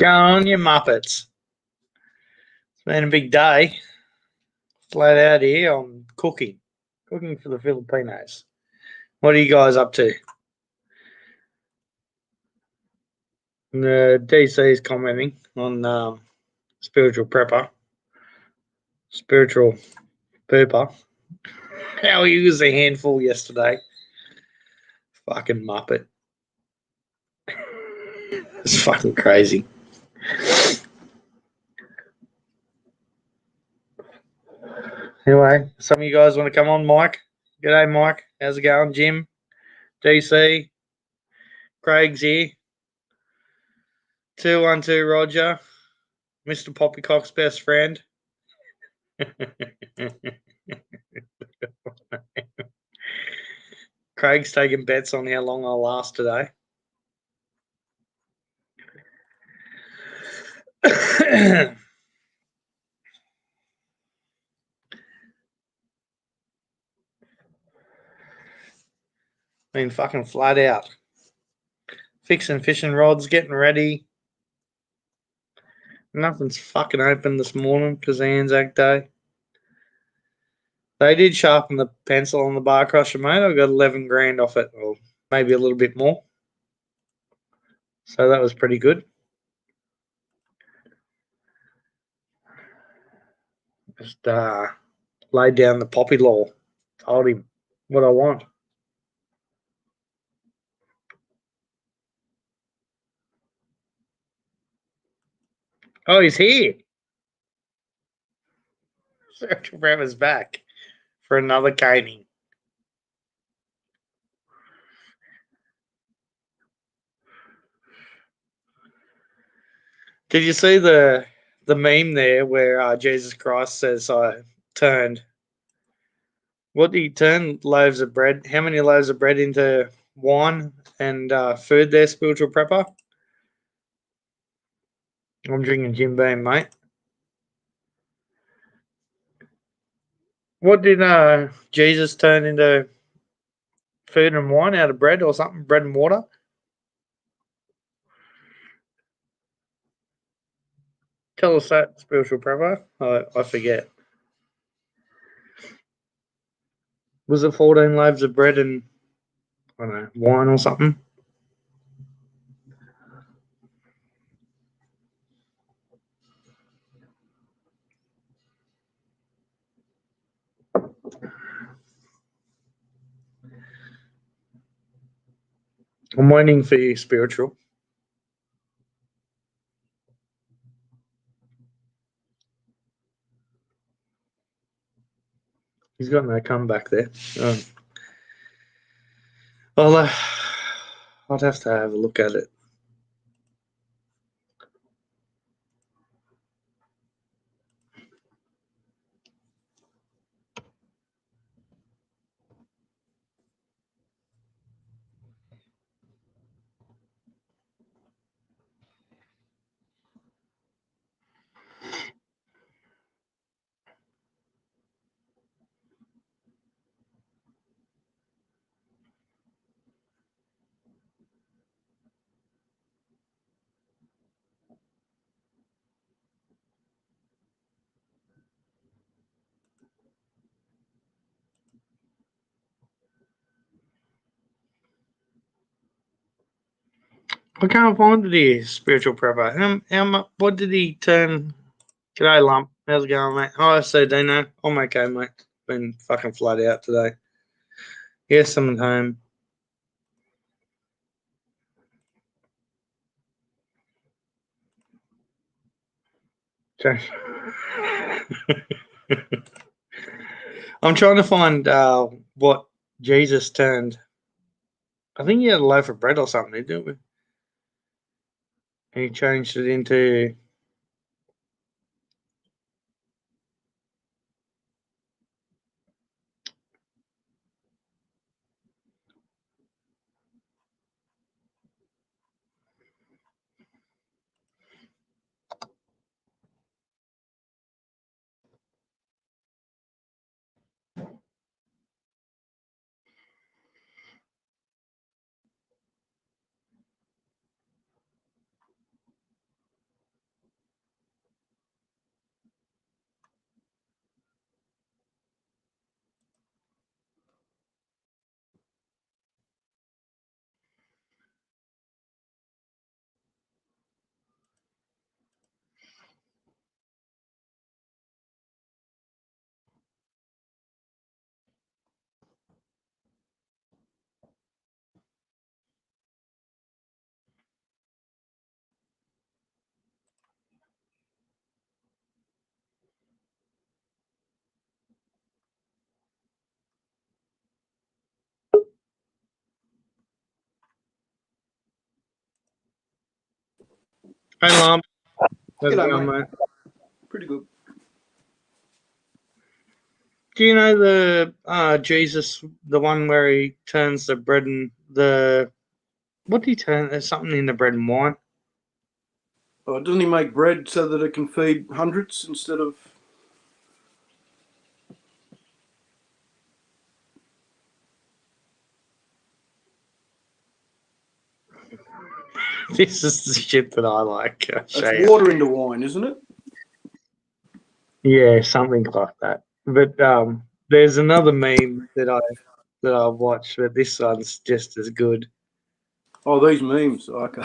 Going on, you muppets? It's been a big day. Flat out here. I'm cooking for the Filipinos. What are you guys up to? The DC is commenting on spiritual spiritual pooper. How he was a handful yesterday. Fucking muppet. It's fucking crazy. Anyway, some of you guys want to come on, Mike? G'day, Mike. How's it going? Jim, DC, Craig's here. 212 Roger, Mr. Poppycock's best friend. Craig's taking bets on how long I'll last today. Been fucking flat out. Fixing fishing rods, getting ready. Nothing's fucking open this morning because Anzac Day. They did sharpen the pencil on the bar crusher, mate. I got 11 grand off it, or maybe a little bit more. So that was pretty good. Just laid down the poppy law. Told him what I want. Oh, he's here. Sergio Bremer's back for another caning. Did you see the meme there where Jesus Christ says, I turned, what did he turn? Loaves of bread. How many loaves of bread into wine and food there, spiritual prepper? I'm drinking Jim Beam, mate. What did Jesus turn into food and wine out of bread or something? Bread and water? Tell us that, spiritual prepper. I forget. Was it 14 loaves of bread and, I don't know, wine or something? I'm waiting for you, spiritual. He's got no comeback there. Well, I'd have to have a look at it. I can't find it here, spiritual prepper. How much? What did he turn? G'day, lump. How's it going, mate? Oh, so Dino. I'm okay, mate. Been fucking flat out today. Yes, I'm at home. I'm trying to find what Jesus turned. I think he had a loaf of bread or something, didn't we? And he changed it into. Hey, Lump. How's it G'day, going, mate. mate? Pretty good. Do you know the Jesus, the one where he turns the bread and the what do you turn? There's something in the bread and wine. Oh, doesn't he make bread so that it can feed hundreds instead of? This is the shit that I like. I'll show It's you. water into wine, isn't it? Yeah, something like that. But there's another meme that I watched, but this one's just as good. Oh, these memes. Okay.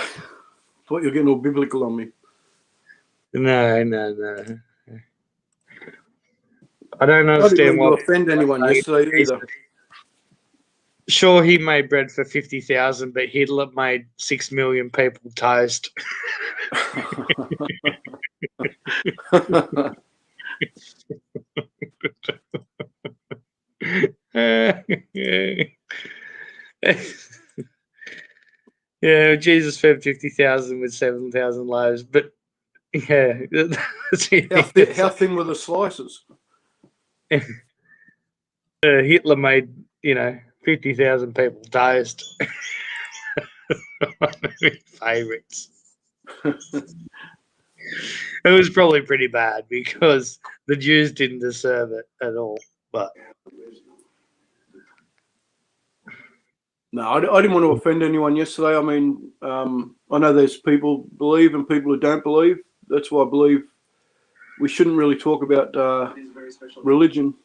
Thought you were getting all biblical on me. No. I don't I didn't understand mean to why. offend anyone yesterday either. Sure, he made bread for 50,000, but Hitler made 6 million people toast. Yeah, Jesus fed 50,000 with 7,000 loaves, but yeah, How thin were the slices? Hitler made 50,000 people toast. One of his favourites. It was probably pretty bad because the Jews didn't deserve it at all. But No, I didn't want to offend anyone yesterday. I mean, I know there's people believe and people who don't believe. That's why I believe we shouldn't really talk about religion.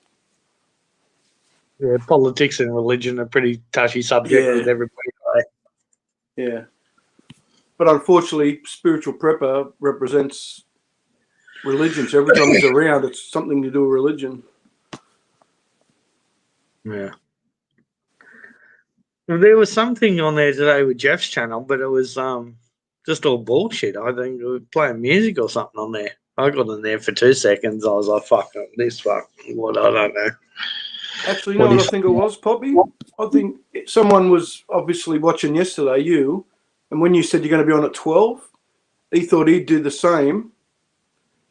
yeah, politics and religion are pretty touchy subject with everybody. Right? Yeah. But unfortunately, spiritual prepper represents religion. So every time he's around, it's something to do with religion. Yeah. Well, there was something on there today with Jeff's channel, but it was just all bullshit. I think we were playing music or something on there. I got in there for 2 seconds. I was like, fuck what, I don't know. Actually, you know what I think it was, Poppy? I think someone was obviously watching yesterday, you, and when you said you're going to be on at 12, he thought he'd do the same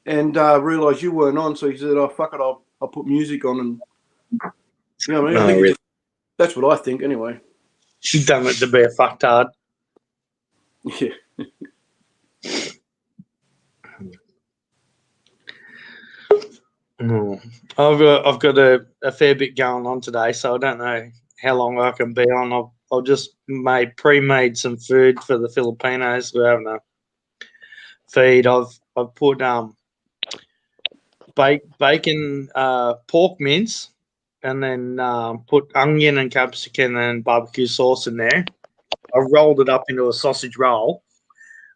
and realised you weren't on, so he said, oh, fuck it, I'll put music on and, you know what I mean? I think really? that's what I think anyway. She done it to be a fucktard. Yeah. I've got a fair bit going on today, so I don't know how long I can be on. I've just pre-made some food for the Filipinos. We're having a feed. I've put bacon, pork mince, and then put onion and capsicum and barbecue sauce in there. I rolled it up into a sausage roll,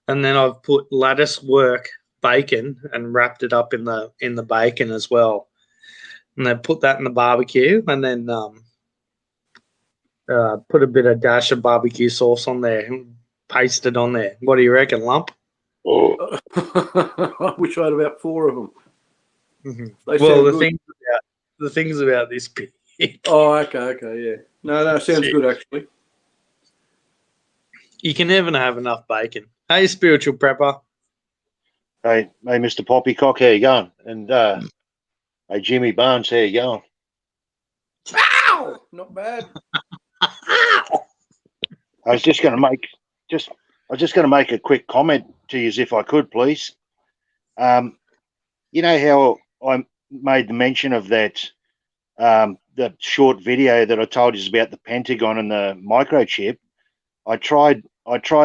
and then I've put lattice work bacon and wrapped it up in the bacon as well. And then put that in the barbecue, and then put a bit of dash of barbecue sauce on there and paste it on there. What do you reckon, Lump? Oh. I wish I had about 4 of them. Mm-hmm. They well, sound good. the things about this pig. Oh, okay, yeah. No, sounds good actually. You can never have enough bacon. Hey, spiritual prepper. Hey, Mr. Poppycock, how you going? And hey, Jimmy Barnes, how you going? Ow! Not bad. I was just going to make a quick comment to you, if I could, please. You know how I made the mention of that the short video that I told you about the Pentagon and the microchip. I tried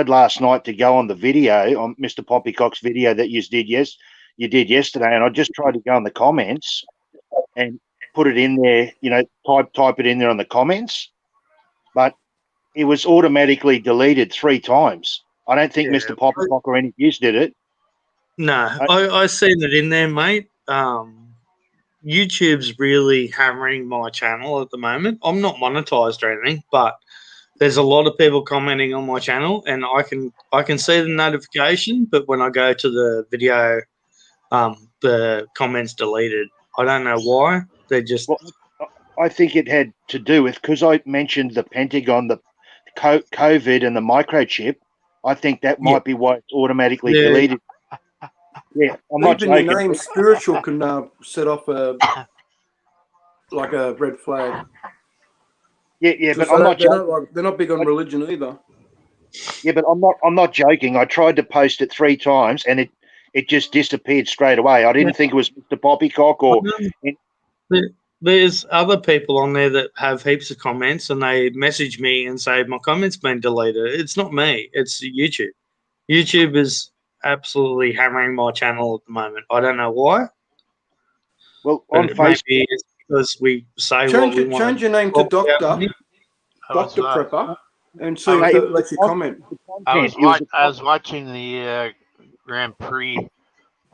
last night to go on the video, on Mr. Poppycock's video that you did yesterday, and I just tried to go in the comments and put it in there, type it in there on the comments, but it was automatically deleted 3 times. I don't think Mr. Poppycock or any of you did it. No, I seen it in there, mate. YouTube's really hammering my channel at the moment. I'm not monetized or anything, but there's a lot of people commenting on my channel, and I can see the notification, but when I go to the video, the comments deleted. I don't know why. They're just. Well, I think it had to do with, because I mentioned the Pentagon, the COVID, and the microchip. I think that might be why it's automatically deleted Yeah, I'm not Even your joking. name, spiritual, can set off a red flag. Yeah, but Because I'm not joking. they're not big on religion either. Yeah, but I'm not joking. I tried to post it 3 times and it just disappeared straight away. I didn't think it was Mr. Poppycock or There's other people on there that have heaps of comments, and they message me and say my comment's been deleted. It's not me. It's YouTube. YouTube is absolutely hammering my channel at the moment. I don't know why. well But on Facebook. maybe it's because we say what we want. Change your name to Doctor Prepper, and see if that lets you comment. I was watching the Grand Prix,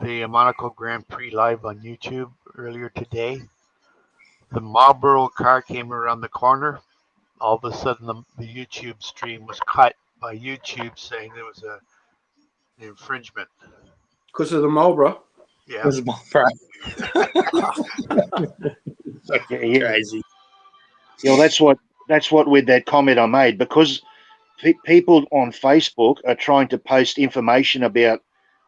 the Monaco Grand Prix live on YouTube earlier today. The Marlboro car came around the corner. All of a sudden, the YouTube stream was cut by YouTube saying there was an infringement. Because of the Marlboro? Yeah. Crazy. Yeah, well, that's what with that comment I made, because people on Facebook are trying to post information about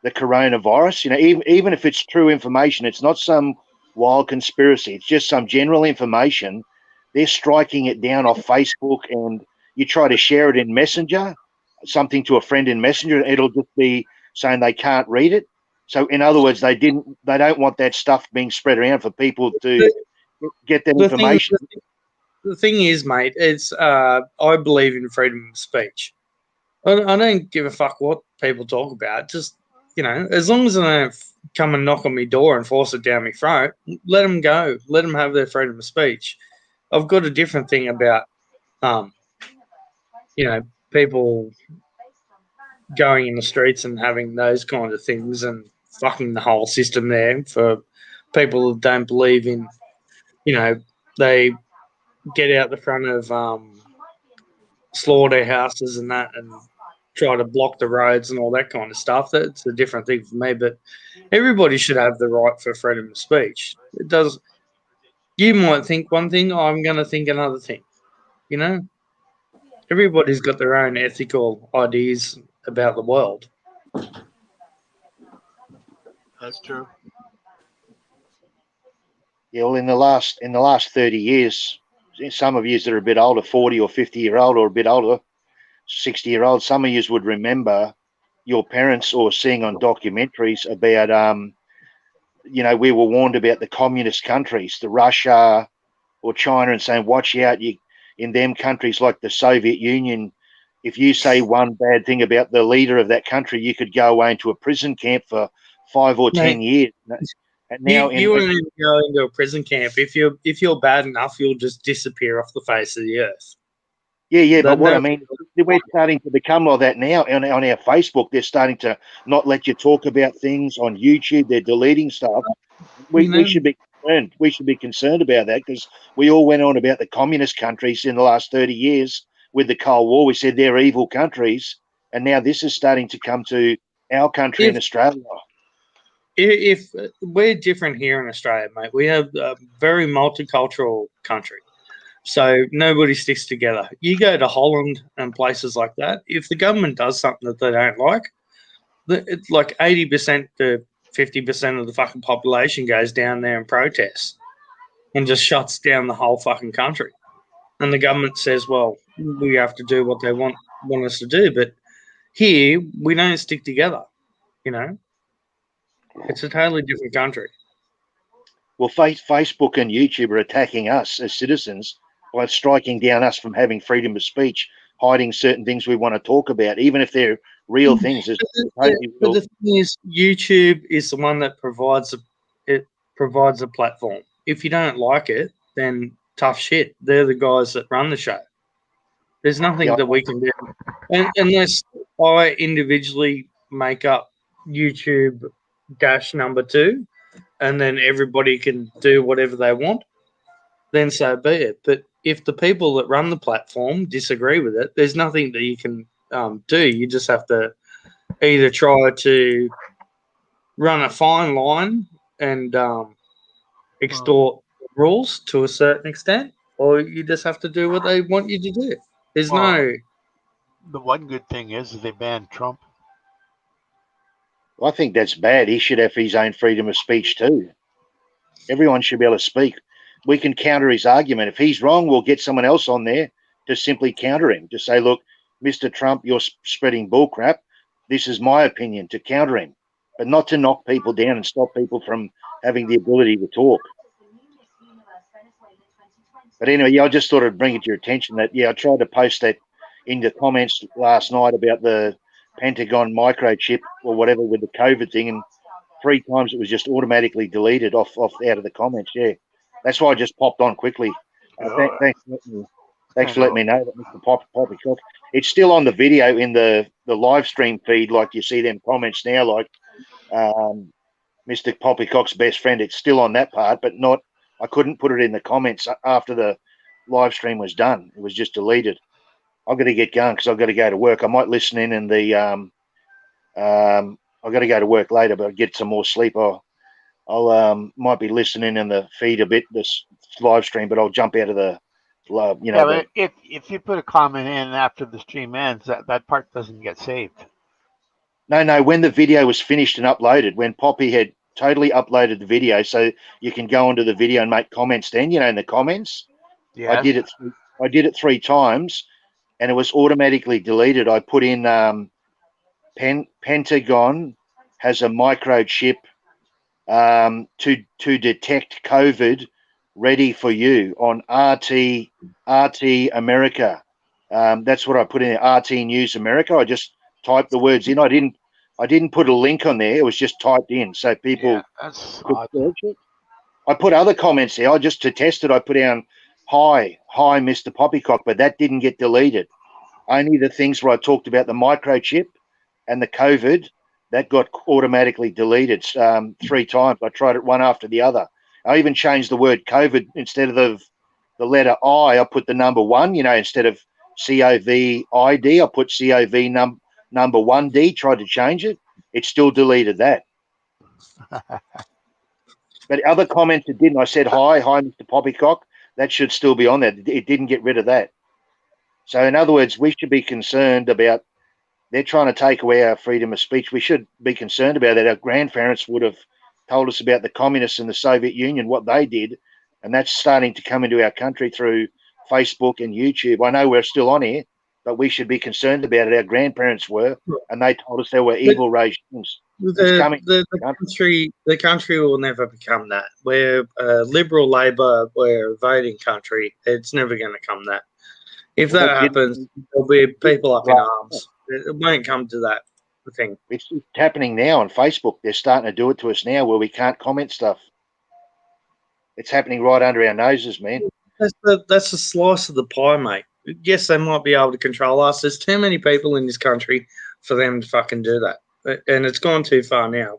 the coronavirus. You know, even if it's true information, it's not some wild conspiracy. It's just some general information. They're striking it down off Facebook, and you try to share it in Messenger, something to a friend in Messenger, it'll just be saying they can't read it. So, in other words, they don't want that stuff being spread around for people to get that information. The thing is, mate, it's I believe in freedom of speech. I don't give a fuck what people talk about. Just, as long as they don't come and knock on my door and force it down my throat, let them go. Let them have their freedom of speech. I've got a different thing about, people going in the streets and having those kind of things and fucking the whole system there for people who don't believe in, they get out the front of slaughterhouses and that and try to block the roads and all that kind of stuff. That's a different thing for me. But everybody should have the right for freedom of speech. It does. You might think one thing, I'm going to think another thing. Everybody's got their own ethical ideas about the world. That's true. Yeah, well, in the last 30 years, some of you that are a bit older, 40 or 50-year-old, or a bit older, 60-year-old, some of you would remember your parents or seeing on documentaries about, we were warned about the communist countries, the Russia or China, and saying, watch out, in them countries like the Soviet Union, if you say one bad thing about the leader of that country, you could go away into a prison camp for 5 or 10 years. And now you won't even go into a prison camp. If you're bad enough, you'll just disappear off the face of the earth. Yeah, but what I mean, we're starting to become like that now. On our Facebook, they're starting to not let you talk about things. On YouTube, they're deleting stuff. We should be concerned. We should be concerned about that, because we all went on about the communist countries in the last 30 years with the Cold War. We said they're evil countries, and now this is starting to come to our country in Australia. If we're different here in Australia, mate, we have a very multicultural country. So nobody sticks together. You go to Holland and places like that, if the government does something that they don't like, it's like 80% to 50% of the fucking population goes down there and protests and just shuts down the whole fucking country. And the government says, well, we have to do what they want us to do. But here, we don't stick together, It's a totally different country. Well, Facebook and YouTube are attacking us as citizens by striking down us from having freedom of speech, hiding certain things we want to talk about, even if they're real things. But the thing is, YouTube is the one that provides a platform. If you don't like it, then tough shit. They're the guys that run the show. There's nothing that we can do, unless I individually make up YouTube -2, and then everybody can do whatever they want, then so be it. But if the people that run the platform disagree with it, there's nothing that you can do. You just have to either try to run a fine line and extort rules to a certain extent, or you just have to do what they want you to do. There's no... The one good thing is they banned Trump. I think that's bad. He should have his own freedom of speech too. Everyone should be able to speak. We can counter his argument. If he's wrong, we'll get someone else on there to simply counter him. Just say, look, Mr. Trump, you're spreading bullcrap. This is my opinion, to counter him, but not to knock people down and stop people from having the ability to talk. But anyway, yeah, I just thought I'd bring it to your attention that, yeah, I tried to post that in the comments last night about the Pentagon microchip or whatever with the COVID thing, and 3 times it was just automatically deleted off out of the comments. Yeah, that's why I just popped on quickly. Thanks for letting me know that, Mr. Poppycock. It's still on the video in the live stream feed, like you see them comments now, like Mr. Poppycock's best friend. It's still on that part, but not. I couldn't put it in the comments after the live stream was done. It was just deleted. I've got to get going because I've got to go to work. I might listen in the I've got to go to work later, but I'll get some more sleep. I'll might be listening in the feed a bit, this live stream, but I'll jump out of the but if you put a comment in after the stream ends, that part doesn't get saved. No, when the video was finished and uploaded, when Poppy had totally uploaded the video, so you can go onto the video and make comments then, in the comments. Yes. I did it 3 times and it was automatically deleted. I put in Pentagon has a microchip to detect COVID, ready for you on RT America. That's what I put in RT News America. I just typed the words in. I didn't put a link on there. It was just typed in so people could search it. I put other comments there. Just to test it, I put down hi Mr. Poppycock, but that didn't get deleted. Only the things where I talked about the microchip and the COVID, that got automatically deleted 3 times. I tried it one after the other. I even changed the word COVID. Instead of the letter I put the number 1, instead of COVID, I put COV number 1D, tried to change it. It still deleted that. But other comments it didn't. I said, hi, Mr. Poppycock. That should still be on there. It didn't get rid of that. So in other words, we should be concerned about, they're trying to take away our freedom of speech. We should be concerned about that. Our grandparents would have told us about the communists in the Soviet Union, what they did, and that's starting to come into our country through Facebook and YouTube. I know we're still on here, but we should be concerned about it. Our grandparents were, and they told us there were evil regimes. The country will never become that. We're liberal Labor. We're a voting country. It's never going to come that. If that happens, there'll be people up in arms. It won't come to that thing. It's happening now on Facebook. They're starting to do it to us now where we can't comment stuff. It's happening right under our noses, man. That's a slice of the pie, mate. Yes, they might be able to control us. There's too many people in this country for them to fucking do that. And it's gone too far now.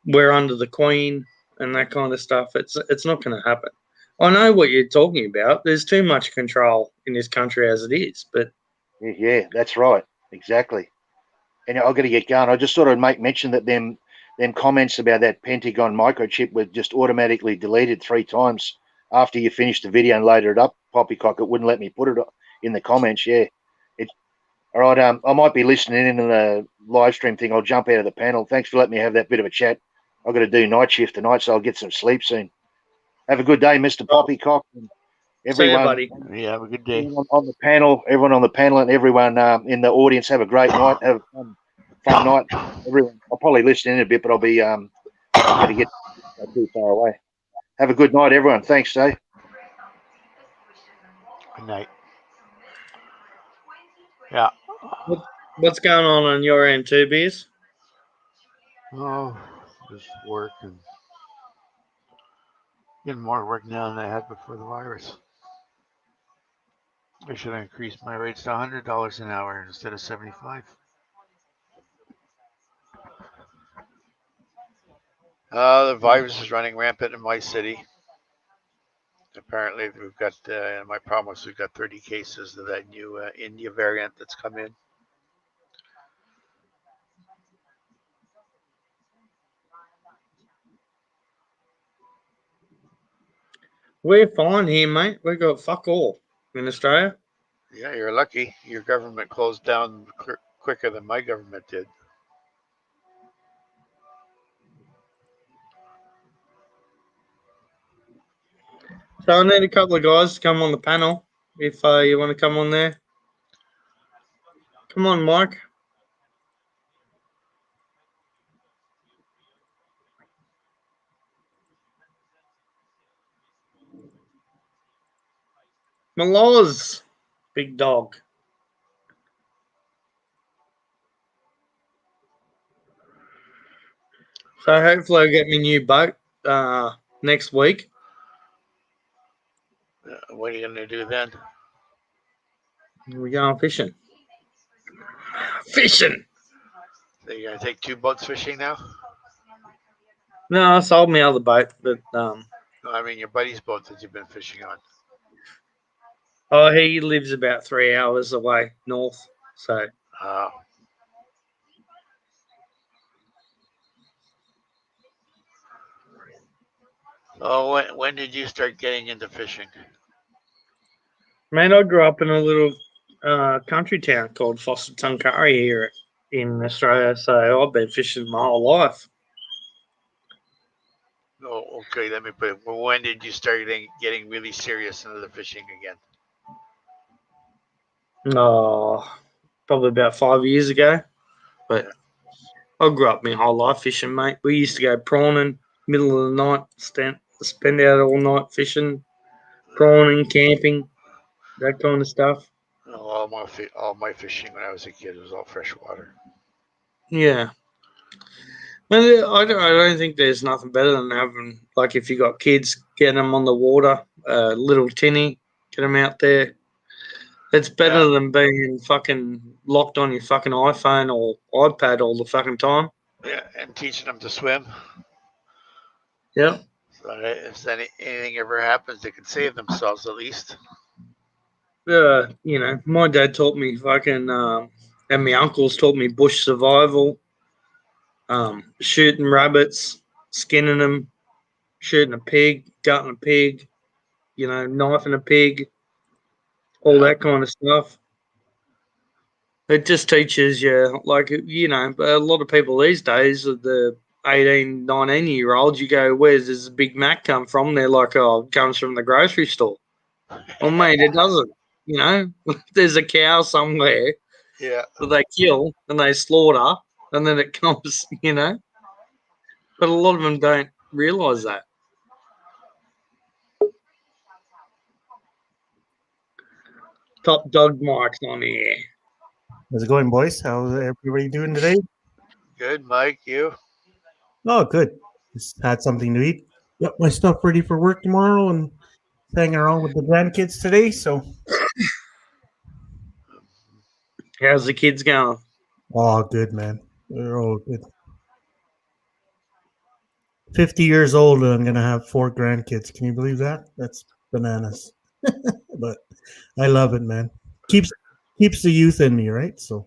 We're under the Queen and that kind of stuff. It's not going to happen. I know what you're talking about. There's too much control in this country as it is, but yeah, that's right, exactly. And I've got to get going. I just thought I'd make mention that them comments about that Pentagon microchip were just automatically deleted 3 times after you finished the video and loaded it up. Poppycock, it wouldn't let me put it in the comments. Yeah, all right. I might be listening in the live stream thing. I'll jump out of the panel. Thanks for letting me have that bit of a chat. I've got to do night shift tonight, so I'll get some sleep soon. Have a good day, Mr. Poppycock. And everyone, see you, buddy. Yeah, have a good day. Everyone on the panel, and everyone in the audience, have a great night. Have a fun night. Everyone, I'll probably listen in a bit, but I'll be going to get too far away. Have a good night, everyone. Thanks, Dave. Good night. Yeah. What's going on your end too, Beers? Oh, just work and getting more work now than I had before the virus. I should increase my rates to $100 an hour instead of $75. The virus is running rampant in my city. Apparently, we've got my problem was we've got 30 cases of that new India variant that's come in. We're fine here, mate. We got fuck all in Australia. Yeah, you're lucky. Your government closed down quicker than my government did. So I need a couple of guys to come on the panel if you want to come on there. Come on, Mike. Maloz, big dog. So hopefully I'll get me new boat next week. What are you going to do then? We're going fishing. Fishing! So you're going to take 2 boats fishing now? No, I sold my other boat, but No, I mean your buddy's boat that you've been fishing on. oh, he lives about 3 hours away north. So Oh, when did you start getting into fishing? man, I grew up in a little country town called Foster Tuncurry here in Australia. So I've been fishing my whole life. Oh, okay. Let me put it. Well, when did you start getting really serious into the fishing again? Oh, probably about 5 years ago. But I grew up my whole life fishing, mate. We used to go prawning middle of the night, spend out all night fishing, prawning, camping, that kind of stuff. No, all my fishing when I was a kid was all freshwater. Yeah. Well, I don't think there's nothing better than having, like, if you got kids, getting them on the water, little tinny, get them out there. It's better than being fucking locked on your fucking iPhone or iPad all the fucking time. Yeah, and teaching them to swim. Yeah. So if anything ever happens, they can save themselves at least. You know, my dad taught me fucking, and my uncles taught me bush survival, shooting rabbits, skinning them, shooting a pig, gutting a pig, you know, knifing a pig, all that kind of stuff. It just teaches you, like, you know, a lot of people these days, the 18, 19-year-olds, you go, where's this Big Mac come from? They're like, oh, it comes from the grocery store. Well, mate, it doesn't. You know, there's a cow somewhere Yeah. that they kill and they slaughter, and then it comes, you know. But a lot of them don't realise that. Top Dog Mike's on here. How's it going, boys? How's everybody doing today? Good, Mike. You? Oh, good. Just had something to eat. Got my stuff ready for work tomorrow and hanging around with the grandkids today. So, How's the kids going? oh, good, man. They're all good. 50 years old and I'm going to have 4 grandkids. Can you believe that? That's bananas. But I love it, man. Keeps the youth in me, right? So,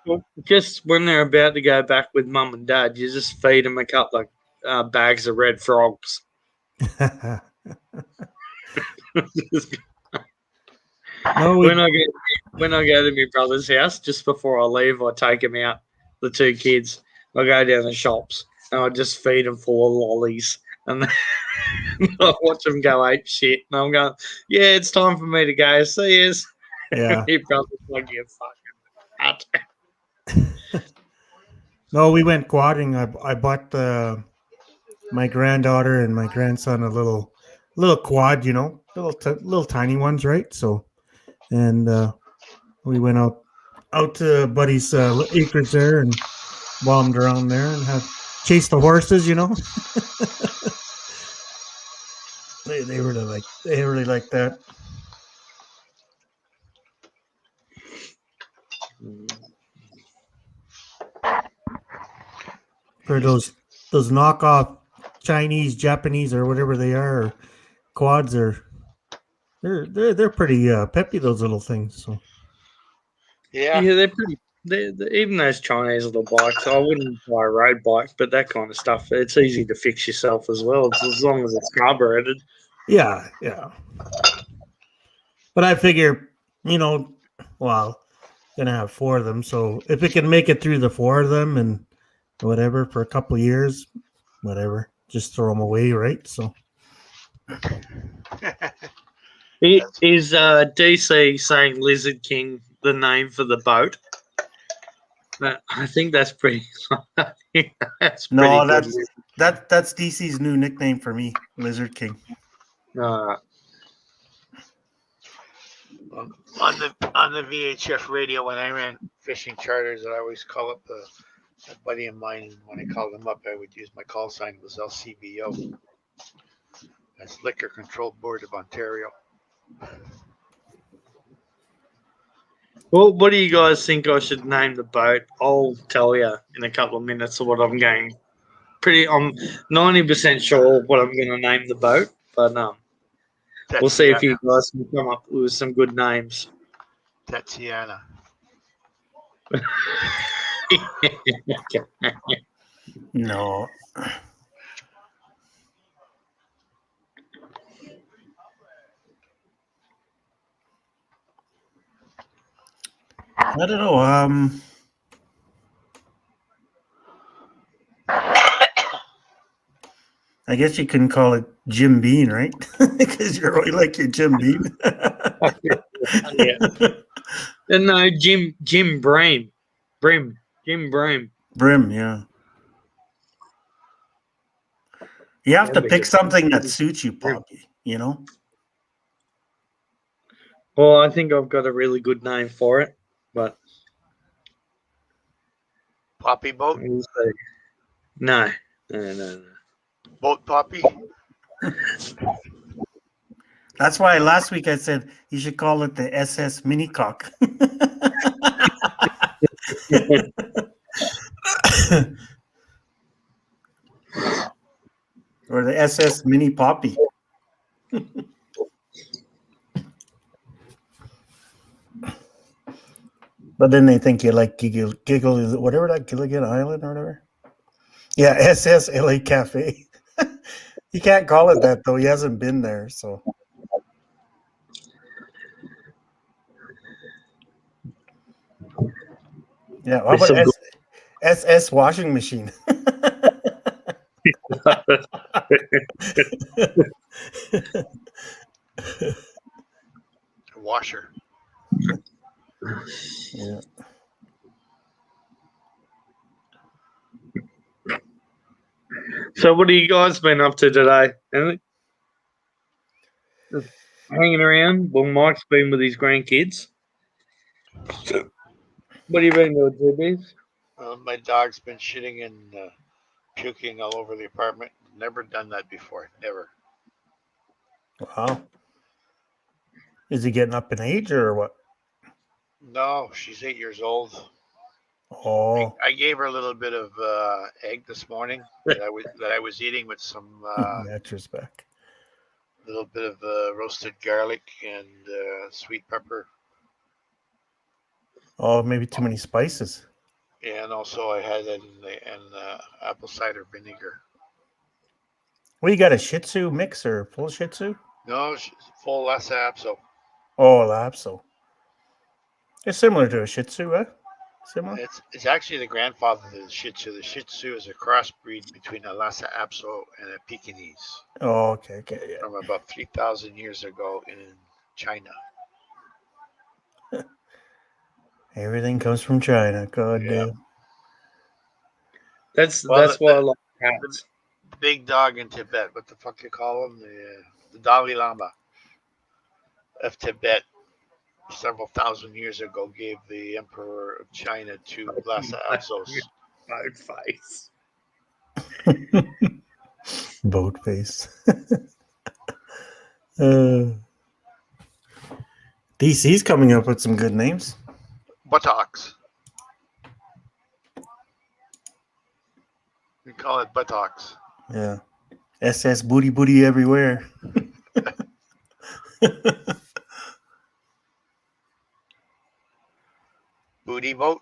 Well, just when they're about to go back with mum and dad, you just feed them a couple of bags of red frogs. no, when I go to my brother's house, just before I leave, I take them out, the 2 kids. I go down the shops and I just feed them full of lollies, and I watch them go ape shit. And I'm going, yeah, it's time for me to go. See yous. yeah. My brother's like, you fucking nut. No, we went quadding. I bought my granddaughter and my grandson a little quad, you know, little tiny ones, right? So, and we went out to Buddy's acres there and bombed around there and chased the horses, you know. they really like that. For those knockoff Chinese, Japanese, or whatever they are, or quads they're pretty peppy, those little things. So Yeah. They're pretty. Even those Chinese little bikes, I wouldn't buy a road bike, but that kind of stuff, it's easy to fix yourself as well, as long as it's carbureted. Yeah. But I figure, you know, well, gonna have 4 of them, so if it can make it through the 4 of them and whatever for a couple of years, whatever, just throw them away, right? So Is DC saying Lizard King the name for the boat? I think that's pretty. That's pretty No, good. that's DC's new nickname for me, Lizard King. Uh, On the VHF radio when I ran fishing charters, I always call up a buddy of mine, and when I called him up, I would use my call sign. It was LCBO. That's Liquor Control Board of Ontario. well, what do you guys think I should name the boat? I'll tell you in a couple of minutes of what I'm going. I'm 90% sure what I'm going to name the boat, but we'll see if you guys can come up with some good names. Tatiana. No. I don't know. I guess you can call it Jim Bean, right? Because you're really like your Jim Bean. Yeah. And no, Jim Brim. Jim Brim. Brim, yeah. You have to pick something that suits you, Poppy, you know? Well, I think I've got a really good name for it, but Poppy boat? No. Boat Poppy? That's why last week I said you should call it the SS Minicock. Or the SS Mini Poppy. But then they think you like Giggle, whatever that Gilligan Island or whatever. Yeah, SS LA Cafe. You can't call it that though. He hasn't been there, so. Yeah, how about SS washing machine? Washer. Yeah. So, what have you guys been up to today? Just hanging around. Well, Mike's been with his grandkids. What have you been doing, JBs? My dog's been shitting and puking all over the apartment. Never done that before. Never. Wow. Is he getting up in age or what? No, she's 8 years old. Oh. I gave her a little bit of egg this morning that I was eating with some retrospect. A little bit of roasted garlic and sweet pepper. Oh, maybe too many spices. And also I had it in apple cider vinegar. Well, you got a Shih Tzu mix or full Shih Tzu? No, full Lhasa Apso. Oh, Lapso. It's similar to a Shih Tzu, eh? Similar? It's actually the grandfather of the Shih Tzu. The Shih Tzu is a crossbreed between a Lhasa Apso and a Pekingese. Oh, okay, yeah. From about 3,000 years ago in China. Everything comes from China. God damn. That's why I like cats. The big dog in Tibet. What the fuck you call him? The Dalai Lama of Tibet. Several thousand years ago, gave the Emperor of China two Lhasa Apsos. Boat face. DC's coming up with some good names. Buttocks. We call it buttocks. Yeah. SS booty everywhere. Booty boat.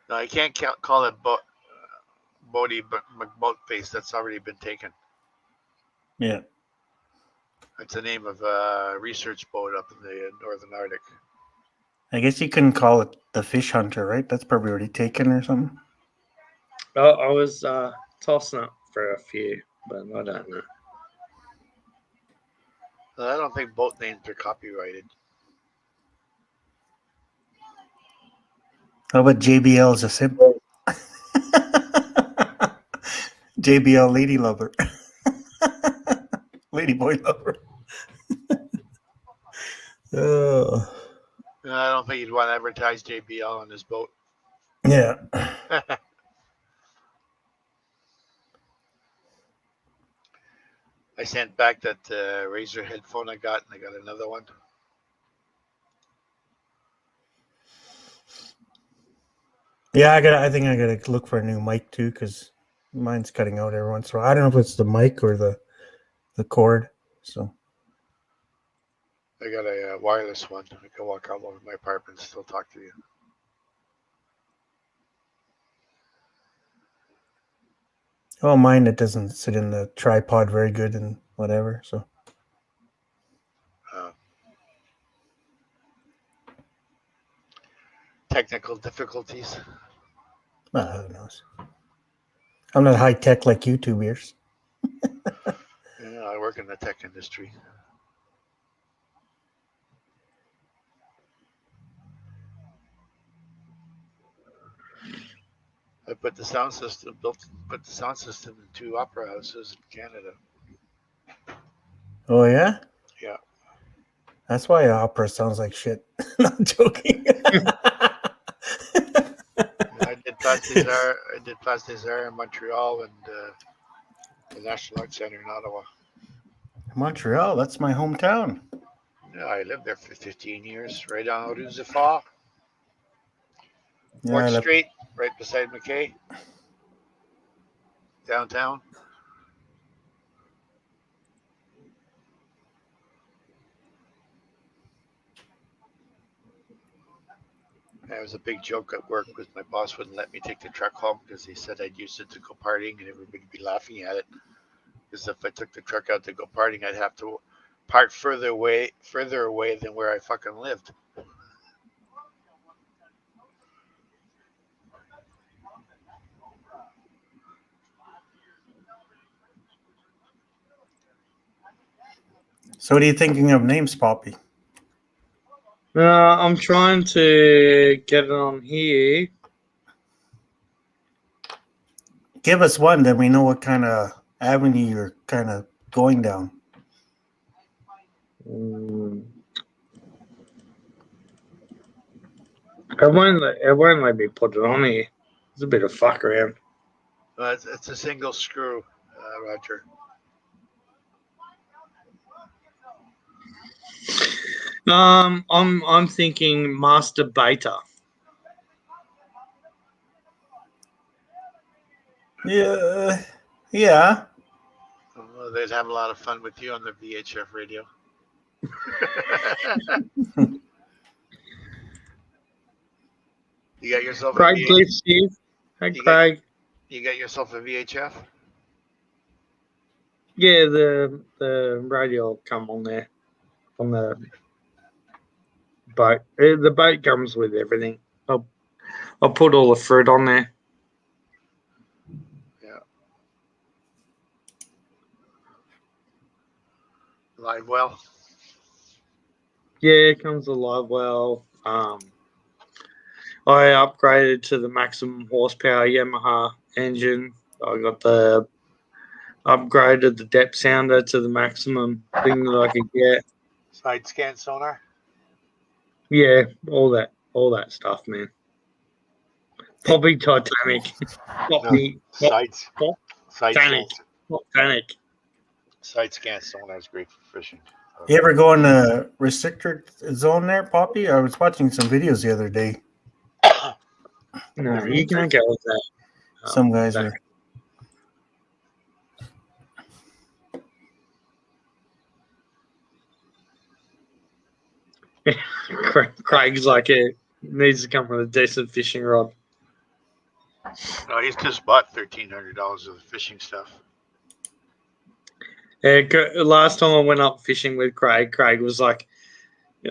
No, I can't call it boat face. That's already been taken. Yeah. It's the name of a research boat up in the Northern Arctic. I guess you couldn't call it the Fish Hunter, right? That's probably already taken or something. I was tossing up for a few, but I don't know. I don't think boat names are copyrighted. How about JBL as a simp? JBL Lady Lover. Lady Boy Lover. Oh. I don't think you'd want to advertise JBL on this boat. Yeah. I sent back that Razer headphone I got, and I got another one. Yeah, I think I gotta look for a new mic too, because mine's cutting out every once in a while. I don't know if it's the mic or the cord. So I got a wireless one. I can walk all over my apartment and still talk to you. oh, mine it doesn't sit in the tripod very good and whatever. So Technical difficulties. who knows? I'm not high tech like YouTubers. Yeah, I work in the tech industry. I put the sound system in 2 opera houses in Canada. Oh yeah, Yeah. that's why opera sounds like shit. Not joking. I did Place des Arts in Montreal and the National Arts Centre in Ottawa. Montreal, that's my hometown. Yeah, I lived there for 15 years, right on Rue Zephyr. Yeah, 4th Street, right beside McKay. Downtown. It was a big joke at work because my boss wouldn't let me take the truck home because he said I'd use it to go partying and everybody would be laughing at it. Because if I took the truck out to go partying, I'd have to park further away than where I fucking lived. So what are you thinking of names, Poppy? I'm trying to get it on here. Give us one, then we know what kind of avenue you're kind of going down. It won't let me put it on here. It's a bit of fuck around. It's a single screw, Roger. I'm thinking Master Beta. Yeah, yeah. Well, they'd have a lot of fun with you on the VHF radio. You got yourself Craig, a VHF? please, Steve. Hey, Craig. You got yourself a VHF? Yeah, the radio will come on there on the boat. The boat comes with everything. I'll put all the fruit on there. Yeah. Live well. Yeah, it comes with live well. I upgraded to the maximum horsepower Yamaha engine. I got upgraded the depth sounder to the maximum thing that I could get. Side scan sonar. Yeah, all that stuff, man. Poppy Titanic. Poppy Titanic. Titanic. Side scan sonar is great for fishing. You ever go in the restricted zone there, Poppy? I was watching some videos the other day. No, you can't go with that. Some guys are. Craig's like, it needs to come with a decent fishing rod. No, he's just bought $1,300 of the fishing stuff. Yeah, last time I went up fishing with Craig was like,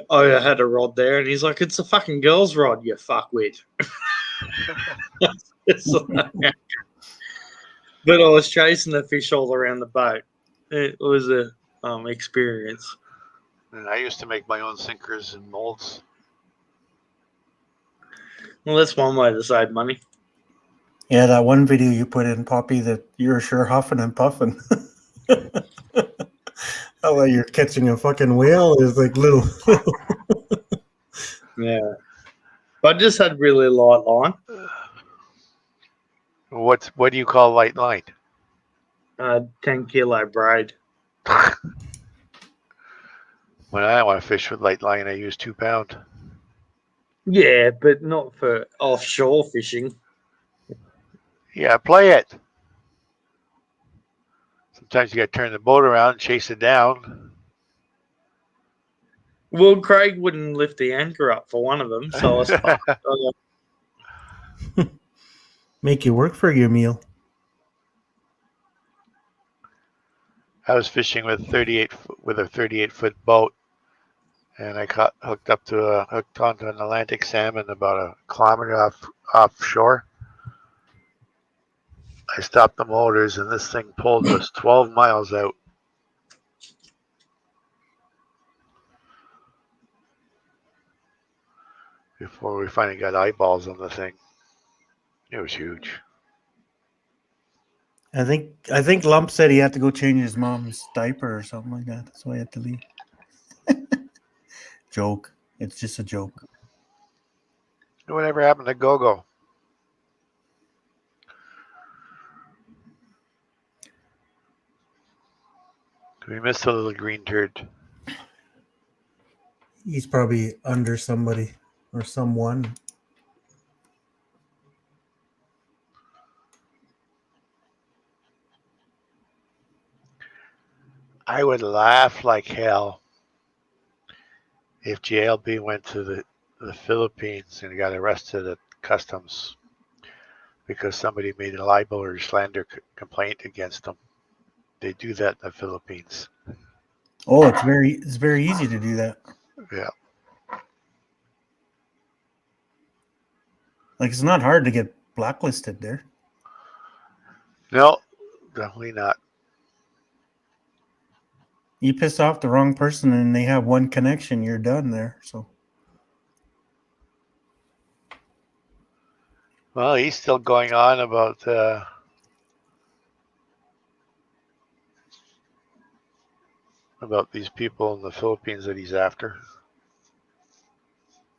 I had a rod there, and he's like, it's a fucking girl's rod, you fuckwit. It's like, But I was chasing the fish all around the boat. It was a experience. And I used to make my own sinkers and molds. Well, that's one way to save money. Yeah, that one video you put in, Poppy, that you're sure huffing and puffing. How like you're catching a fucking whale is like little. Yeah. I just had really light line. What do you call light line? 10-kilo braid. When I want to fish with light line, I use 2 pound. Yeah, but not for offshore fishing. Yeah, play it. Sometimes you got to turn the boat around and chase it down. Well, Craig wouldn't lift the anchor up for one of them, so I was fucked. Make you work for your meal. I was fishing with a 38-foot boat, and I hooked onto an Atlantic salmon about a kilometer offshore. I stopped the motors, and this thing pulled us 12 miles out. Before we finally got eyeballs on the thing. It was huge. I think Lump said he had to go change his mom's diaper or something like that. That's why he had to leave. Joke. It's just a joke. Whatever happened to Go-Go? We missed a little green turd. He's probably under somebody or someone. I would laugh like hell if JLB went to the Philippines and got arrested at customs because somebody made a libel or slander complaint against him. They do that in the Philippines. Oh, it's very easy to do that. Yeah. Like it's not hard to get blacklisted there. No, definitely not. You piss off the wrong person and they have one connection, you're done there. So Well, he's still going on about these people in the Philippines that he's after.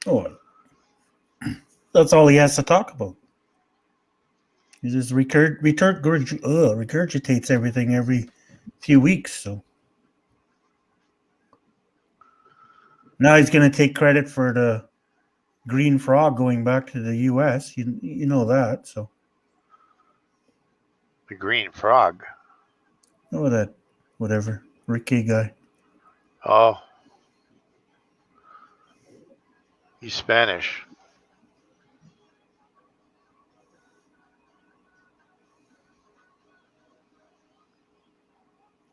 oh, that's all he has to talk about. He just regurgitates everything every few weeks. So now he's going to take credit for the green frog going back to the U.S. You know that. So The green frog. oh, that whatever Ricky guy. Oh, he's Spanish.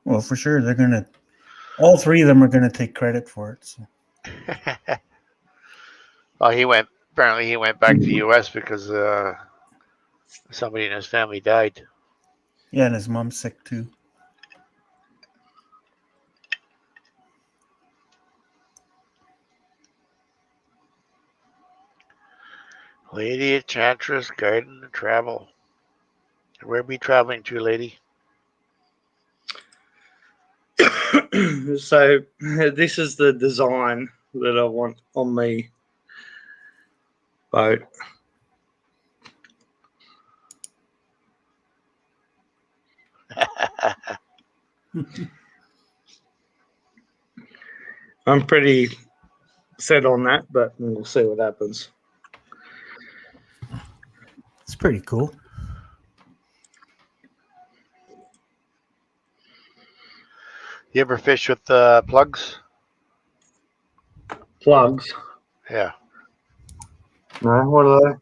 Well, for sure all three of them are gonna take credit for it. So. Well, he went back to the U.S. because somebody in his family died. Yeah, and his mom's sick too. Lady Enchantress Garden and Travel. Where are we traveling to, lady? So this is the design that I want on me boat. I'm pretty set on that, but we'll see what happens. It's pretty cool. You ever fish with plugs? Plugs? Yeah. No, what are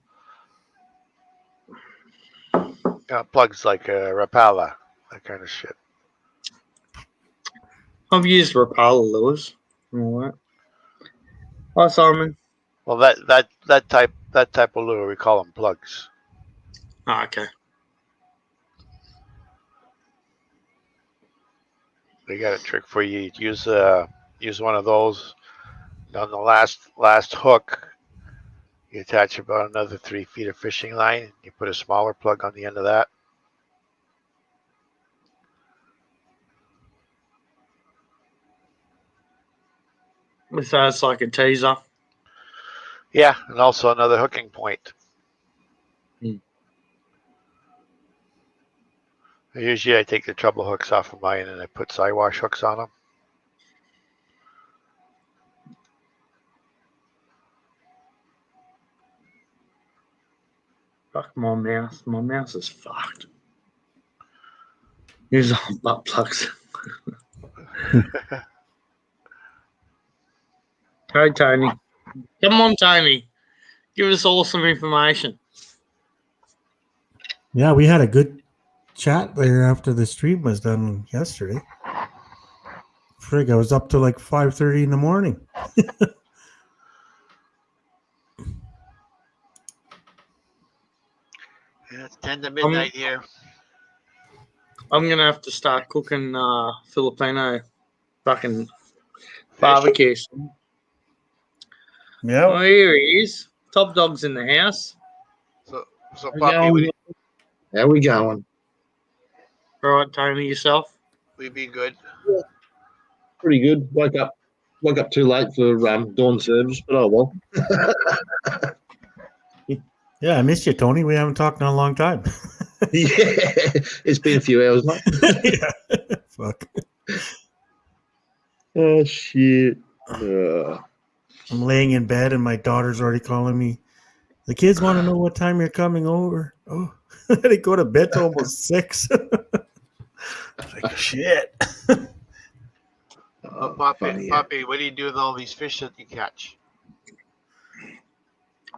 they? Plugs like Rapala, that kind of shit. I've used Rapala lures. All right. Hi, Simon. Well, that type of lure, we call them plugs. Oh, okay. They got a trick for you. Use one of those on the last hook. You attach about another 3 feet of fishing line. You put a smaller plug on the end of that. So it's like a teaser. Yeah, and also another hooking point. Usually I take the treble hooks off of mine and I put sidewash hooks on them. Fuck my mouse. My mouse is fucked. Use all butt plugs. Hey, Tony. Come on, Tony. Give us all some information. Yeah, we had a good chat there after the stream was done yesterday. Frig, I was up to like 5:30 in the morning. Yeah, it's 10 to midnight here. I'm gonna have to start cooking Filipino fucking barbecue. Yeah. Oh, here he is. Top Dog's in the house. So Poppy, How we going? All right, Tony, yourself. we be good. Pretty good. Woke up too late for dawn service, but oh well. Yeah, I missed you, Tony. We haven't talked in a long time. Yeah, it's been a few hours, mate. Yeah. Fuck. Oh shit. I'm laying in bed and my daughter's already calling me. The kids want to know what time you're coming over. Oh, they go to bed till almost 6. Like, shit. Poppy, what do you do with all these fish that you catch?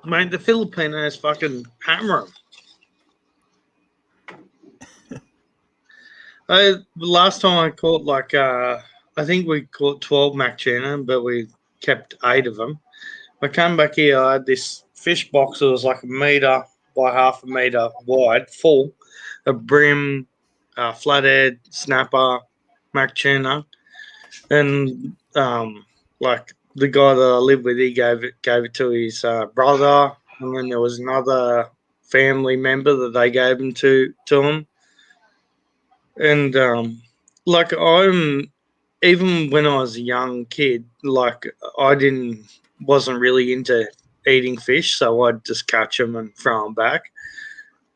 Mate, the Filipinos fucking hammer them. The last time I caught I think we caught 12 mac tuna, but we kept 8 of them. I came back here, I had this fish box that was like 1 meter by half a meter wide, full of brim, flathead, snapper, mac tuna, and like the guy that I live with, he gave it to his brother, and then there was another family member that they gave them to him. And even when I was a young kid, like I wasn't really into eating fish, so I'd just catch them and throw them back.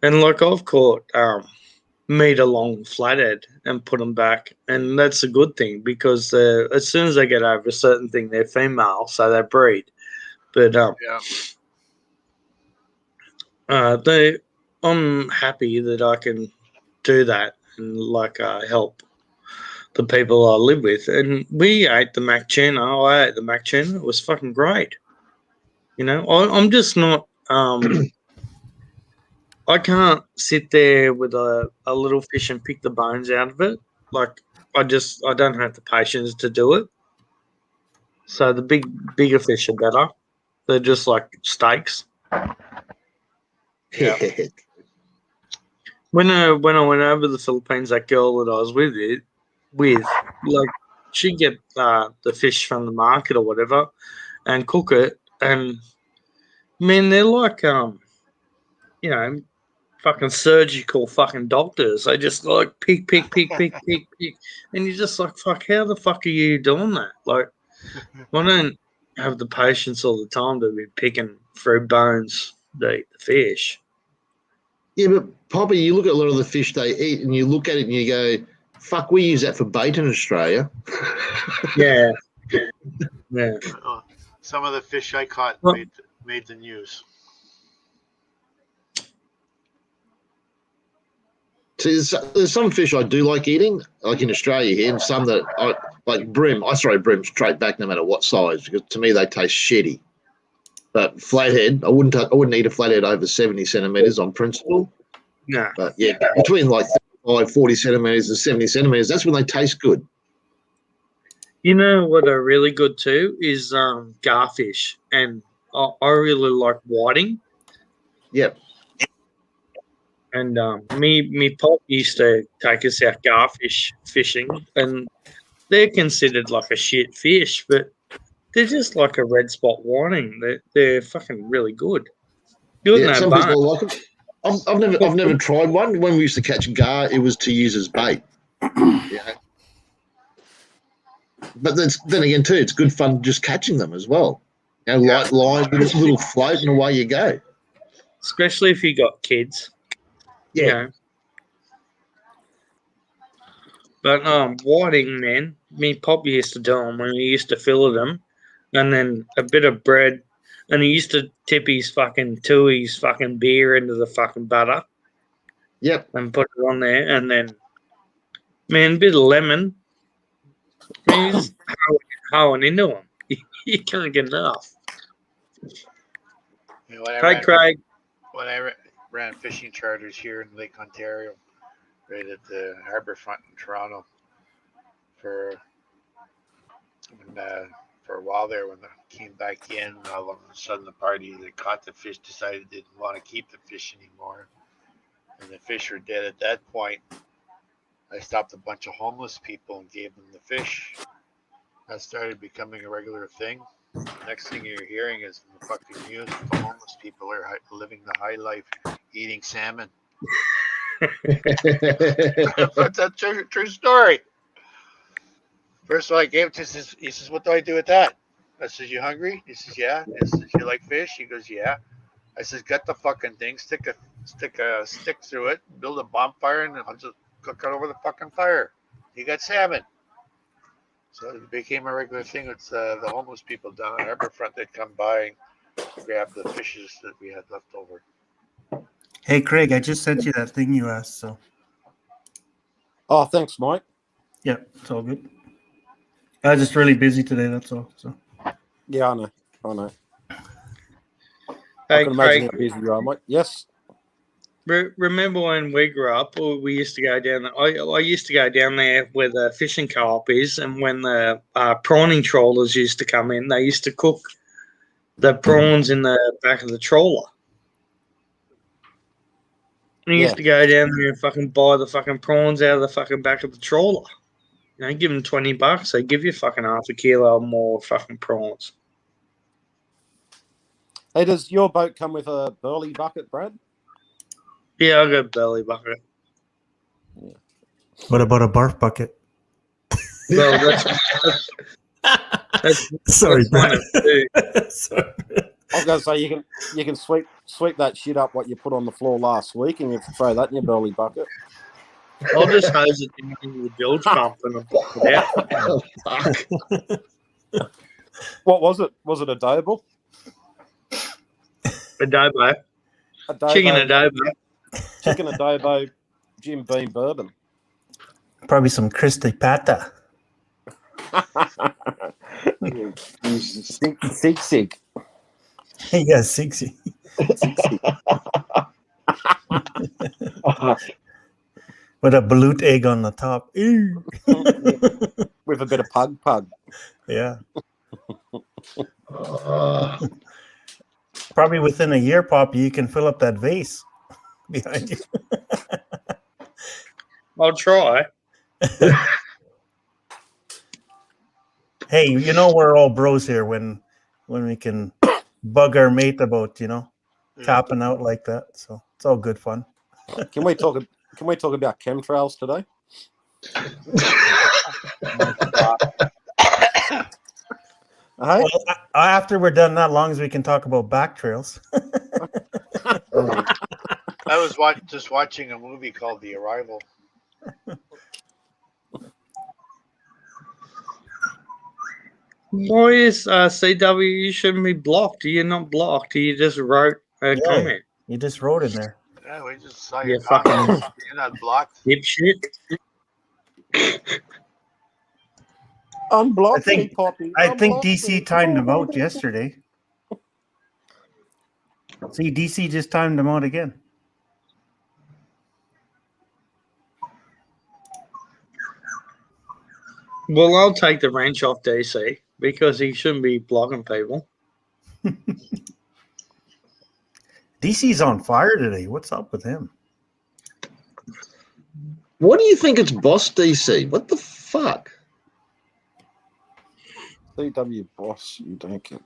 And like I've caught meter long flathead and put them back, and that's a good thing because as soon as they get over a certain thing, they're female, so they breed. But I'm happy that I can do that and help the people I live with. And we ate the mac tuna. I ate the mac tuna. It was fucking great. You know, I'm just not. I can't sit there with a little fish and pick the bones out of it. Like I don't have the patience to do it. So the bigger fish are better. They're just like steaks. Yeah. When I went over the Philippines, that girl that I was with, like she'd get the fish from the market or whatever and cook it, and man, they're like fucking surgical fucking doctors. They just like pick, and you're just like, fuck, how the fuck are you doing that? Like, I don't have the patience all the time to be picking through bones to eat the fish. Yeah, but Poppy, you look at a lot of the fish they eat and you look at it and you go, fuck, we use that for bait in Australia. Yeah. Some of the fish I caught made the news. See, there's some fish I do like eating, like in Australia here, and some that like brim. I throw brim straight back no matter what size because to me they taste shitty. But flathead, I wouldn't eat a flathead over 70 centimeters on principle. No. But yeah, between like 35, 40 centimeters and 70 centimeters, that's when they taste good. You know what are really good too is garfish, and I really like whiting. Yep. And me pop used to take us out garfish fishing, and they're considered like a shit fish, but they're just like a red spot whiting. They're fucking really good. Good in Yeah, that some bone. people like them. I've never tried one. When we used to catch gar, it was to use as bait. Yeah. But then again, too, it's good fun just catching them as well. You know, light line, little float, and away you go. Especially if you got kids. Yeah. You know. But whiting, man, me pop used to do them when he used to fillet them, and then a bit of bread, and he used to tip his fucking beer into the fucking butter. Yep. And put it on there, and then, man, a bit of lemon. Man, you just hoeing into them. You can't get enough. You know, Craig. When I ran fishing charters here in Lake Ontario, right at the harbour front in Toronto, for a while there, when I came back in, all of a sudden the party that caught the fish decided they didn't want to keep the fish anymore, and the fish were dead at that point. I stopped a bunch of homeless people and gave them the fish. That started becoming a regular thing. Next thing you're hearing is in the fucking news, the homeless people are living the high life, eating salmon. That's a true story. First one I gave it to him, he says, "What do I do with that?" I says, "You hungry?" He says, "Yeah." I says, "You like fish?" He goes, "Yeah." I says, "Get the fucking thing, stick a stick through it, build a bonfire, and I'll just cook it over the fucking fire. You got salmon." So it became a regular thing with the homeless people down on Harbourfront. They'd come by and grab the fishes that we had left over. Hey, Craig, I just sent you that thing you asked. So. Oh, thanks, Mike. Yeah, it's all good. I was just really busy today. That's all. So. Yeah, I know. Hey, I can imagine how busy you are, Mike. Yes. Remember when we grew up, we used to go down there. I used to go down there where the fishing co-op is, and when the prawning trawlers used to come in, they used to cook the prawns in the back of the trawler. And you used to go down there and fucking buy the fucking prawns out of the fucking back of the trawler. You know, give them $20, they give you fucking half a kilo more fucking prawns. Hey, does your boat come with a burley bucket, Brad? Yeah, I got a belly bucket. Yeah. What about a barf bucket? Well, that's sorry, Brad. Sorry. I was going to say you can sweep that shit up what you put on the floor last week, and you throw that in your burley bucket. I'll just hose it into the bilge pump and I'll pop it out. Oh, fuck. What was it? Was it adobo? Adobo. Chicken adobo. Chicken adobo, Jim Beam bourbon. Probably some crispy pata. Sig. Yeah, 60. With a balut egg on the top. With a bit of pug. Yeah. Probably within a year, Poppy, you can fill up that vase behind you. I'll try. Hey, you know we're all bros here when we can bug our mate about, tapping out like that. So it's all good fun. Can we talk about chemtrails today? Well, after we're done, not long as we can talk about back trails. I was just watching a movie called The Arrival. Why is CW? You shouldn't be blocked. You're not blocked. You just wrote a comment. You just wrote in there. Yeah, we just saw You your fucking comments. You're not blocked. dipshit. Unblock I me, Poppy. think Unblock DC me. timed them out yesterday. See, DC just timed them out again. Well, I'll take the wrench off DC because he shouldn't be blocking people. DC's on fire today. What's up with him? What do you think it's Boss DC? What the fuck? CW boss, you don't get.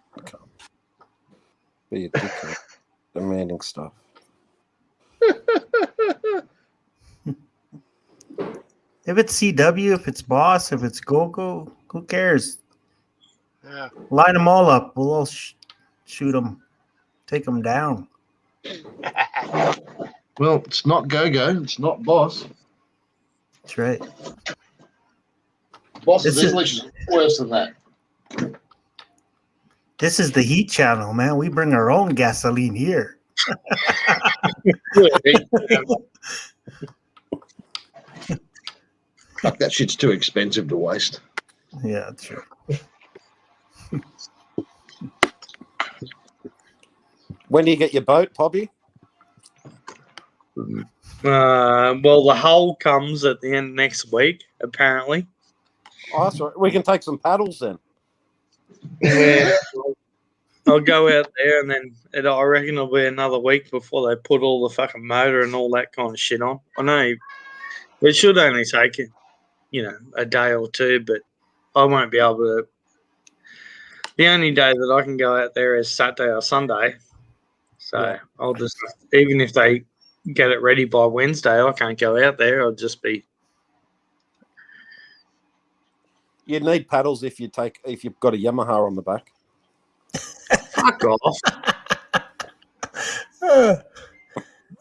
Be a dickhead, demanding stuff. If it's CW, if it's boss, if it's go, who cares? Yeah. Line them all up. We'll all shoot them, take them down. Well, it's not go-go. It's not boss. That's right. Boss's This is- English is worse than that. This is the Heat Channel, man. We bring our own gasoline here. Fuck, that shit's too expensive to waste. Yeah, that's right. When do you get your boat, Poppy? Well, the hull comes at the end of next week, apparently. Oh, that's right. We can take some paddles then. Yeah. I'll go out there, and then I reckon it'll be another week before they put all the fucking motor and all that kind of shit on. I know it should only take a day or two, but I won't be able to. The only day that I can go out there is Saturday or Sunday. So Yeah. I'll just, even if they get it ready by Wednesday, I can't go out there. I'll just be. You need paddles if you've got a Yamaha on the back. Fuck off.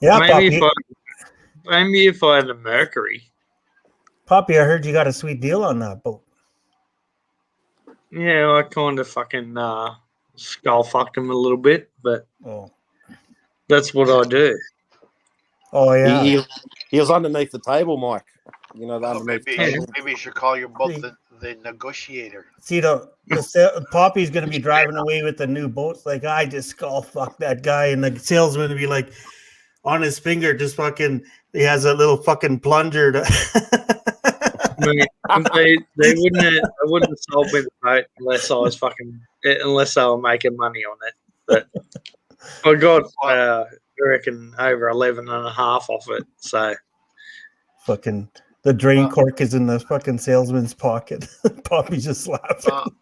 Yeah, Maybe if I had a Mercury. Poppy, I heard you got a sweet deal on that boat. Yeah, I kind of fucking skull fucked him a little bit, but that's what I do. Oh yeah. He was underneath the table, Mike. You know, underneath the Maybe table. you should call your boat the negotiator. See, Poppy's gonna be driving away with the new boats. Like, I just skull fucked that guy, and the salesman will be like, on his finger, just fucking. He has a little fucking plunger. They wouldn't have sold me the boat unless they were making money on it. But I got I reckon over 11 and a half off it. So fucking the drain cork is in the fucking salesman's pocket. Poppy's just laughing.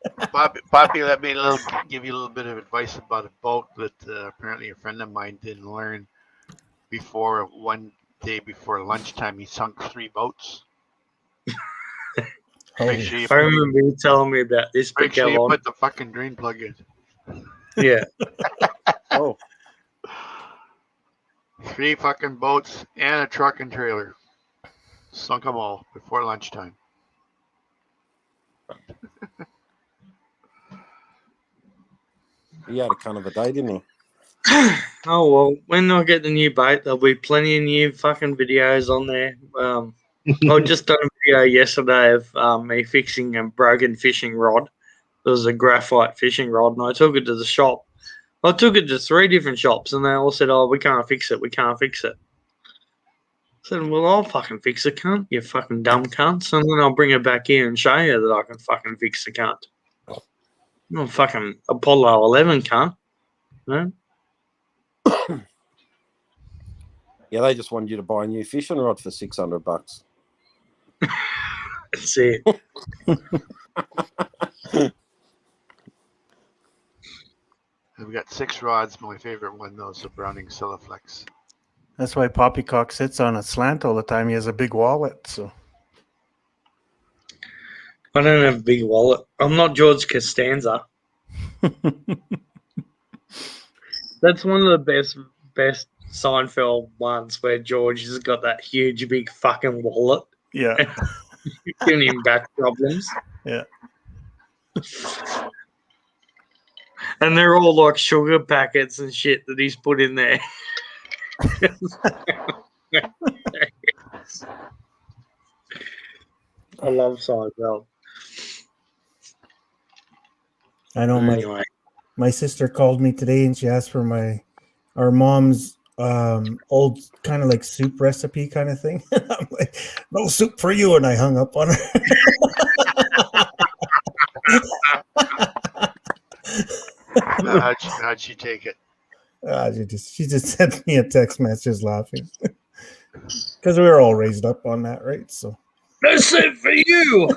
Poppy, let me give you a little bit of advice about a boat that apparently a friend of mine didn't learn before. One day before lunchtime, he sunk 3 boats. Make sure you I remember you telling me about this. Make sure you put the fucking drain plug in. Yeah. Oh. 3 fucking boats and a truck and trailer. Sunk them all before lunchtime. He had a kind of a day, didn't he? Oh, well, when I get the new boat, there'll be plenty of new fucking videos on there. I just done a video yesterday of me fixing a broken fishing rod. It was a graphite fishing rod, and I took it to the shop. I took it to 3 different shops, and they all said, "Oh, we can't fix it. We can't fix it." I said, "Well, I'll fucking fix it, cunt, you fucking dumb cunts, and then I'll bring it back here and show you that I can fucking fix the cunt. I'm fucking Apollo 11, cunt." No? Yeah, they just wanted you to buy a new fishing rod for $600. That's it. I've got 6 rods. My favorite one, though, is a Browning Silaflex. That's why Poppycock sits on a slant all the time. He has a big wallet. So I don't have a big wallet. I'm not George Costanza. That's one of the best Seinfeld ones where George has got that huge big fucking wallet. Yeah. Giving him back problems. Yeah. And they're all like sugar packets and shit that he's put in there. I love Seinfeld. I know Anyway. my sister called me today and she asked for our mom's old kind of like soup recipe kind of thing. I'm like, no soup for you, and I hung up on her. How'd she take it? She just sent me a text message laughing because we were all raised up on that, right? So No soup for you.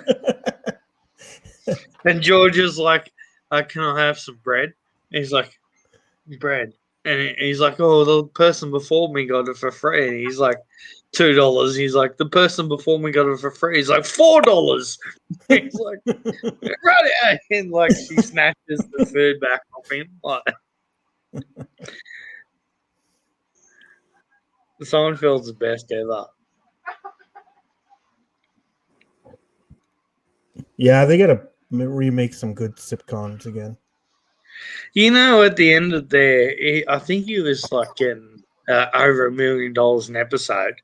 And George is like, can I have some bread? He's like, bread. And he's like, oh, the person before me got it for free. And he's like, $2. He's like, the person before me got it for free. He's like, $4. He's like, right. And like, she snatches the food back off him. Like, Seinfeld's the best ever. Yeah, they gotta remake some good sitcoms again. You know, at the end of there, I think he was like getting over $1 million an episode.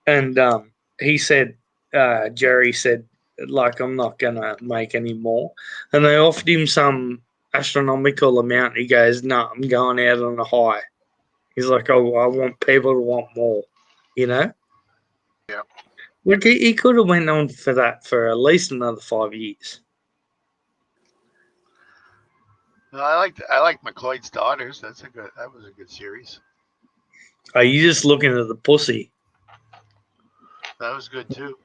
And he said, Jerry said, like, I'm not going to make any more. And they offered him some astronomical amount. He goes, no, I'm going out on a high. He's like, oh, I want people to want more, you know? Yeah. Look, he could have went on for that for at least another 5 years. No, I like McCloyd's Daughters. That was a good series. Are you just looking at the pussy? That was good too.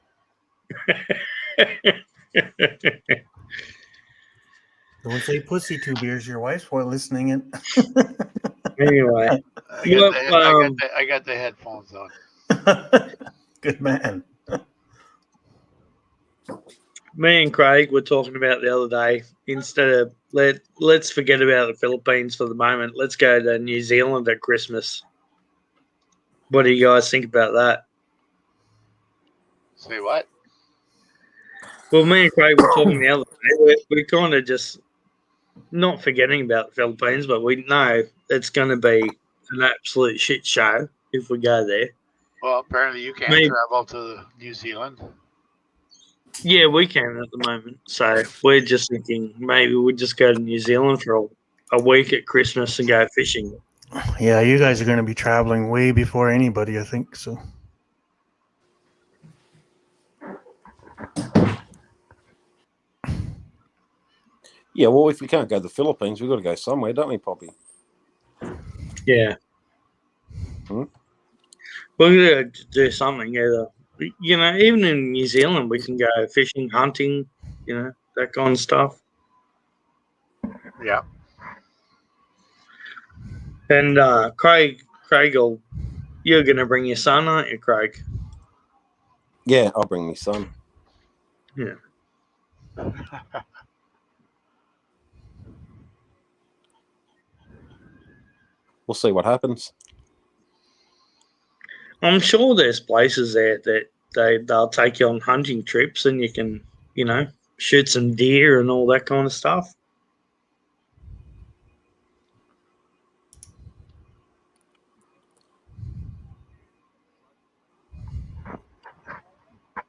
Don't say pussy, 2 beers. Your wife's listening in. Anyway. I got the headphones on. Good man. Me and Craig were talking about the other day, instead of let's forget about the Philippines for the moment. Let's go to New Zealand at Christmas. What do you guys think about that? Say what? Well, me and Craig were talking the other day. We're kind of just not forgetting about the Philippines, but we know it's going to be an absolute shit show if we go there. Well, apparently you can't travel to New Zealand. Yeah, we can at the moment. So we're just thinking maybe we'll just go to New Zealand for a week at Christmas and go fishing. Yeah, you guys are going to be traveling way before anybody, I think. So. Yeah, well, if we can't go to the Philippines, we've got to go somewhere, don't we, Poppy? Yeah. We're going to do something either. You know, even in New Zealand, we can go fishing, hunting, you know, that kind of stuff. Yeah. And Craig, you're going to bring your son, aren't you, Craig? Yeah, I'll bring my son. Yeah. We'll see what happens. I'm sure there's places there that they'll take you on hunting trips and you can, you know, shoot some deer and all that kind of stuff.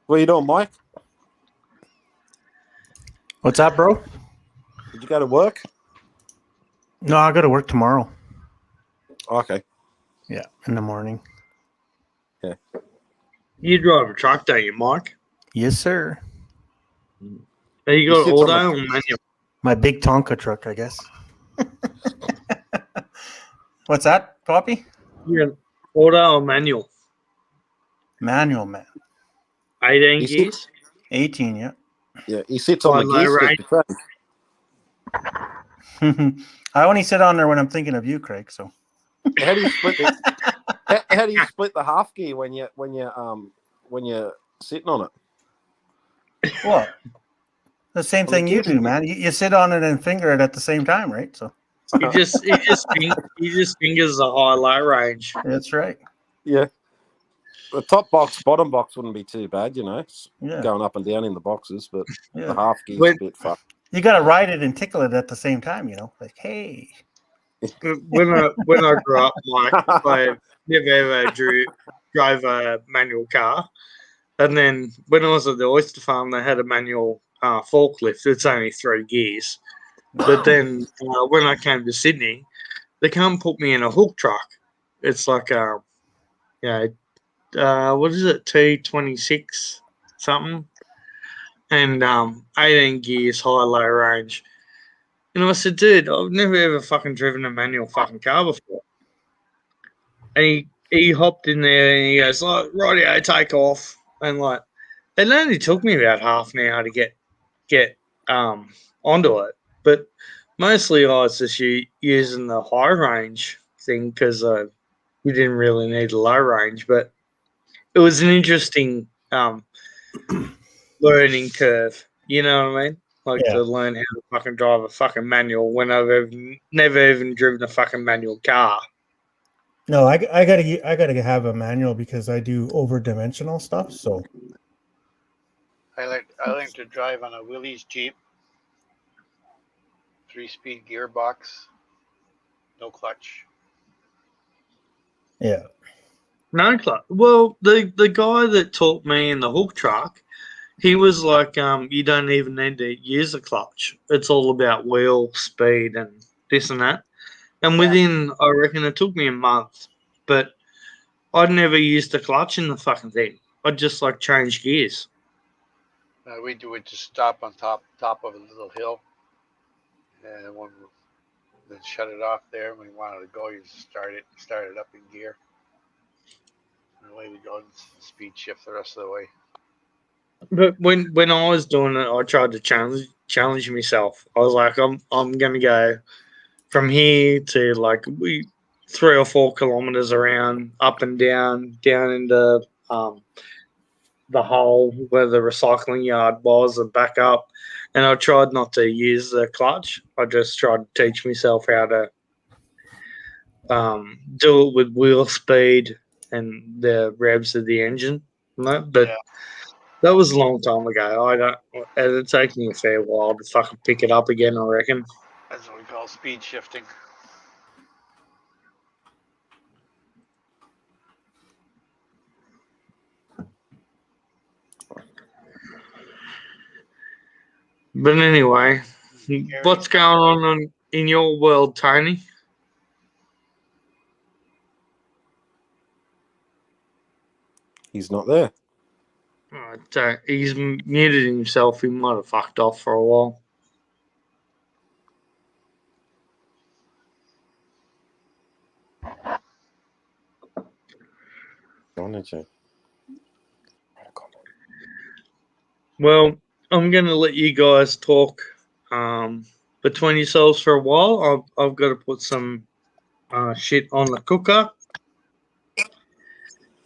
What are you doing, Mike? What's up, bro? Did you go to work? No, I got to work tomorrow. Okay. Yeah, in the morning. Yeah. You drive a truck, don't you, Mike? Yes, sir. Have you got auto or manual? My big Tonka truck, I guess. What's that, Poppy? Yeah, auto or manual? Manual, man. 18 gears? 18, yeah. Yeah, he sits on the gear stick. I only sit on there when I'm thinking of you, Craig. So how do you split the how do you split the half gear when you're sitting on it? What? The same thing you do, man. You sit on it and finger it at the same time, right? So he just fingers the high-low range. That's right. Yeah. The top box, bottom box wouldn't be too bad, you know. Yeah. Going up and down in the boxes, but yeah. The half gear's a bit fucked. You got to ride it and tickle it at the same time, you know. Like, hey. When I grew up, Mike, I never ever drove a manual car, and then when I was at the oyster farm, they had a manual forklift. It's only 3 gears, but then when I came to Sydney, they can't put me in a hook truck. It's like what is it, T26 something, and 18 gears, high-low range. And I said, dude, I've never ever fucking driven a manual fucking car before. And he hopped in there and he goes, like, rightio, take off. And like, it only took me about half an hour to get onto it. But mostly I was just using the high range thing because you didn't really need a low range. But it was an interesting learning curve. You know what I mean? Like Yeah. to learn how to fucking drive a fucking manual when I've never even driven a fucking manual car. No, I gotta have a manual because I do over dimensional stuff. So I like to drive on a Willys Jeep, 3-speed gearbox, no clutch. yeah, No clutch. Well, the guy that taught me in the hook truck, he was like, you don't even need to use a clutch. It's all about wheel speed and this and that. And within, I reckon it took me a month, but I'd never used a clutch in the fucking thing. I'd just like change gears. We would just stop on top of a little hill, and then shut it off there. When we wanted to go, you just start it up in gear, and away we go. And speed shift the rest of the way. But when I was doing it, I tried to challenge myself. I was like, I'm gonna go from here to like 3 or 4 kilometers around, up and down into the hole where the recycling yard was, and back up. And I tried not to use the clutch. I just tried to teach myself how to do it with wheel speed and the revs of the engine. But that was a long time ago. I don't. It'd take me a fair while to fucking pick it up again, I reckon. That's what we call speed shifting. But anyway, what's going on in your world, Tony? He's not there. He's muted himself. He might have fucked off for a while. Well, I'm going to let you guys talk between yourselves for a while. I've got to put some shit on the cooker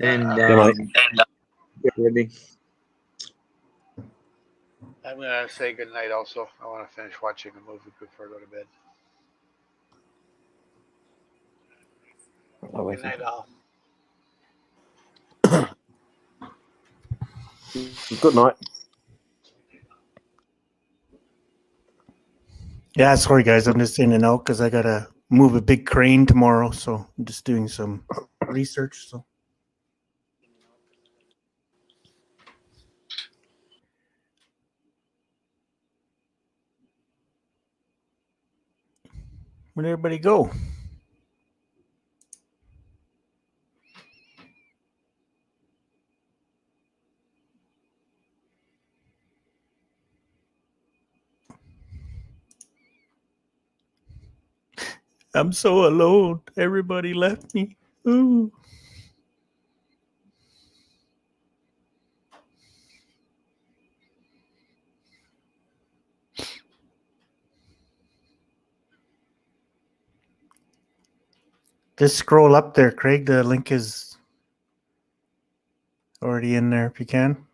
and get ready. I'm gonna say good night. Also, I want to finish watching a movie before I go to bed. Good night, all. Good night. yeah. Sorry, guys, I'm just in and out because I gotta move a big crane tomorrow. So I'm just doing some research. So where'd everybody go? I'm so alone. Everybody left me. Ooh. Just scroll up there, Craig. The link is already in there if you can.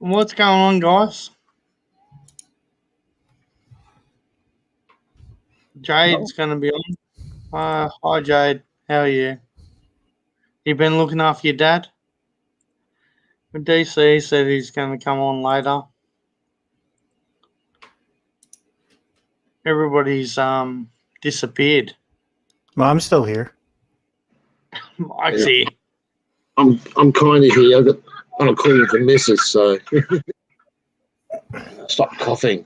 What's going on, guys? Jade's going to be on. Hi, Jade. How are you? You been looking after your dad? DC said he's going to come on later. Everybody's disappeared. Well, I'm still here. I see. I'm kind of here. I've got on a call with the missus, so stop coughing.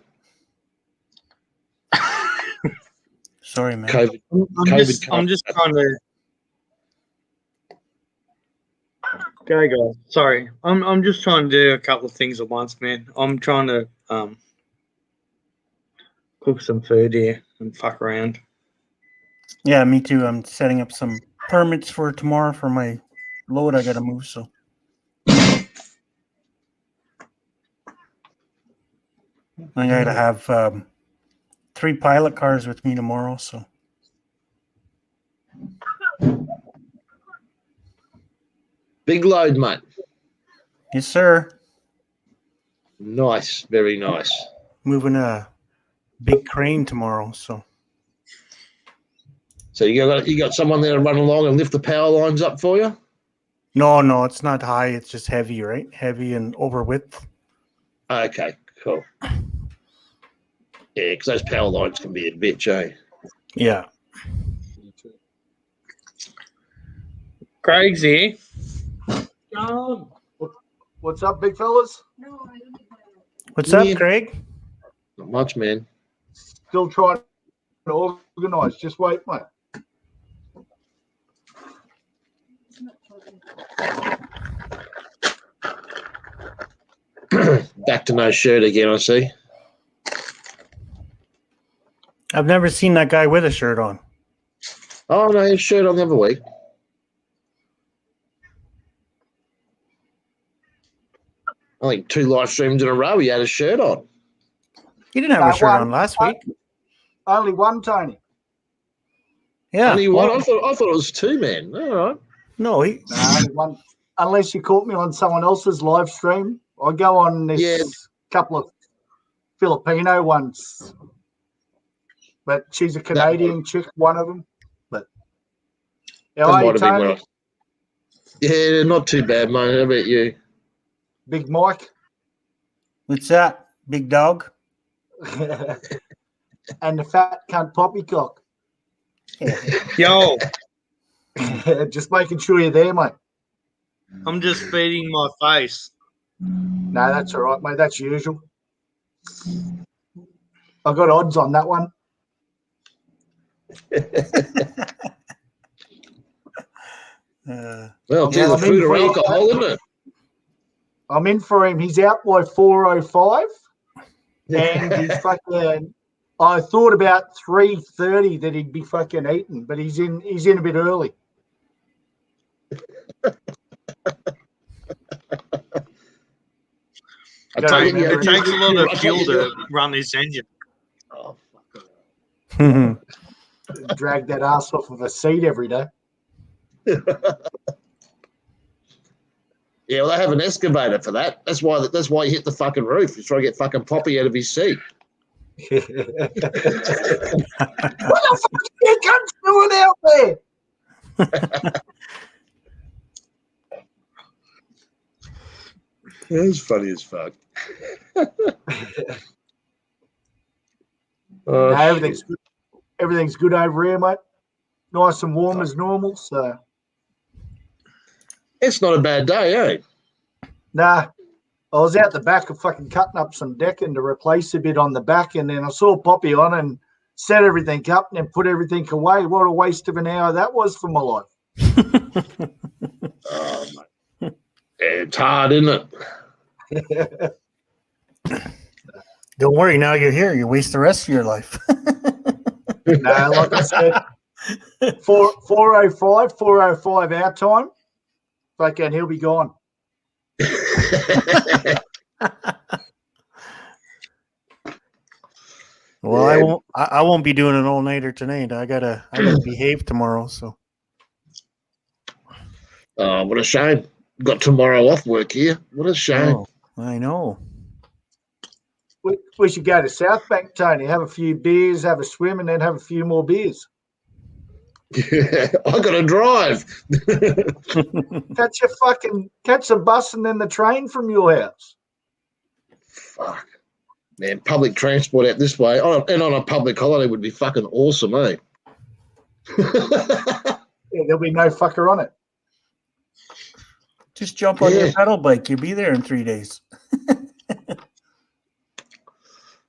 Sorry, man. COVID. I'm just trying to go, guys. Sorry, I'm just trying to do a couple of things at once, man. I'm trying to cook some food here and fuck around. Yeah, me too. I'm setting up some permits for tomorrow for my load I got to move, so. I got to have 3 pilot cars with me tomorrow, so. Big load, mate. Yes, sir. Nice, very nice. Moving a big crane tomorrow, so. So you got someone there to run along and lift the power lines up for you? No, it's not high. It's just heavy, right? Heavy and over width. Okay, cool. Yeah, because those power lines can be a bitch, eh? Yeah. Craig's here. What's up, big fellas? What's up, Yeah. Craig? Not much, man. Still trying to organise. Just wait, mate. Back to no shirt again, I see. I've never seen that guy with a shirt on. Oh, no, his shirt on the other week. I think 2 live streams in a row he had a shirt on. He didn't have a shirt on last week. Only one, Tony. Yeah. Only one? I thought it was 2, man. All right. No, he. No, only one. Unless you caught me on someone else's live stream. I go on this couple of Filipino ones. But she's a Canadian chick, one of them. But how are you, Tony? Yeah, not too bad, mate. How about you? Big Mike. What's that, big dog? And the fat cunt poppycock. Yo, Just making sure you're there, mate. I'm just feeding my face. No, that's all right, mate. That's usual. I got odds on that one. Well, it's either food or alcohol, isn't it? I'm in for him. He's out by 4:05, and he's fucking. I thought about 3:30 that he'd be fucking eating, but he's in a bit early. It takes a lot of fuel to run this engine. Oh, Hmm. Drag that ass off of a seat every day. Yeah, well, they have an excavator for that. That's why you hit the fucking roof. He's trying to get fucking Poppy out of his seat. What the fuck are you cunts doing out there? It's funny as fuck. No, everything's good. Everything's good over here, mate. Nice and warm as normal. So, It's not a bad day, eh? nah. I was out the back of fucking cutting up some decking to replace a bit on the back, and then I saw Poppy on and set everything up and then put everything away. What a waste of an hour that was for my life. Oh, mate. It's hard, isn't it? Don't worry, now you're here. You waste the rest of your life. No, like I said, 4:05 our time. Fucking, he'll be gone. Well, yeah. I won't be doing an all nighter tonight. I gotta behave tomorrow. So. Oh, what a shame! Got tomorrow off work here. What a shame. I know. We should go to South Bank, Tony, have a few beers, have a swim, and then have a few more beers. Yeah, I got to drive. Catch a bus and then the train from your house. Fuck. Man, public transport out this way and on a public holiday would be fucking awesome, eh? Yeah, there'll be no fucker on it. Just jump on your pedal bike. You'll be there in 3 days.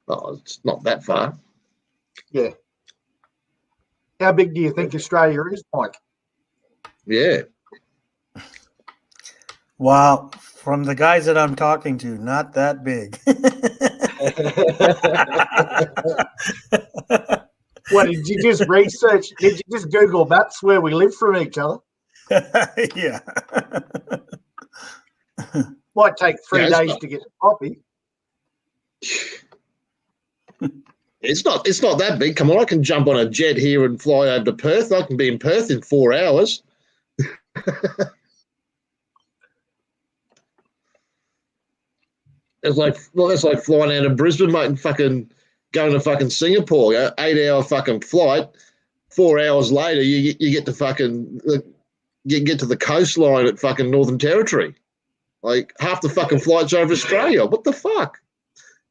Oh, it's not that far. Yeah. How big do you think Australia is, Mike? Yeah. Wow. From the guys that I'm talking to, not that big. What, did you just research? Did you just Google maps where we live from each other? Yeah. Might take 3 days to get to Poppy. It's not that big. Come on, I can jump on a jet here and fly over to Perth. I can be in Perth in 4 hours. That's like flying out of Brisbane, mate, and fucking going to fucking Singapore. 8-hour fucking flight. 4 hours later, you get to fucking get to the coastline at fucking Northern Territory. Like half the fucking flights over Australia. What the fuck?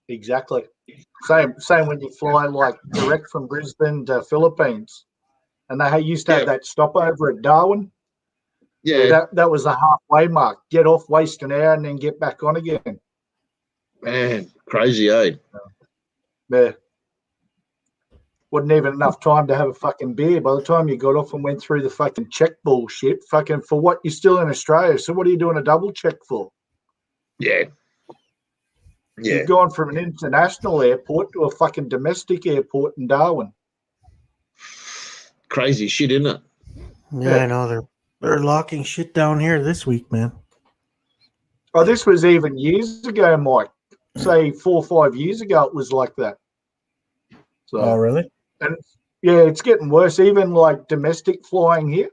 Exactly. Same when you fly like direct from Brisbane to Philippines, and they used to have that stopover at Darwin. Yeah, that was the halfway mark. Get off, waste an hour, and then get back on again. Man, crazy, eh? Yeah. Wasn't even enough time to have a fucking beer by the time you got off and went through the fucking check bullshit. Fucking for what? You're still in Australia, so what are you doing a double check for? Yeah. Yeah. You've gone from an international airport to a fucking domestic airport in Darwin. Crazy shit, isn't it? Yeah, I know. They're locking shit down here this week, man. Oh, this was even years ago, Mike. Say 4 or 5 years ago, it was like that. So, oh, really? And it's getting worse. Even like domestic flying here,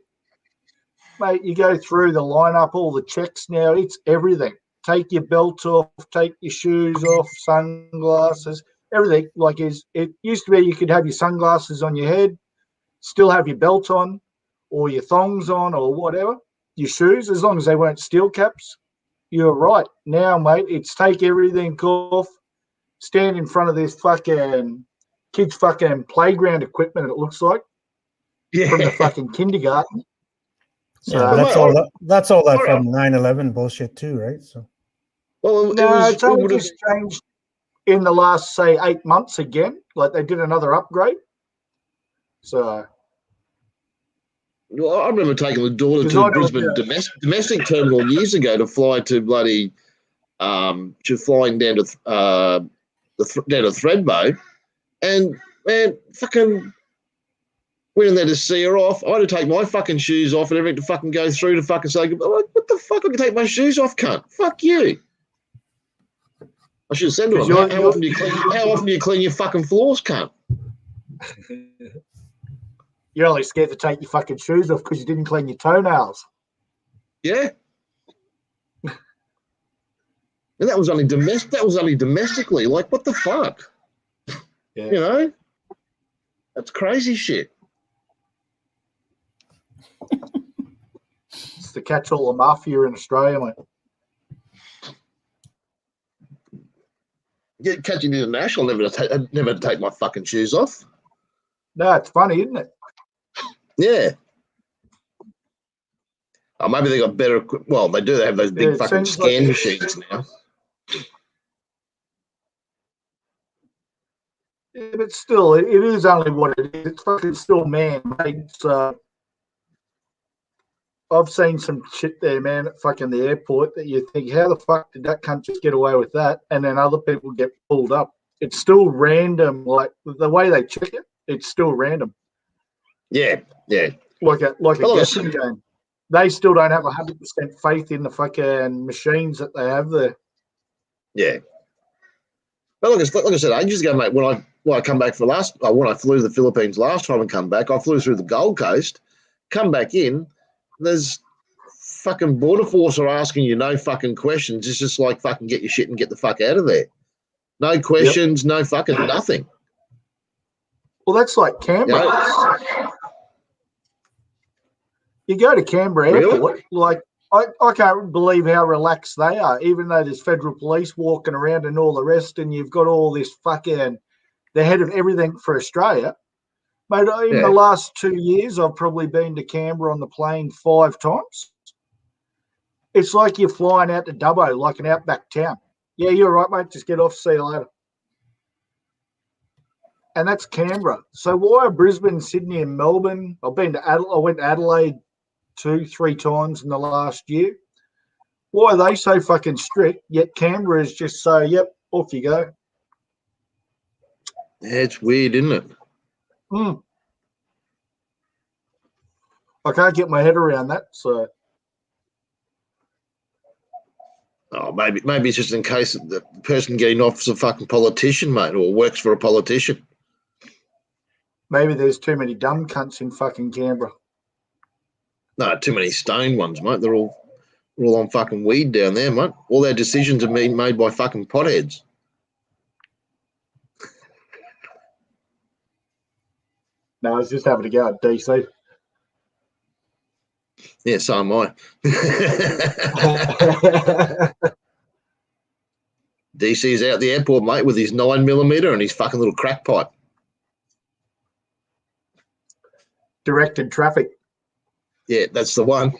mate. You go through the lineup, all the checks now. It's everything. Take your belt off, take your shoes off, sunglasses, everything. Like it used to be, you could have your sunglasses on your head, still have your belt on, or your thongs on, or whatever. Your shoes, as long as they weren't steel caps, you're right. Now, mate, it's take everything off, stand in front of this fucking kids' fucking playground equipment. It looks like from the fucking kindergarten. So yeah, that's all that from 9/11 bullshit too, right? So. Well, it's only just changed in the last, say, 8 months again. Like they did another upgrade. So, well, I remember taking the daughter to Brisbane domestic terminal years ago to fly to bloody, flying down to down to Thredbo, and man, fucking went in there to see her off. I had to take my fucking shoes off and everything to fucking go through to fucking say, what the fuck? I can take my shoes off, cunt. Fuck you. I should have said to him, how often do you clean your fucking floors, cunt? You're only scared to take your fucking shoes off because you didn't clean your toenails. Yeah. And that was only domestically. Like, what the fuck? Yeah. You know? That's crazy shit. It's to catch all the mafia in Australia, mate. Yeah, catching international, never to take my fucking shoes off. No, it's funny, isn't it? Yeah. Oh, maybe they got better. Well, they do. They have those big fucking scan machines now. Yeah, but still, it is only what it is. It's fucking still man-made. So I've seen some shit there, man, at fucking the airport that you think, how the fuck did that cunt just get away with that? And then other people get pulled up. It's still random. Like the way they check it, it's still random. Yeah, yeah. Like a guessing game. They still don't have 100% faith in the fucking machines that they have there. Yeah. But like I said ages ago, mate, when I come back when I flew to the Philippines last time and come back, I flew through the Gold Coast, come back in, there's fucking border force are asking you no fucking questions. It's just like fucking get your shit and get the fuck out of there. No questions, no fucking nothing. Well, that's like Canberra. Yeah. You go to Canberra Really? Airport, like I can't believe how relaxed they are, even though there's federal police walking around and all the rest, and you've got all this fucking the head of everything for Australia. Mate, in the last 2 years, I've probably been to Canberra on the plane 5 times. It's like you're flying out to Dubbo, like an outback town. Yeah, you're right, mate. Just get off. See you later. And that's Canberra. So why are Brisbane, Sydney, and Melbourne? I went to Adelaide 2-3 times in the last year. Why are they so fucking strict? Yet Canberra is just so, yep, off you go. Yeah, it's weird, isn't it? I can't get my head around that. So, maybe it's just in case the person getting off is a fucking politician, mate, or works for a politician. Maybe there's too many dumb cunts in fucking Canberra. No, too many stoned ones, mate. They're all on fucking weed down there, mate. All their decisions are being made by fucking potheads. No, I was just having to go at DC. Yeah, so am I. DC's out the airport, mate, with his 9mm and his fucking little crack pipe. Directed traffic. Yeah, that's the one.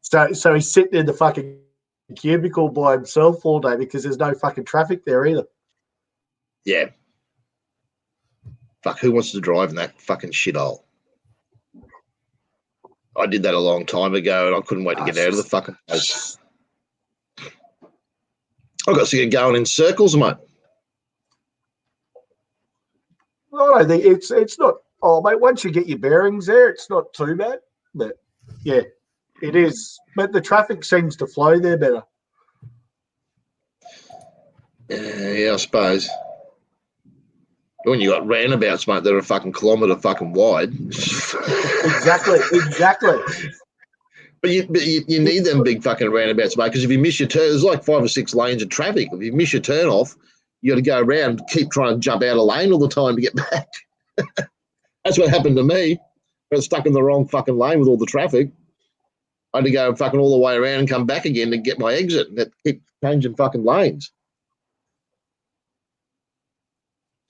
So he's sitting in the fucking cubicle by himself all day because there's no fucking traffic there either. Yeah. Fuck, who wants to drive in that fucking shithole? I did that a long time ago and I couldn't wait to get out of the fucking place. I got sick of going in circles, mate. Well, I think it's not. Oh, mate, once you get your bearings there, it's not too bad. But yeah, it is. But the traffic seems to flow there better. Yeah, I suppose. When you got roundabouts, mate, that are a fucking kilometre fucking wide. Exactly. But you need them big fucking roundabouts, mate, because if you miss your turn, there's like 5 or 6 lanes of traffic. If you miss your turn off, you got to go around, keep trying to jump out of lane all the time to get back. That's what happened to me. I got stuck in the wrong fucking lane with all the traffic. I had to go fucking all the way around and come back again to get my exit and keep changing fucking lanes.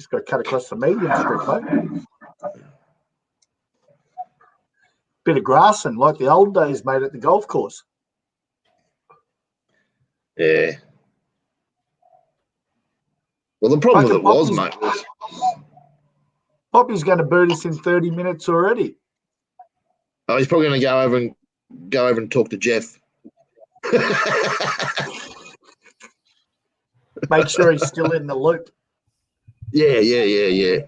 Just got to cut across the median strip, mate. Bit of grassing like the old days, mate, at the golf course. Yeah. Well, the problem with it was, mate, was Poppy's going to boot us in 30 minutes already. Oh, he's probably going to go over and talk to Jeff. Make sure he's still in the loop. Yeah.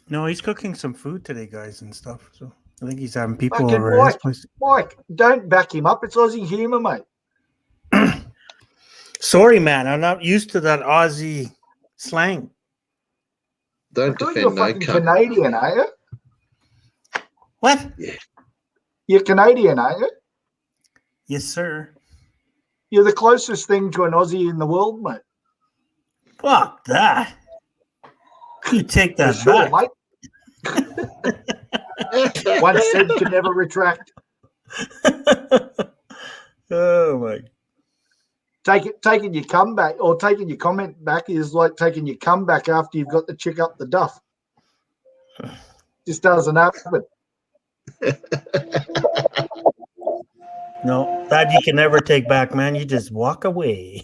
No, he's cooking some food today, guys, and stuff. So I think he's having people Fucking over at his place. Mike, don't back him up. It's Aussie humour, mate. Sorry, man. I'm not used to that Aussie slang. Don't You're defend no fucking cunt. Canadian, are you? What? Yeah. You're Canadian, are you? Yes, sir. You're the closest thing to an Aussie in the world, mate. Fuck that. You take that Sure, back. mate. Once said can never retract. Oh, my. Taking your comeback or taking your comment back is like taking your comeback after you've got the chick up the duff. Just doesn't happen. No, that you can never take back, man. You just walk away.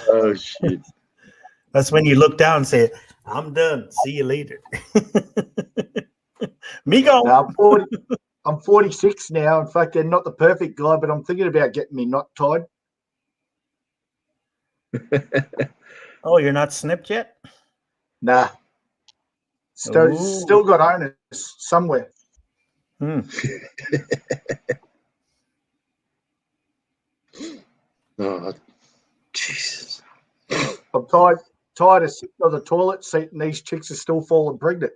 Oh, shit. That's when you look down and say, I'm done. See you later. Migo. Now, I'm 46 now. In fact, I'm not the perfect guy, but I'm thinking about getting me knot tied. Oh, you're not snipped yet? Nah. Still got owners somewhere. Oh, Jesus. I'm tired of sitting on the toilet seat and these chicks are still falling pregnant.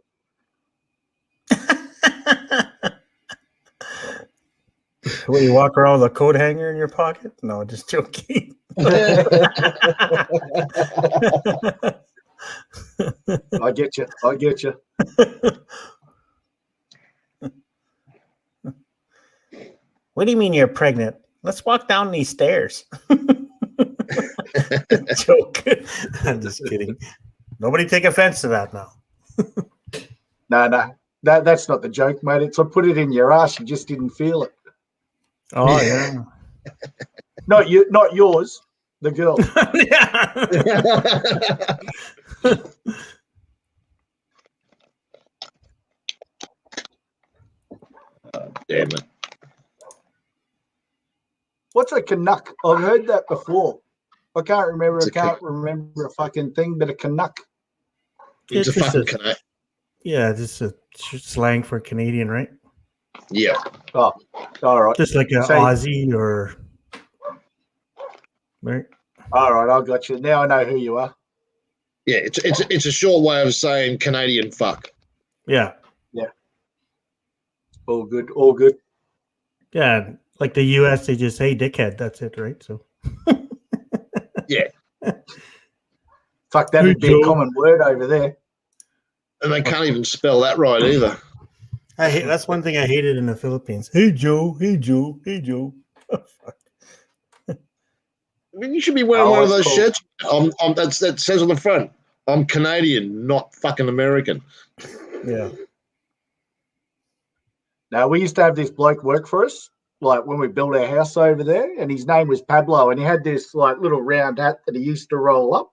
Will you walk around with a coat hanger in your pocket? No, just joking. I get you. I get you. What do you mean you're pregnant? Let's walk down these stairs. Joke. I'm just kidding. Nobody take offense to that now. No. That's not the joke, mate. It's I put it in your ass. You just didn't feel it. Oh yeah. Not you. Not yours. The girl. Damn it. What's a Canuck? I've heard that before. I can't remember. It's I can't remember a fucking thing, but a Canuck. It's a just fucking connect. Yeah, just a slang for Canadian, right? Yeah. Oh, all right. Just like an So- Aussie or right? All right, I got you. Now I know who you are. Yeah, it's a short way of saying Canadian fuck. Yeah. All good. All good. Yeah. Like the US, they just say dickhead. That's it, right? So Fuck, that'd be a Joe. common word over there. And they can't even spell that right either. that's one thing I hated in the Philippines. Hey Joe, hey Joe, hey Joe. I mean, you should be wearing Oh, one of that's those cool. shirts. That says on the front, I'm Canadian, not fucking American. Yeah. Now, we used to have this bloke work for us, like when we built our house over there, and his name was Pablo, and he had this like little round hat that he used to roll up.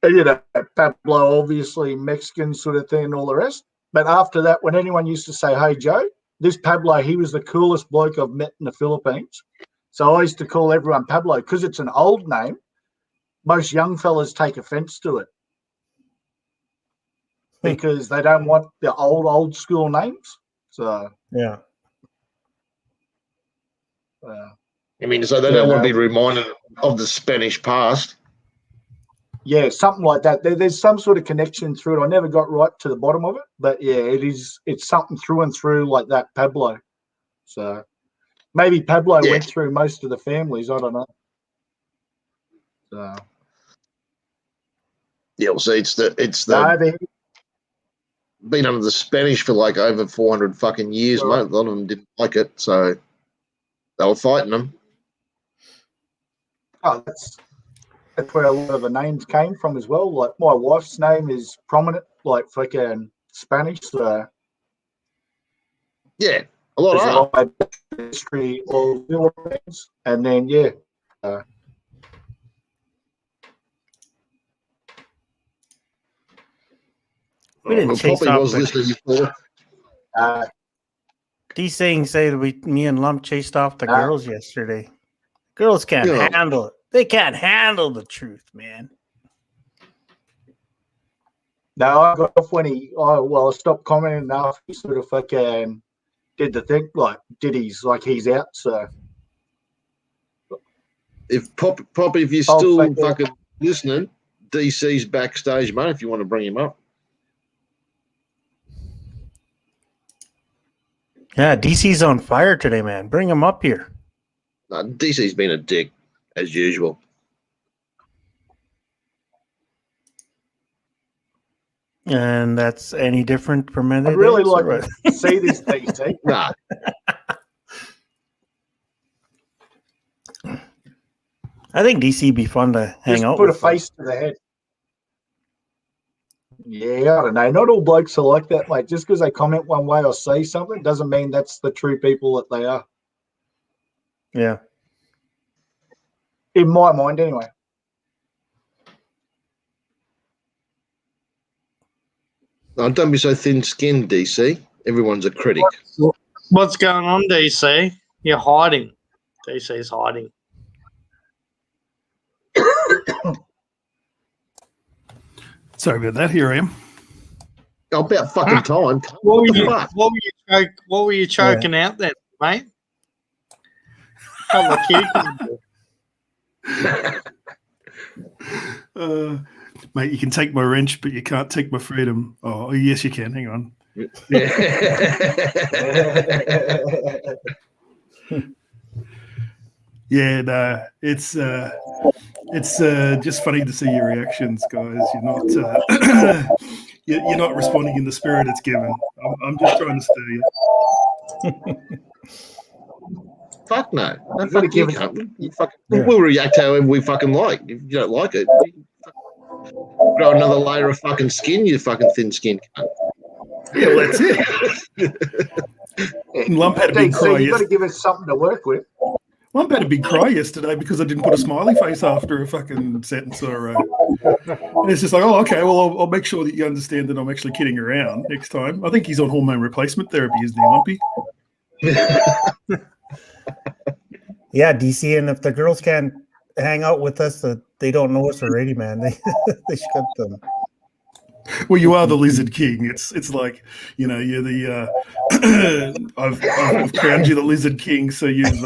And, you know, Pablo, obviously Mexican sort of thing and all the rest. But after that, when anyone used to say, hey, Joe, this Pablo, he was the coolest bloke I've met in the Philippines. So I used to call everyone Pablo because it's an old name. Most young fellas take offense to it because they don't want the old school names. So, Yeah. I mean, so they Yeah, don't want no. to be reminded of the Spanish past. yeah, something like that. There's some sort of connection through it. I never got right to the bottom of it, but yeah, it's something through and through like that Pablo. So maybe Pablo Yeah. went through most of the families. I don't know. So Yeah, well, see, it's the no, they- been under the Spanish for like over 400 fucking years, Right. mate. A lot of them didn't like it, so they were fighting them. oh, that's where a lot of the names came from as well. Like my wife's name is prominent, like fucking Spanish. So Yeah, a lot there's a are. lot of history of Philippines, and then yeah. We didn't Well, chase Poppy off was the listening before. these things say that me and Lump chased off the Ah. girls yesterday. Girls can't Yeah. handle it. They can't handle the truth, man. No, I got off when I stopped commenting enough. He sort of fucking did the thing, like did he's out. So If Poppy, if you're Oh, still thank you. fucking listening, DC's backstage, mate. If you want to bring him up, Yeah, DC's on fire today, man. Bring him up here. no, DC's been a dick as usual. And that's any different from I'd other really days, like or to what? see this DC. Nah, I think DC be fun to hang Just out put a with. though. face to the head. Yeah, I don't know. Not all blokes are like that, mate. Just because they comment one way or say something doesn't mean that's the true people that they are. Yeah. In my mind, anyway. no, don't be so thin-skinned, DC. Everyone's a critic. What's going on, DC? You're hiding. DC's hiding. Sorry about that. Here I am. Oh, about fucking time. What were the you? fuck? What were you choking out then, mate? Couple of cucumbers. Mate, you can take my wrench, but you can't take my freedom. Oh, yes, you can. Hang on. Yeah, no, it's just funny to see your reactions, guys. You're not you're not responding in the spirit it's given. I'm just trying to stir you. Fuck no. No, You gotta fuck you, give it- cunt. You fucking, Yeah. We'll react however we fucking like. If you don't like it, you grow another layer of fucking skin, you fucking thin skin cunt. Yeah, well, that's it. Lump had a big cry DC, you got to yesterday. give us something to work with. Lump had a big cry yesterday because I didn't put a smiley face after a fucking sentence or and it's just like, oh, okay, well, I'll make sure that you understand that I'm actually kidding around next time. I think he's on hormone replacement therapy, isn't he, Lumpy? Yeah, DC, and if the girls can't hang out with us, they don't know us already, man. They should cut them. Well, you are the Lizard King. It's like, you know, you're the I've crowned you the Lizard King, so you've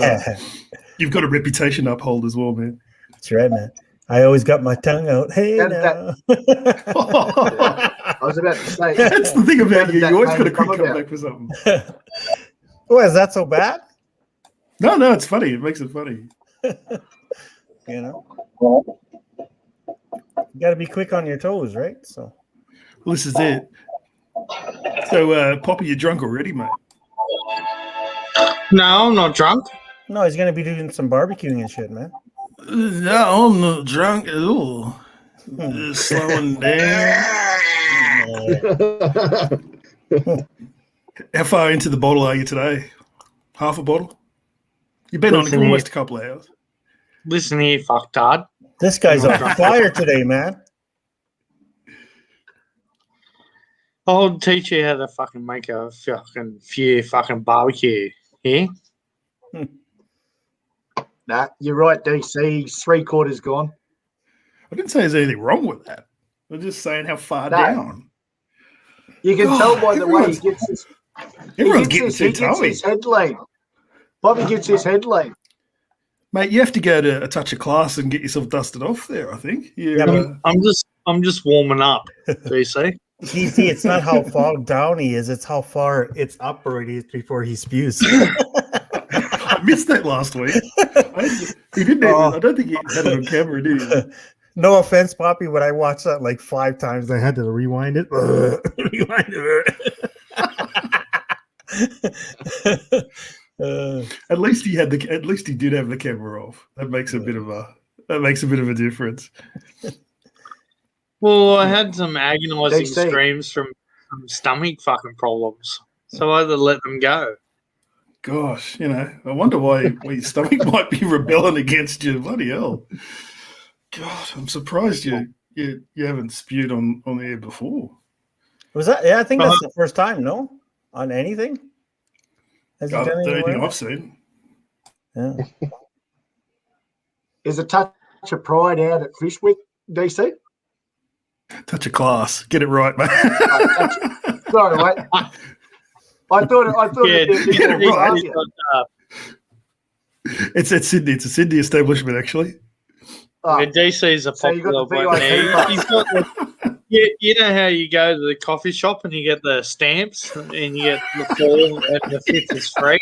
got a reputation to uphold as well, man. That's right, man. I always got my tongue out. Hey, now. I was about to say. That's the thing about you. You always got a quick Come about. comeback for something. Oh, is that so bad? No, it's funny. It makes it funny. You know, you got to be quick on your toes, right? So, Well, this is it. So, Poppy, you're drunk already, mate. No, I'm not drunk. no, he's gonna be doing some barbecuing and shit, man. No, I'm not drunk at all. Just slowing down. How far into the bottle are you today? Half a bottle? You've been on it for Listen almost here. a couple of hours. Listen here, fucktard. This guy's on fire today, man. I'll teach you how to fucking make a fucking few fucking barbecue. Yeah? Nah, you're right, DC. He's 3/4 gone. I didn't say there's anything wrong with that. I'm just saying how far No. down. You can God, tell by the way he everyone's- gets his, Everyone's he getting gets too his, he gets toey. his head lean. Bobby gets his head lean. Mate, you have to go to a touch of class and get yourself dusted off there, I think. Yeah, but I'm just warming up, DC. DC, it's not how far down he is; it's how far it's up already before he spews. I missed that last week. He didn't even, I don't think he had it on camera, did he? No offense, Poppy, but I watched that like 5 times. I had to rewind it. Rewind it. At least he did have the camera off. That makes a bit of a difference. Well, I had some agonizing DC. screams from some stomach fucking problems. So I had to let them go. Gosh, you know, I wonder why your stomach might be rebelling against you. Bloody hell. God, I'm surprised you haven't spewed on the air before. Was that? Yeah, I think that's the first time. No, on anything. Has he done Anything anywhere? I've seen. Yeah. There's a touch of pride out at Fishwick, DC. Touch of class. Get it right, mate. Sorry, mate. I thought Yeah, it'd be a bit more he's classier. got, It's at Sydney. It's a Sydney establishment, actually. Oh, DC's a So you got popular the one VIP there. pass. He's got you know how you go to the coffee shop and you get the stamps and you get the 4 and the 5th is free?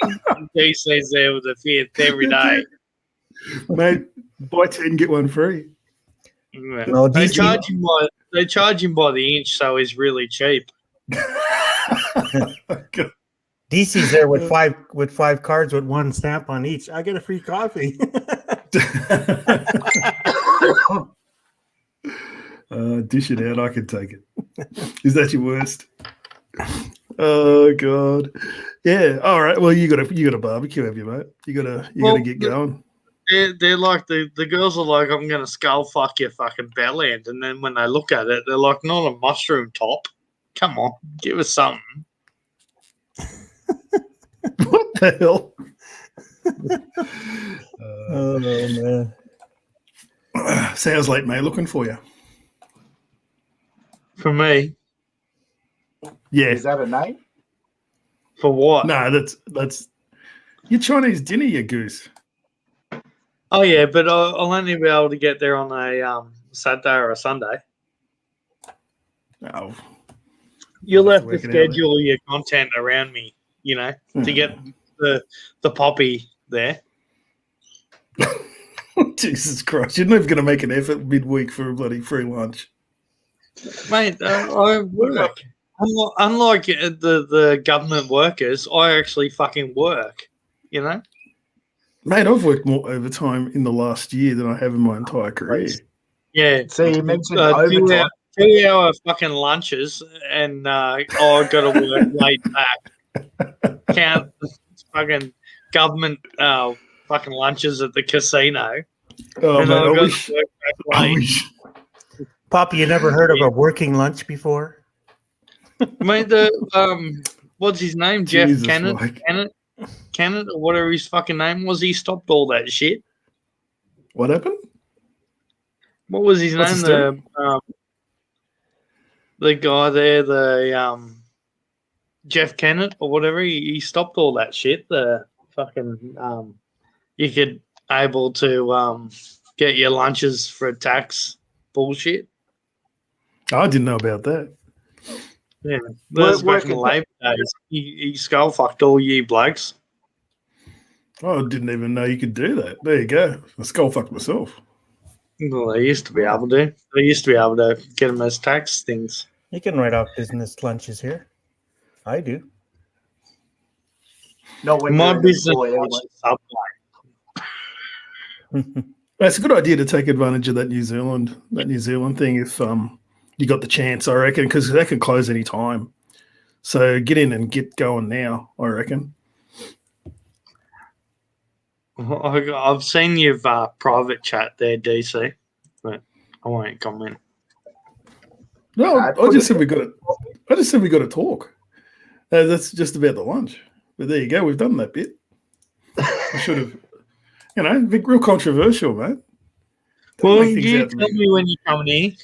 DC's there with the 5th every day. Mate, buy 10, get one free. Yeah. No, They DC charge him by the inch, so he's really cheap. DC's there with five cards with 1 stamp on each. I get a free coffee. Dish it out. I can take it. Is that your worst? Oh God. Yeah. All right. Well, you got a barbecue, have you, mate? You gotta get going. They're like the girls are like, I'm gonna skull fuck your fucking belly end, and then when they look at it, they're like, not a mushroom top. Come on, give us something. What the hell? Oh man. So how's late May looking for you? For me, Yeah. Is that a name? for what? No, that's your Chinese dinner, you goose. Oh yeah, but I'll only be able to get there on a Saturday or a Sunday. Oh. You'll I'll have to work it out, mate. schedule your content around me, you know, to get the poppy there. Jesus Christ. You're never going to make an effort midweek for a bloody free lunch. Mate, I work. Unlike the government workers, I actually fucking work, you know? Mate, I've worked more overtime in the last year than I have in my entire career. Yeah. So you mentioned 2 overtime. 2 hour fucking lunches, and I got to work late back. Count fucking government fucking lunches at the casino. Oh, and mate, I I got wish, to work back I late. wish. Poppy, you never heard of a working lunch before? Mate, what's his name? Jesus, Jeff Mike. Kennett, or whatever his fucking name was. He stopped all that shit. What happened? What was his What's name? his The guy there, Jeff Kennett or whatever. He stopped all that shit. The fucking you could able to get your lunches for tax bullshit. I didn't know about that. Yeah, that's back in the Working- Labor days. He skull fucked all you blokes. I didn't even know you could do that. There you go. I skull fucked myself. Well, they used to be able to. They used to be able to get them as tax things. You can write off business lunches here. I do. Not when My you're an business employee, lunch anyway. is Subway. It's a good idea to take advantage of that New Zealand thing if you got the chance, I reckon, because that can close any time. So get in and get going now, I reckon. I've seen you've private chat there, DC, but I won't comment. No, I just said we got to. I just said we got to talk. That's just about the lunch. But there you go. We've done that bit. We should have, real controversial, mate. Don't Well, make things you out to tell me when you're coming in,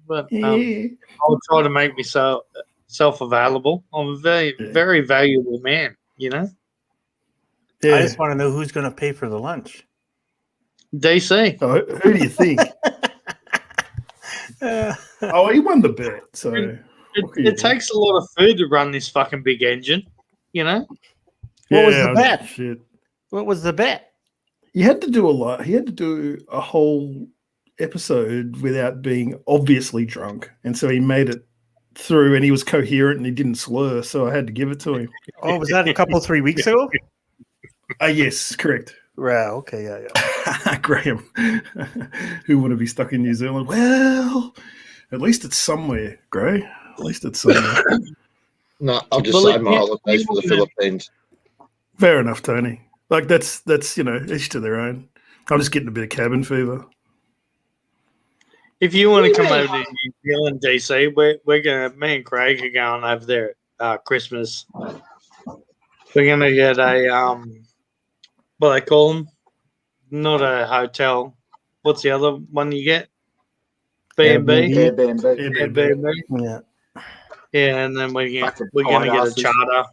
but I'll try to make myself self-available. I'm a very, very valuable man, you know? Yeah. I just want to know who's going to pay for the lunch. DC. Oh, who do you think? He won the bet, so It takes a lot of food to run this fucking big engine, you know? What was the bet? Shit. What was the bet? He had to do a lot. He had to do a whole episode without being obviously drunk, and so he made it through, and he was coherent and he didn't slur. So I had to give it to him. Oh, was that a 3 weeks ago? Yes, correct. Right. Okay. Yeah. Graham, who want to be stuck in New Zealand? Well, at least it's somewhere, Gray. At least it's somewhere. No, I'll just save my holidays for the Philippines. Fair enough, Tony. Like that's each to their own. I'm just getting a bit of cabin fever. If you want to come over to New Zealand, DC, we're gonna. Me and Craig are going over there at Christmas. We're gonna get a what they call them? Not a hotel. What's the other one you get? B&B. Airbnb. Yeah. Yeah, and then we're gonna get a asses. charter.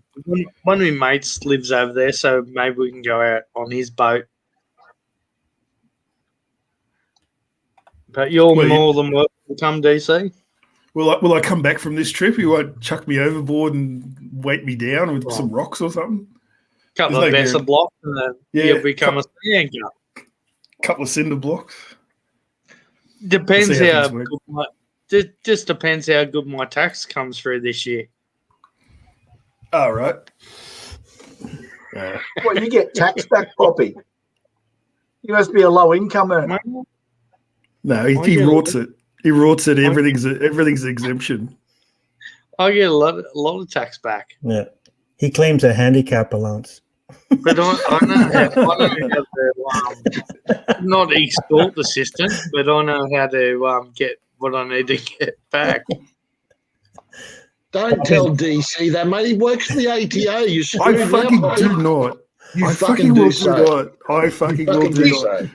One of my mates lives over there, so maybe we can go out on his boat. But you're more than welcome to come, DC. Will I come back from this trip? You won't chuck me overboard and weight me down with some rocks or something? Couple of vessel blocks, and then you'll become a sea anchor. Couple of cinder blocks. Depends how good just depends how good my tax comes through this year. All right. Well, you get tax back, Poppy. You must be a low income earner. No, he rorts it. He rorts it. Everything's exemption. I get a lot of tax back. Yeah. He claims a handicap allowance. But I know how to not extort the system, but I know how to get what I need to get back. Don't tell DC that, mate. He works for the ATO. You screwed I fucking do not. You I fucking will do so. not. I fucking will do so. not.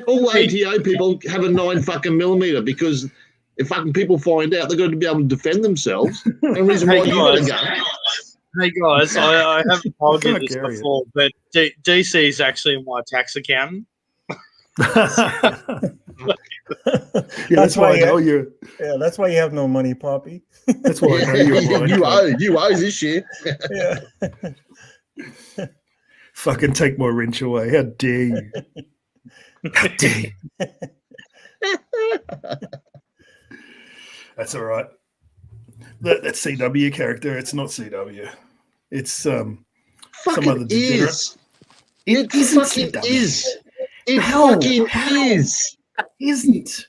All ATO people have a 9mm because if fucking people find out, they're going to be able to defend themselves. And reason why you got to go. Hey guys, I haven't told you this Carry it. before, but DC is actually my tax accountant. that's why I know you. Yeah, that's why you have no money, Poppy. That's why I know you're you owe this shit. Yeah. Fucking take my wrench away. How dare you? How dare you? That's all right. That CW character, it's not CW. It's some other degenerate. It fucking CW. is. It How? fucking is. Isn't.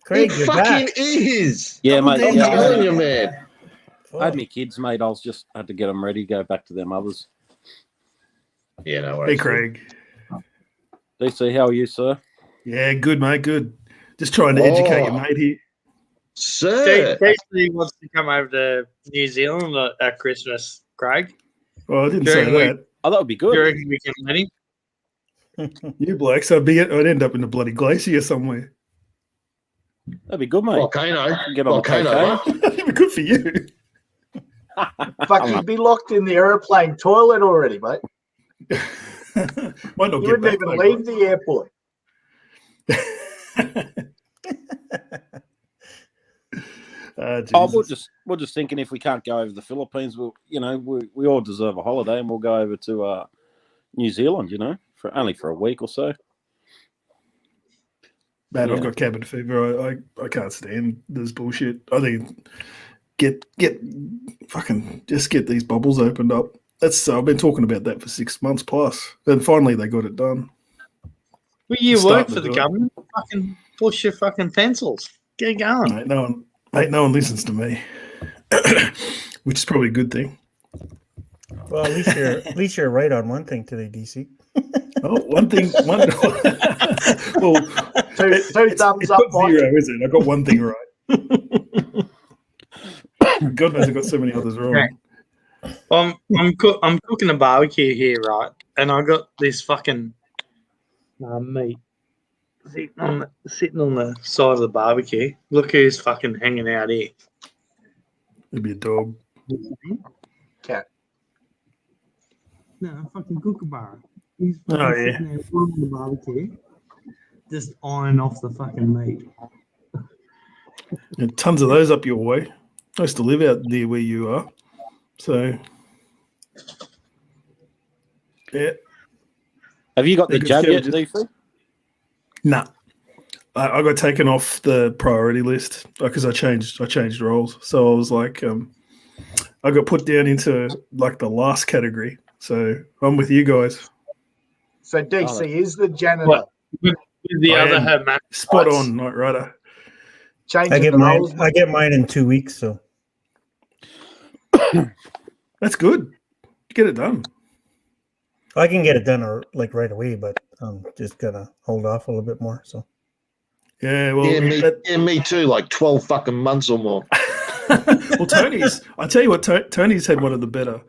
Craig, It you're fucking back. is. Yeah, How mate. dare I'm Yeah, telling you, man. I had my kids, mate. I was just had to get them ready to go back to their mothers. Yeah, no Hey, worries. Craig. DC, how are you, sir? Yeah, good, mate. Good. Just trying to educate your mate here. Sir. Steve wants to come over to New Zealand at Christmas, Craig. Well, I didn't During say the week. that. Oh, that would be Do you good. reckon we can let him? You blokes, I'd end up in the bloody glacier somewhere. That'd be good, mate. Volcano. Get on the Volcano. cocaine. That'd be good for you. Fuck, you'd be locked in the aeroplane toilet already, mate. Might not You get wouldn't back, even though, leave the airport. Oh, Jesus. we're just thinking if we can't go over the Philippines, we all deserve a holiday, and we'll go over to New Zealand, for only for a week or so. Man, Yeah. I've got cabin fever. I can't stand this bullshit. I think get these bubbles opened up. I've been talking about that for 6 months plus, and finally they got it done. Well, you Start work to for the do it. government. Fucking push your fucking pencils. Get going. Mate, no one listens to me, which is probably a good thing. Well, at least you're right on one thing today, DC. Oh, one thing. Well, Two thumbs up, not Mike. zero, is it? I got one thing right. God knows I got so many others wrong. I'm cooking a barbecue here, right? And I got this fucking meat sitting on the side of the barbecue. Look who's fucking hanging out here. It'd be a dog. Cat. No, fucking kookaburra. He's Oh, yeah. sitting there on the barbecue, just eyeing off the fucking meat. And tons of those up your way. I used to live out near where you are. So, yeah. Have you got the Good jab yet, scavengers. DC? Nah. I got taken off the priority list because I changed roles. So I was like, I got put down into like the last category. So I'm with you guys. So DC is the janitor. What? With the I other am. hermaphrodite. Spot on, Night Rider. Changing the roles. I get mine in 2 weeks, so That's good. Get it done. I can get it done right away, but I'm just gonna hold off a little bit more. So Yeah, well, me too. Like 12 fucking months or more. well, I tell you what, Tony's had one of the better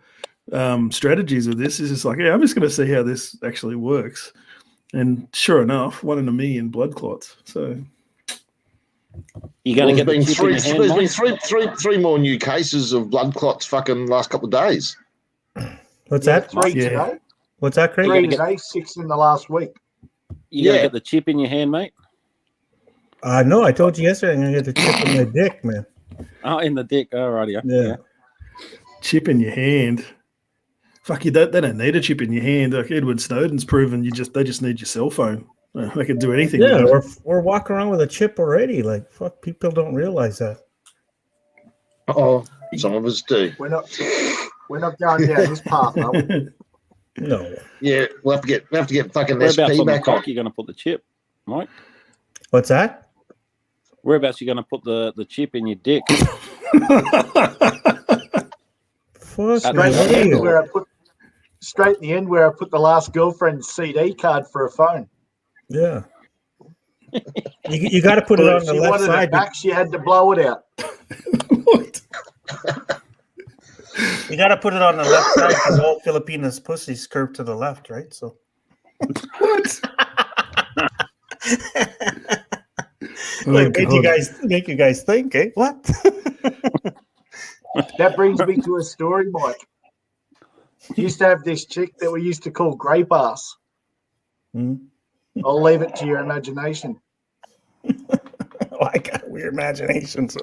strategies of this. Is just like, yeah, I'm just going to see how this actually works. And sure enough, 1 in a million blood clots. So You're going to get the There's chip been in your hand, three, mate? three more new cases of blood clots fucking last couple of days. what's that? 3 Yeah. today. What's that, Craig? 3 today, 6 in the last week. You got to Yeah. get the chip in your hand, mate? No, I told you yesterday I'm gonna get the chip in my dick, man. Oh, in the dick. Alrighty. Yeah. chip in your hand. Fuck you, they don't need a chip in your hand. Like Edward Snowden's proven, they just need your cell phone. They can do anything. Yeah, with it. we're walking around with a chip already. Like, fuck, people don't realize that. Oh, some of us do. We're not going down this path, are we? No. Yeah, we'll have to get fucking Whereabouts SP on the back on. cock you're going to put the chip, Mike? What's that? Whereabouts you going to put the chip in your dick? Fuck At Straight at the end you. where I put the last girlfriend's CD card for a phone. Yeah. You got to put it on the She left wanted side. it back. She had to blow it out. What? You got to put it on the left side because all Filipinos' pussies curve to the left, right? So. What? Like, Oh, make you guys think, eh? What? That brings me to a story, Mike. We used to have this chick that we used to call Grape Ass. Hmm. I'll leave it to your imagination. I got a weird imagination, so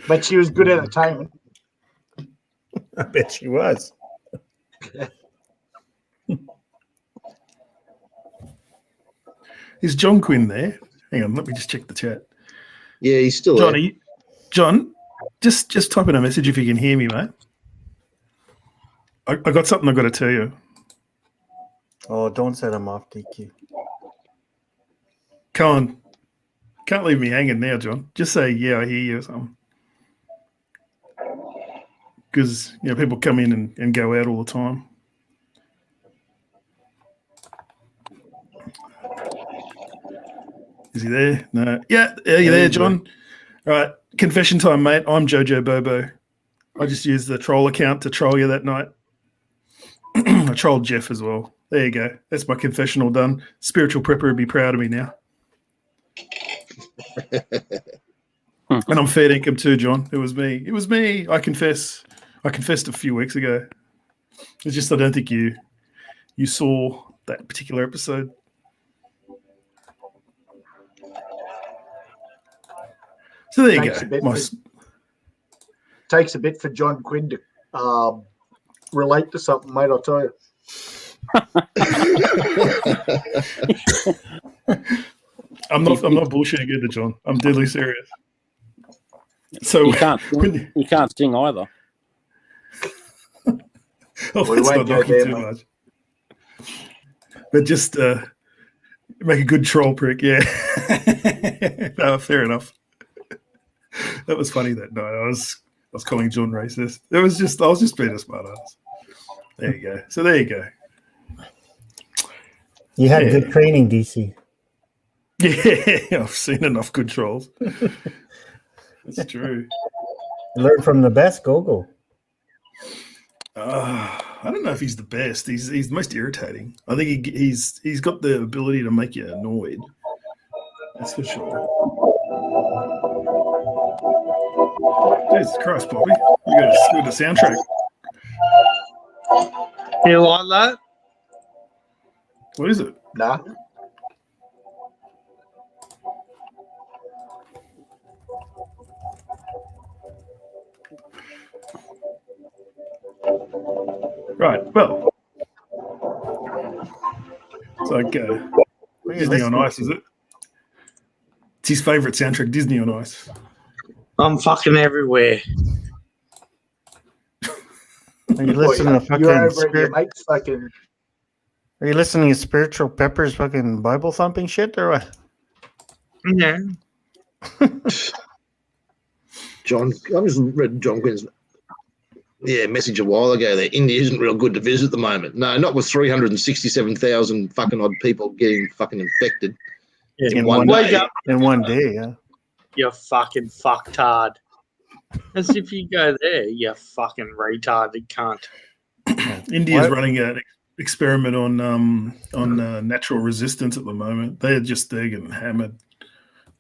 But she was good entertainment. I bet she was. Is John Quinn there? Hang on, let me just check the chat. Yeah, he's still John, there. John, just type in a message if you can hear me, mate. I got something I've got to tell you. Oh, don't set him off, DQ. Come on. Can't leave me hanging now, John. Just say, yeah, I hear you or something. Because, people come in and go out all the time. Is he there? No. Yeah, you there, John? All right, confession time, mate. I'm Jojo Bobo. I just used the troll account to troll you that night. I trolled Jeff as well. There you go. That's my confessional done. Spiritual prepper would be proud of me now. And I'm fair income too, John. It was me. It was me. I confess. I confessed a few weeks ago. It's just I don't think you saw that particular episode. So there you go. Takes a bit for John Quinn to relate to something, mate, I'll tell you. I'm not bullshitting either, John. I'm deadly serious. So you can't sing either. Let's not knock you too much. But just make a good troll prick, yeah. No, fair enough. That was funny that night. I was calling John racist. I was just being a smart ass. There you go. So there you go. You had good training, DC. Yeah, I've seen enough good trolls. That's true. Learn from the best, go. I don't know if he's the best. He's the most irritating. I think he's got the ability to make you annoyed. That's for sure. Jesus Christ, Bobby. You got a soundtrack. You like that? What is it? Nah. Right, well. It's like Disney on Ice, is it? It's his favourite soundtrack, Disney on Ice. I'm fucking everywhere. Are you listening to fucking Are you listening to Spiritual Pepper's fucking Bible thumping shit or what? Yeah. John, I just read John Quinn's message a while ago there. India isn't real good to visit at the moment. No, not with 367,000 fucking odd people getting fucking infected in one day. In one day, yeah. You fucking fucktard. As if you go there, you fucking retarded cunt. India's running an experiment on natural resistance at the moment. They're getting hammered.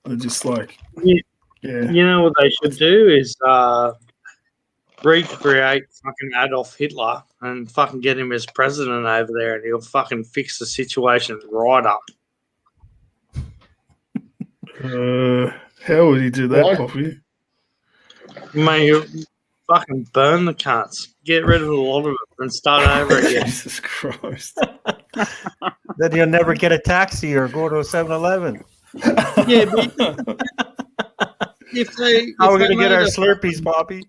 They're just like, You know what they should do is recreate fucking Adolf Hitler and fucking get him as president over there, and he'll fucking fix the situation right up. How would he do that, Poppy? May you fucking burn the cunts. Get rid of a lot of them and start over again. Jesus Christ. Then you'll never get a taxi or go to a 7-Eleven. Yeah, but how are we going to get our Slurpees, Poppy?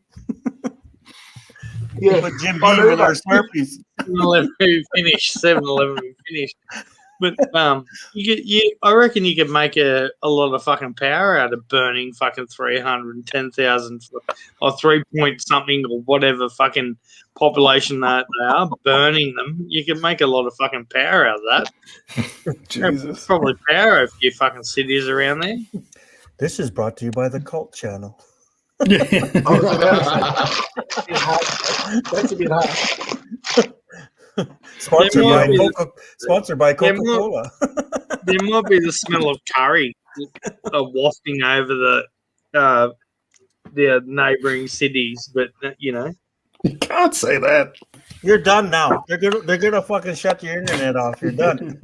Yeah, put Jim Beam with our Slurpees. 7-Eleven finished. But I reckon you could make a lot of fucking power out of burning fucking 310,000 or 3 point something or whatever fucking population that they are, burning them. You can make a lot of fucking power out of that. Jesus. Probably power a few fucking cities around there. This is brought to you by the Cult Channel. That's a bit hard. Sponsored by Coca-Cola. There might be the smell of curry wafting over the neighbouring cities, but you can't say that. You're done now. They're gonna fucking shut your internet off. You're done.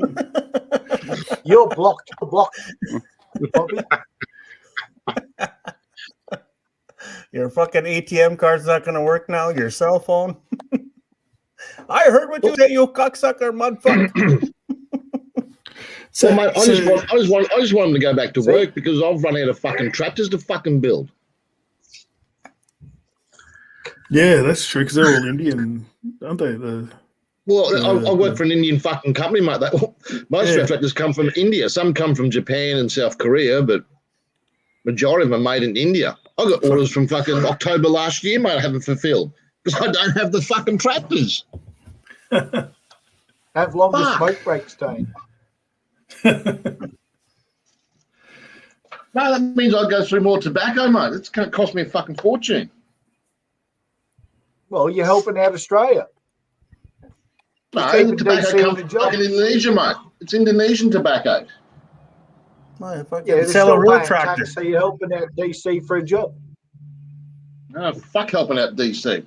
You're blocked. You're blocked, Bobby. Your fucking ATM card's not going to work now. Your cell phone. I heard what you said, you cocksucker, mudfuck. So, mate, I just want them to go back to work because I've run out of fucking tractors to fucking build. Yeah, that's true because they're all Indian, aren't they? I work for an Indian fucking company, mate. Most of our tractors come from India. Some come from Japan and South Korea, but majority of them are made in India. I got orders from fucking October last year, mate. I haven't fulfilled because I don't have the fucking tractors. Have longer smoke breaks, Dane. No, that means I go through more tobacco, mate. It's going to cost me a fucking fortune. Well, you're helping out Australia. No, the tobacco comes from fucking Indonesia, mate. It's Indonesian tobacco. Yeah, sell a real tractor. So you're helping out DC for a job. No, fuck helping out DC.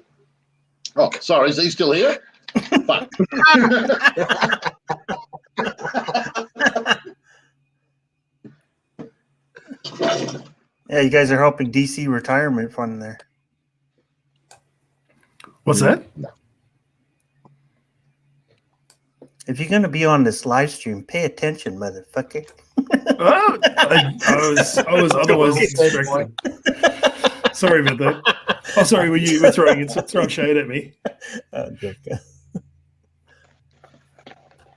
Oh, sorry, is he still here? Fuck. Yeah, you guys are helping DC retirement fund there. What's that? If you're going to be on this live stream, pay attention, motherfucker. I was otherwise distracted. Sorry about that. Oh, sorry, were you throwing shade at me?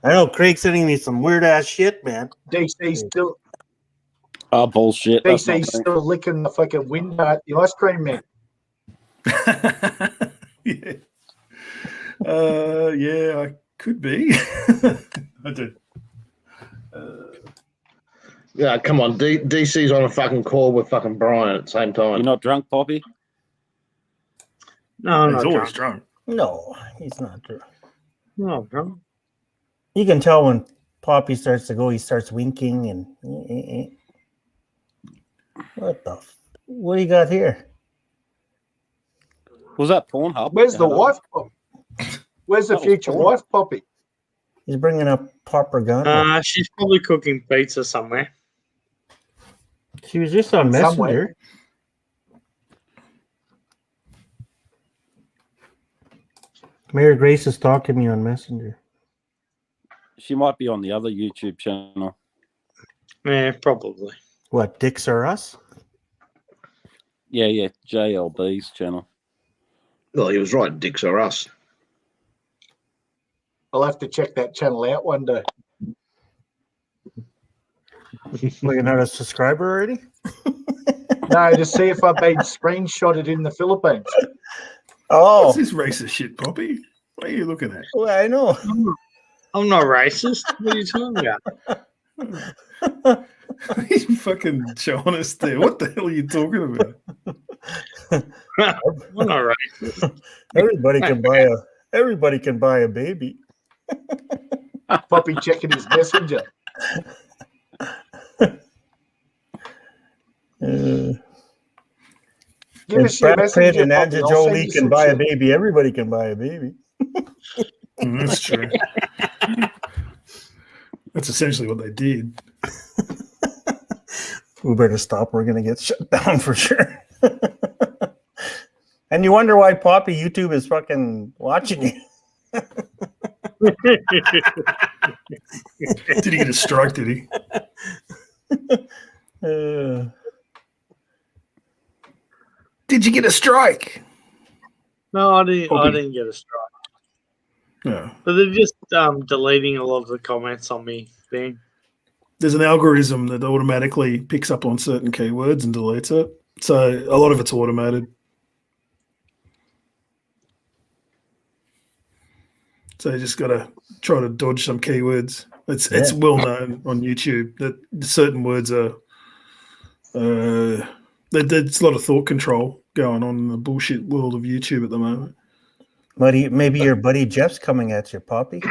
I know Craig's sending me some weird ass shit, man. DC's still. Oh, bullshit. DC's still licking the fucking window at the ice cream man. Yeah, I could be. I do. Yeah, come on. DC's on a fucking call with fucking Brian at the same time. You're not drunk, Poppy? No, I'm He's not always drunk. drunk. No, he's not drunk. No, drunk. You can tell when Poppy starts to go, he starts winking and what do you got here? Was that Pornhub? Where's the wife, Poppy? Where's the future wife, Poppy? He's bringing up Popper Gun. She's probably cooking pizza somewhere. She was just on Messenger. Somewhere. Mary Grace is talking to me on Messenger. She might be on the other YouTube channel. Yeah, probably. What, Dicks Are Us? Yeah, JLB's channel. Well, he was right. Dicks Are Us. I'll have to check that channel out one day. Well, you're not a subscriber already? No, to see if I've been screenshotted in the Philippines. Oh. What's this racist shit, Poppy? What are you looking at? Well, I know. I'm not racist. What are you talking about? He's fucking showing us there. What the hell are you talking about? I'm not racist. Everybody can buy a baby. Poppy checking his messenger. Give us your Brad Pitt messenger, and Poppy. Angelina I'll send Jolie you can some buy a shit. baby. Everybody can buy a baby. That's true. That's essentially what they did. We better stop. We're going to get shut down for sure. And you wonder why Poppy YouTube is fucking watching you. Did he get a strike, did he? Did you get a strike? No, I didn't. Poppy. I didn't get a strike. No. But they're just deleting a lot of the comments on me thing. There's an algorithm that automatically picks up on certain keywords and deletes it. So a lot of it's automated. So you just got to try to dodge some keywords. It's well known on YouTube that certain words are. There's a lot of thought control going on in the bullshit world of YouTube at the moment. Buddy, maybe your buddy Jeff's coming at you, Poppy.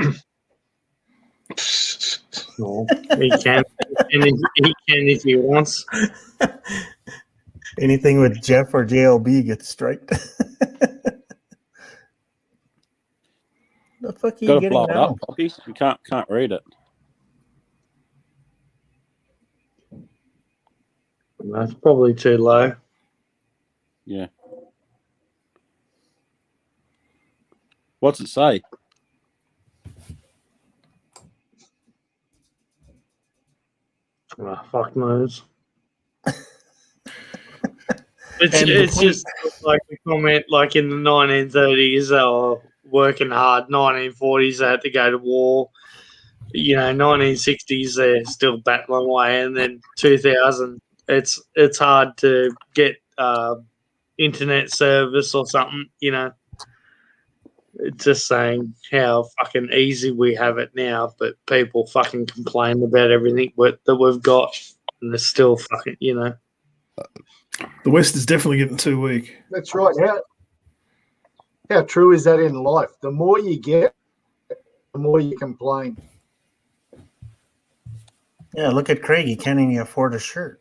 No, he can. He can if he wants. Anything with Jeff or JLB gets striked. The fuck are you Got to getting blow it now? up, Poppy. You can't read it. That's probably too low. Yeah. What's it say? Oh, fuck knows. And It's just like a comment like in the 1930s they were working hard, 1940s they had to go to war, 1960s they're still battling away, and then 2000 it's hard to get internet service or something, It's just saying how fucking easy we have it now, but people fucking complain about everything that we've got, and they're still fucking, The West is definitely getting too weak. That's right. How true is that in life? The more you get, the more you complain. Yeah, look at Craig. He can't even afford a shirt.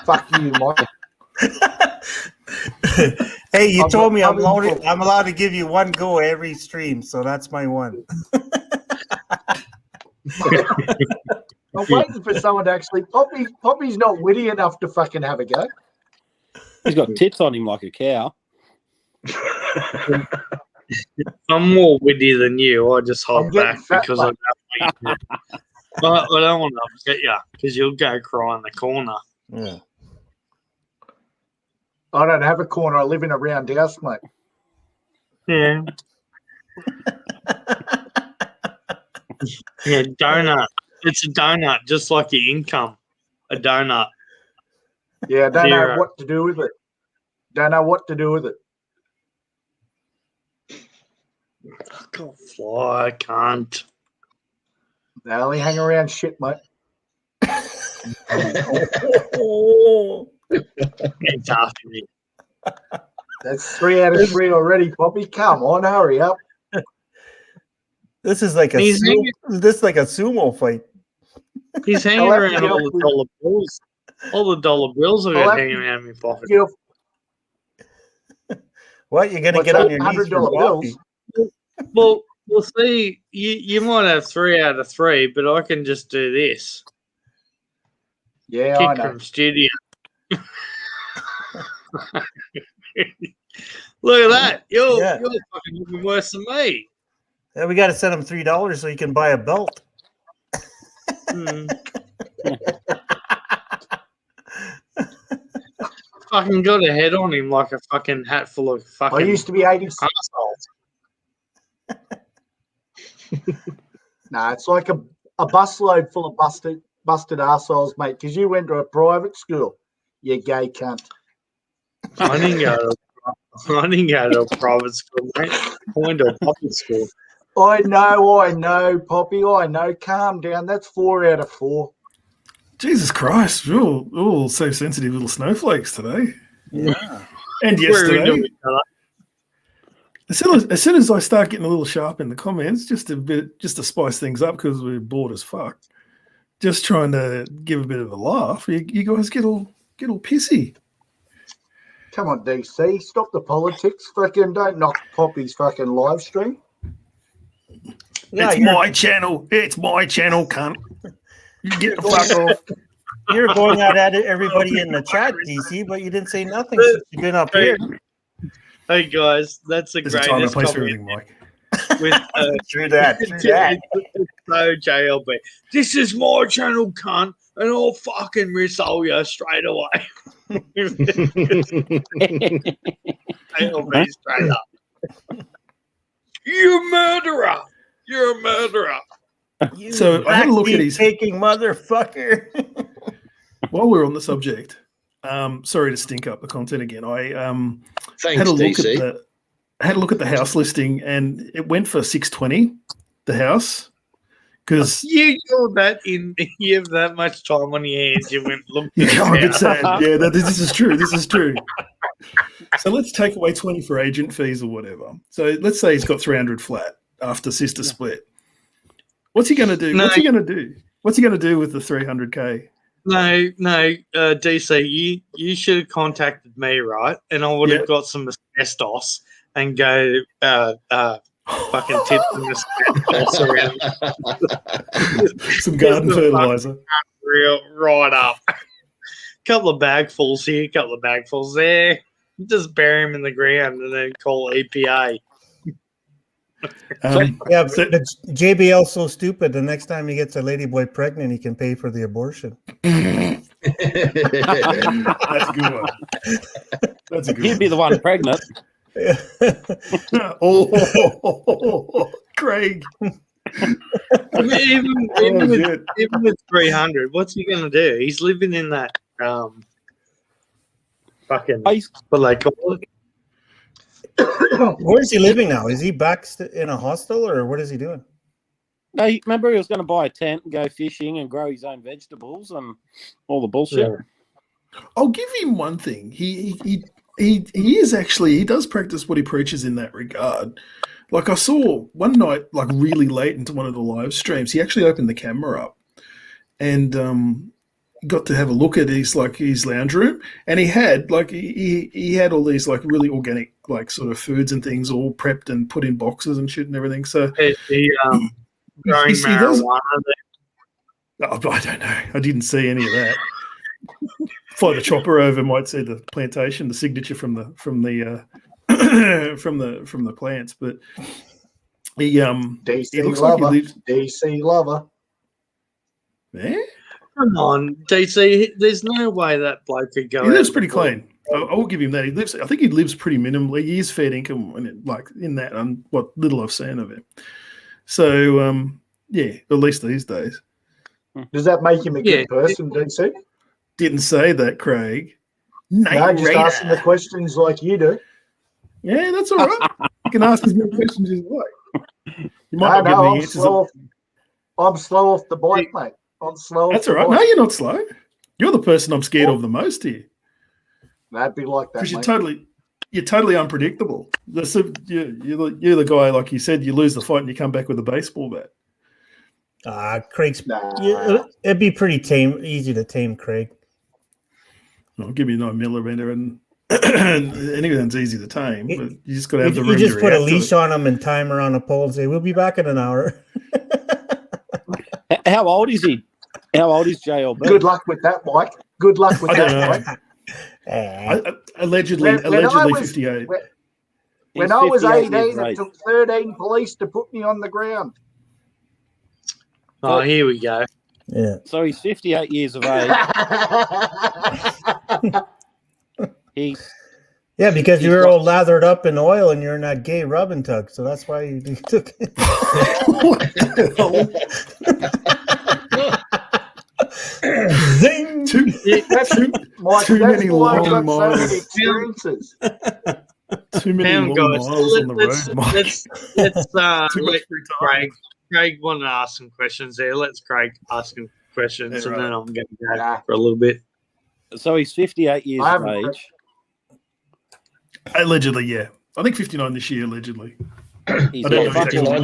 Fuck you, Mike. Hey, you told me I'm I'm- allowed to give you one go every stream, so that's my one. I'm waiting for someone to actually. Poppy's not witty enough to fucking have a go. He's got tits on him like a cow. I'm more witty than you. I just hold I'm getting back fat, because I mate. don't want to upset you because you'll go cry in the corner. Yeah. I don't have a corner. I live in a round house, mate. Yeah. Yeah, donut. It's a donut, just like your income. A donut. Yeah, I don't know Zero. what to do with it. Don't know what to do with it. I can't fly. I can't. They only hang around shit, mate. It's after me. That's 3 out of 3 already, Poppy. Come on, hurry up. This is like a He's sumo fight. He's hanging I'll have to around get all off the dollar bills. All the dollar bills are I'll have hanging to- around my pocket. Get off What? You're gonna What's get that, on your knees for $100 Poppy? bills? Well, we'll see. You might have 3 out of 3, but I can just do this. Yeah, I Kick know. from studio. Look at that. You're fucking looking worse than me. Yeah, we got to send him $3 so he can buy a belt. Fucking got a head on him like a fucking hat full of fucking I used to be 80. assholes. Nah, it's like a busload full of busted arseholes, mate, because you went to a private school, you gay cunt. I didn't go to a private school, mate. I went to a public school. I know, Poppy. I know. Calm down. That's 4 out of 4. Jesus Christ, we're all so sensitive little snowflakes today. Yeah. And We're into yesterday. each other. As soon as I start getting a little sharp in the comments, just to spice things up because we're bored as fuck, just trying to give a bit of a laugh, you guys get all pissy. Come on, DC. Stop the politics. Fucking don't knock Poppy's fucking live stream. Yeah, It's my channel. It's my channel, cunt. You get the fuck off. you're going out at it, everybody in the chat, DC, but you didn't say nothing since you've been up here. Hey guys, that's the There's a time and a greatest place for comment everything, Mike. with True that. it's so JLB. This is my channel, cunt, and I'll fucking risole you straight away. JLB straight up. You murderer! You're a murderer. So I had a look at his taking motherfucker. while we're on the subject. Sorry to stink up the content again. I Thanks, had a look DC. at the house listing, and it went for 620. The house, because You have that much time on your hands. You went look. you can't a bit sad. Yeah, this is true. This is true. So let's take away 20 for agent fees or whatever. So let's say he's got 300 flat after sister split. What's he going to do? No. What's he going to do? What's he going to do with the 300K? No, DC, you should have contacted me, right? And I would have Yeah. got some asbestos and go fucking tip some asbestos around Some garden Just the fertilizer. right up. Couple of bagfuls here, couple of bagfuls there. Just bury him in the ground and then call EPA. Yeah, but the JBL's so stupid. The next time he gets a ladyboy pregnant, he can pay for the abortion. That's a good one. That's a good He'd one. be the one pregnant. Oh, Craig. Even with 300, what's he going to do? He's living in that fucking what they call it. Where is he living now? Is he back in a hostel or what is he doing? No, remember he was going to buy a tent and go fishing and grow his own vegetables and all the bullshit. Yeah. I'll give him one thing. He is actually, he does practice what he preaches in that regard. Like I saw one night, like really late into one of the live streams, he actually opened the camera up and got to have a look at his lounge room, and he had he had all these like really organic like sort of foods and things all prepped and put in boxes and shit and everything. So Is he growing marijuana? I don't know. I didn't see any of that. Fly the chopper over, might see the plantation, the signature from the from the plants, but he DC he looks lover. like he lives. DC lover. Yeah, Come on, DC. There's no way that bloke could go. he lives out pretty before. clean. I will give him that. He lives. I think he lives pretty minimally. He is fair income, and like in that, what little I've seen of him. So yeah, at least these days. Does that make him a good person, DC? Didn't say that, Craig. No, just asking the questions like you do. Yeah, that's all right. You can ask as many questions as you like. You might not get any answers. I'm slow off the bike, mate. I'm slow. That's all right. No, you're not slow. You're the person I'm scared of the most here. That'd be like that, because mate. you're totally unpredictable. You're the guy, like you said, you lose the fight and you come back with a baseball bat. Craig's. It'd be pretty easy to tame Craig. I'll give you 9mm and anything's easy to tame, but you just got to have the room. You just to put a react to leash on him and tie him around a pole and say, "We'll be back in an hour." How old is he? How old is JLB? Good luck with that, Mike. Good luck with that, Mike. Allegedly 58. When I was 18, it took 13 police to put me on the ground. Oh, here we go. Yeah. So he's 58 years of age. Yeah, because you were all lathered up in oil and you're in that gay rub and tug, so that's why you took it. Zing! Too many long miles. Experiences. Too many long miles on the road, Mike. Let's let Craig wanted to ask some questions there. Let's Craig ask some questions, and then I'm going to go for a little bit. So he's 58 years of age. Allegedly, yeah. I think 59 this year, allegedly. He's 59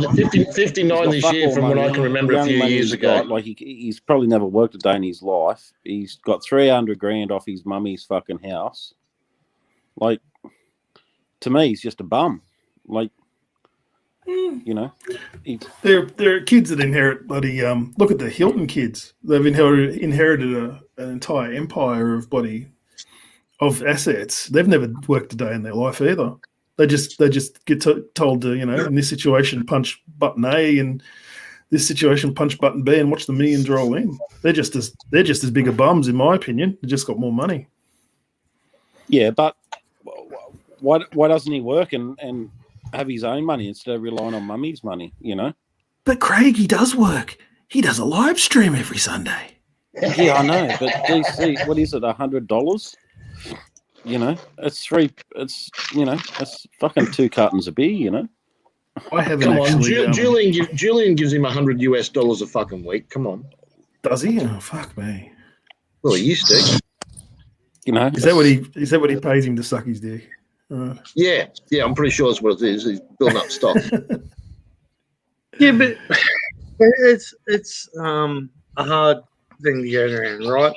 this year from what I can remember a few years ago. Like he's probably never worked a day in his life. He's got 300 grand off his mummy's fucking house. Like, to me, he's just a bum. Like, you know, there are kids that inherit bloody. Look at the Hilton kids. They've inherited an entire empire of assets. They've never worked a day in their life either. They just get told to, you know, in this situation punch button A, and this situation punch button B, and watch the millions roll in. They're just as big a bums, in my opinion. They just got more money. Yeah, but why doesn't he work and have his own money instead of relying on mummy's money, you know? But Craig, he does work. He does a live stream every Sunday. Yeah, I know. But DC, what is it, $100? You know, it's fucking 2 cartons of beer, you know? I haven't Come on, actually. Julian gives him $100 a fucking week. Come on. Does he? Oh, fuck me. Well, he used to. You know, is that what he pays him to suck his dick? Yeah, I'm pretty sure that's what it is. He's building up stock. Yeah, but it's a hard thing to get around, right?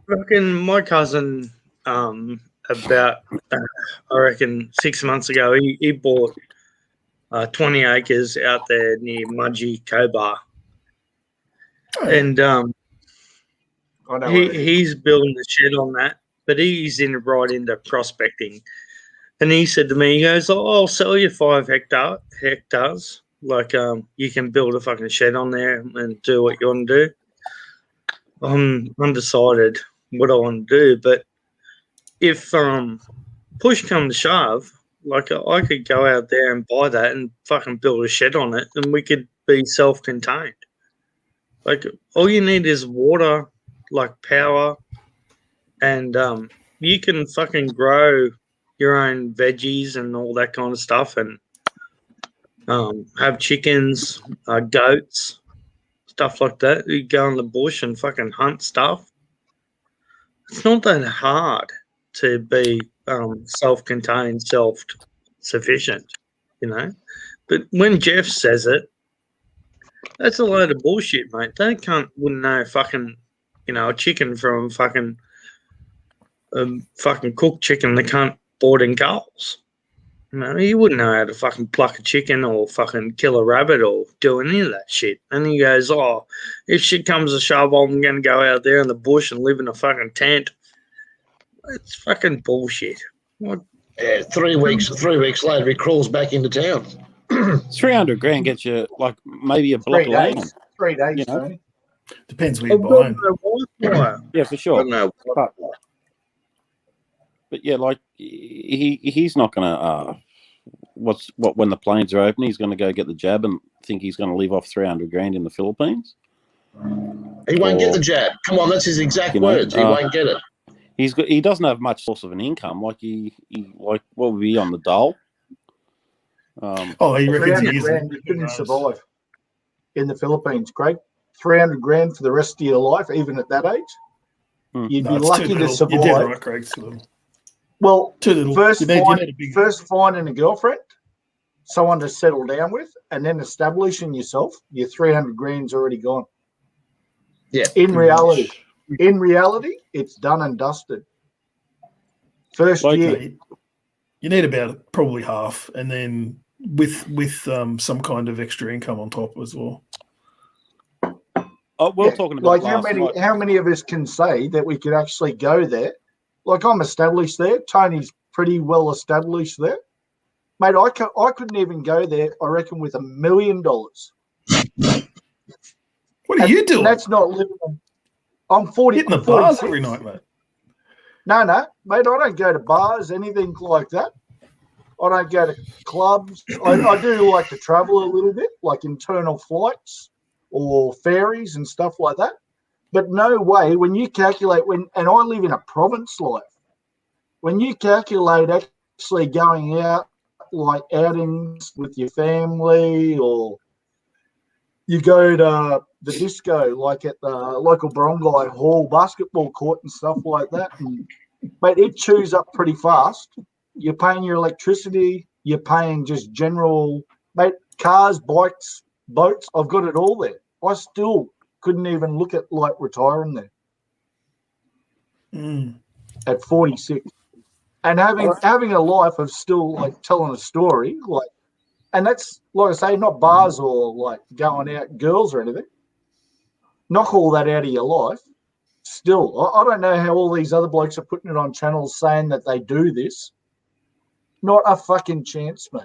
Fucking my cousin, about I reckon 6 months ago, he bought 20 acres out there near Mudgee Cobar. Oh, And I know where it is. he's building a shed on that, but he's right into prospecting. And he said to me, he goes, "Oh, I'll sell you 5 hectares. Like, you can build a fucking shed on there and do what you want to do." I'm undecided what I want to do, but if push comes to shove, like I could go out there and buy that and fucking build a shed on it, and we could be self-contained. Like, all you need is water, like power, and you can fucking grow your own veggies and all that kind of stuff, and have chickens, goats, stuff like that. You go in the bush and fucking hunt stuff. It's not that hard to be self-contained, self-sufficient, you know. But when Jeff says it, that's a load of bullshit, mate. They wouldn't know fucking, you know, a chicken from fucking cooked chicken. They can't board in gulls. You know, he wouldn't know how to fucking pluck a chicken or fucking kill a rabbit or do any of that shit. And he goes, "Oh, if shit comes to shove, I'm going to go out there in the bush and live in a fucking tent." It's fucking bullshit. What? Yeah, 3 weeks later, he crawls back into town. 300 grand gets you like maybe a block 3 of days. land. 3 days, You know? Tony. depends where you're I've got buying. no Wi-Fi. Yeah, for sure. No, But yeah, like he's not gonna. When the planes are open, he's going to go get the jab and think he's going to live off 300 grand in the Philippines. He won't get the jab. Come on, that's his exact words. He won't get it. He doesn't have much source of an income. Like he what would be on the dole? He reckons 300 he grand, you isn't. couldn't survive in the Philippines, Craig. 300 grand for the rest of your life, even at that age. You'd No, be it's too lucky to little. survive. You're dead right, Craig. It's too little. Well, Too little. first You need a big. finding a girlfriend, someone to settle down with, and then establishing yourself, your 300 grand's already gone. Yeah. In reality, it's done and dusted. First Like, year. You need about probably half, and then with some kind of extra income on top as well. Oh, we're Yeah, talking about like how many of us can say that we could actually go there? Like, I'm established there. Tony's pretty well established there. Mate, I couldn't even go there, I reckon, with $1 million. What are you doing? That's not living. I'm 40. Hitting the I'm bars 46. every night, mate. No, mate, I don't go to bars, anything like that. I don't go to clubs. I do like to travel a little bit, like internal flights or ferries and stuff like that. But no way, when you calculate, and I live in a province life, when you calculate actually going out, like outings with your family, or you go to the disco, like at the local Barangay Hall basketball court and stuff like that, and, mate, it chews up pretty fast. You're paying your electricity, you're paying just general, mate, cars, bikes, boats, I've got it all there. I still couldn't even look at like retiring there at 46, and having a life of still like telling a story, like, and that's like I say, not bars or like going out girls or anything. Knock all that out of your life. Still, I don't know how all these other blokes are putting it on channels saying that they do this. Not a fucking chance, mate.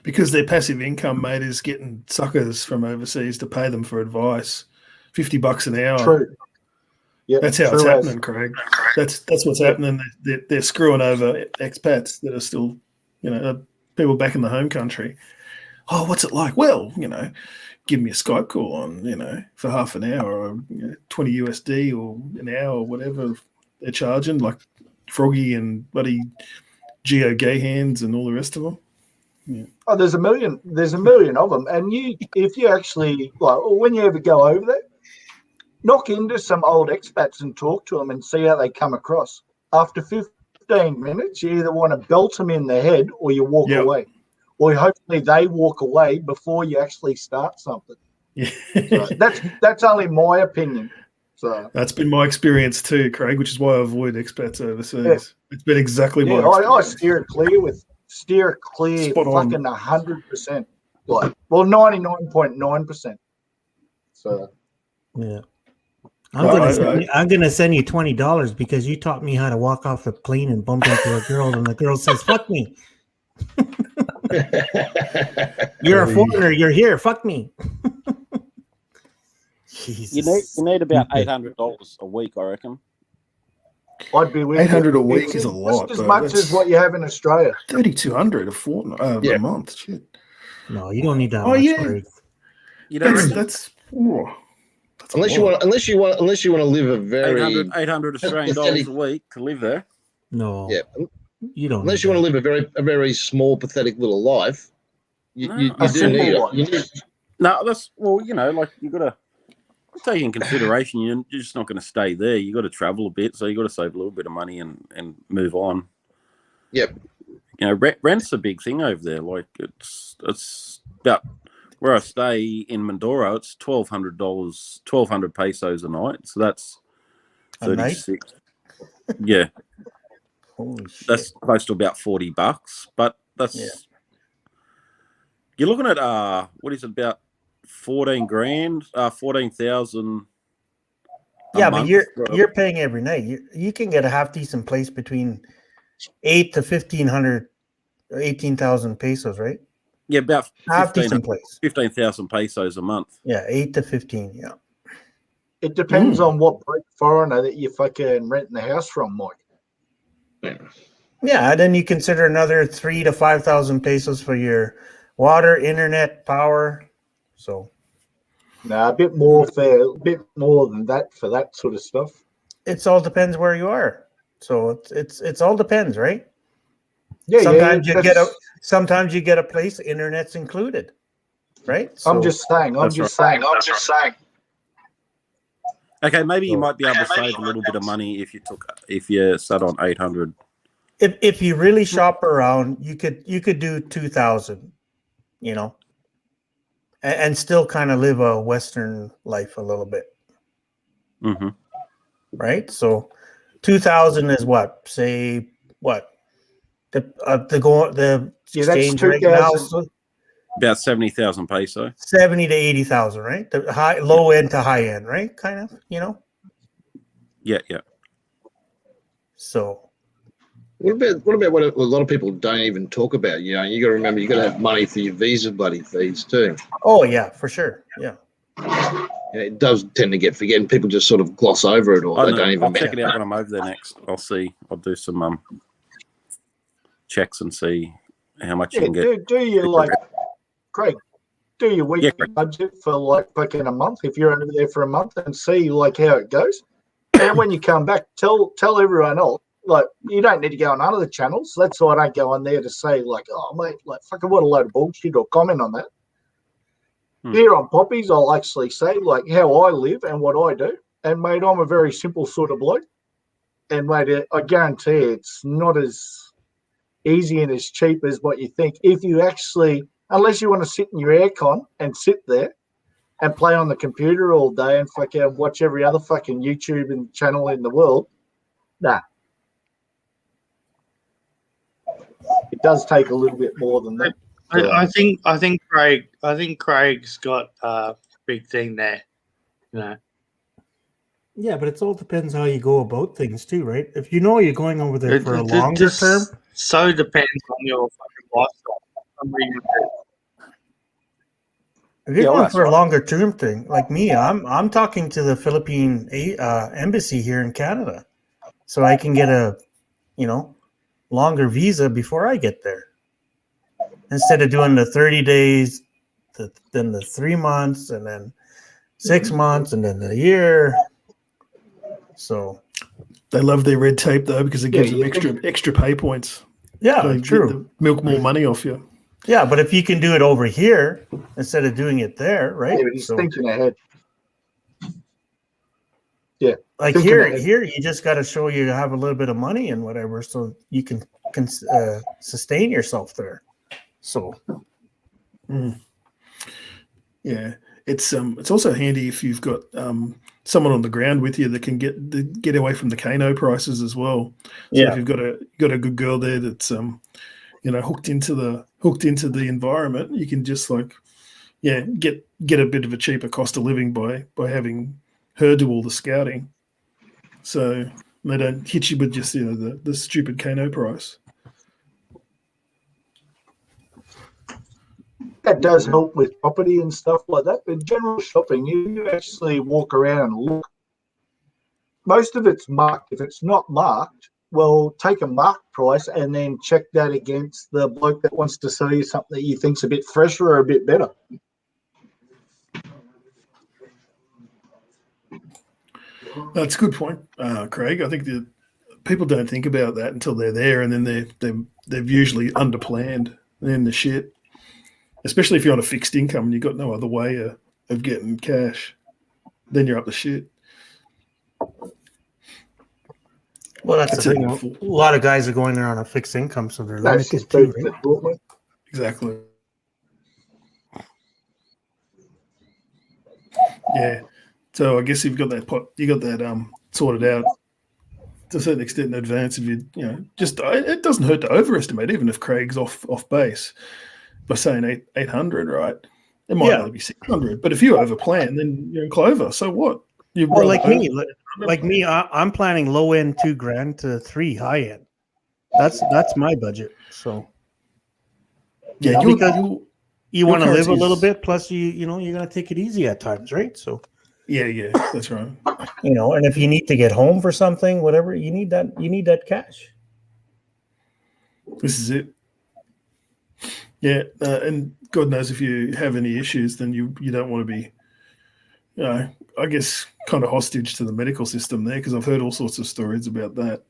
Because their passive income, mate, is getting suckers from overseas to pay them for advice. $50 an hour. True. Yeah, that's how it's happening, Craig. That's what's happening. They're screwing over expats that are still, people back in the home country. Oh, what's it like? Well, give me a Skype call on, for half an hour or 20 USD or an hour or whatever they're charging, like Froggy and bloody Geo Gay Hands and all the rest of them. Yeah. Oh, there's a million of them. And if you actually, like, when you ever go over there, knock into some old expats and talk to them and see how they come across. After 15 minutes, you either want to belt them in the head or you walk away. Or hopefully they walk away before you actually start something. Yeah. So that's only my opinion. So that's been my experience too, Craig, which is why I avoid expats overseas. Yeah. It's been exactly my I experience. steer it clear with steer clear, Spot on. fucking 100%. Like, well, 99.9%. So Yeah. Right. I'm gonna send you $20 because you taught me how to walk off the plane and bump into a girl, and the girl says, "Fuck me." You're a foreigner. You're here. Fuck me. Jesus. You need about $800 a week, I reckon. I'd be with 800 you. a week It's is a lot. just as though. much That's as what you have in Australia. 3,200 a fortnight, Yeah. a month. Shit. No, you don't need that Oh, much. yeah. Craig. You don't reckon? That's a Unless you lot. want to live a very 800 Australian dollars a week to live there. No. yeah. You don't. Unless you want to live a very small, pathetic little life, you A do simple need one. it. No, that's like you got to take in consideration. You're just not going to stay there. You got to travel a bit, so you got to save a little bit of money and move on. Yep. You know, rent's a big thing over there. Like it's about where I stay in Mindoro. It's $1,200 pesos a night. So that's A night? 36. Yeah, Holy shit. that's close to about $40. But that's you're looking at what is it, about 14 grand, 14,000. Yeah, but you're paying every night. You can get a half decent place between 8 to 1,500 or 18,000 pesos, right? Yeah, about Half decent place. 15,000 pesos a month. Yeah, 8 to 15. Yeah. It depends on what foreigner that you're fucking renting the house from, Mike. Yeah, and then you consider another 3 to 5,000 pesos for your water, internet, power. So No, a bit more than that for that sort of stuff. it's all depends where you are. So it's all depends, right? Yeah, sometimes you get a place, internet's included, right? So, I'm just saying. Okay, maybe you might be able to save a little bit of money if you sat on 800. If you really shop around, you could do 2,000, you know, and still kind of live a Western life a little bit, right? So 2,000 is what? Say what? The exchange rate now about 70,000 peso. 70 to 80,000, right? The low end to high end, right? Kind of, you know. Yeah. So. What about what a lot of people don't even talk about? You know, you got to remember, you got to have money for your visa bloody fees too. Oh yeah, for sure. Yeah. It does tend to get forgotten. People just sort of gloss over it, or they don't even. I'll check it out when I'm over there next. I'll see. I'll do some checks and see how much you can get. Do you like, Craig? Do your weekly budget for like fucking a month if you're over there for a month and see like how it goes, and when you come back, tell everyone else. Like, you don't need to go on other channels. That's why I don't go on there to say, like, oh, mate, like, fucking what a load of bullshit or comment on that. Here on Poppies, I'll actually say, like, how I live and what I do. And, mate, I'm a very simple sort of bloke. And, mate, I guarantee it's not as easy and as cheap as what you think. If you actually, unless you want to sit in your aircon and sit there and play on the computer all day and fucking watch every other fucking YouTube and channel in the world, nah. It does take a little bit more than that. I think Craig's got a big thing there. You know. Yeah, but it all depends how you go about things too, right? If you know you're going over there for a longer term, so depends on your fucking lifestyle. If you're going for a longer term thing, like me, I'm talking to the Philippine embassy here in Canada, so I can get a, longer visa before I get there. Instead of doing the 30 days, then the 3 months, and then 6 months, and then the year. So they love their red tape though, because it gives them extra pay points. Yeah, so true. Milk more money off you. Yeah, but if you can do it over here instead of doing it there, right? Yeah, but he's thinking ahead. Yeah, like here, you just got to show you have a little bit of money and whatever, so you can sustain yourself there. So, yeah, it's also handy if you've got someone on the ground with you that can get away from the Kano prices as well. So if you've got a good girl there that's hooked into the environment, you can just get a bit of a cheaper cost of living by having her do all the scouting. So they don't hit you with just the stupid Kano price. That does help with property and stuff like that. But general shopping, you actually walk around and look. Most of it's marked. If it's not marked, well, take a marked price and then check that against the bloke that wants to sell you something that you think's a bit fresher or a bit better. That's a good point, Craig. I think that people don't think about that until they're there, and then they've usually underplanned. Then the shit, especially if you're on a fixed income and you've got no other way of getting cash, then you're up to shit. Well, that's the thing. A lot of guys are going there on a fixed income, so they're limited too, right? Exactly. Yeah. So I guess you've got that sorted out to a certain extent in advance. If it doesn't hurt to overestimate, even if Craig's off base by saying 800, right? It might only be 600, but if you overplan, then you're in clover. So what? Like me, I'm planning low end $2,000 to $3,000 high end. That's my budget. So yeah, because you want to live a little bit, plus you're gonna take it easy at times, right? So yeah, that's right. And if you need to get home for something, whatever, you need that cash. This is it. Yeah, and God knows if you have any issues, then you don't want to be, I guess, kind of hostage to the medical system there, because I've heard all sorts of stories about that.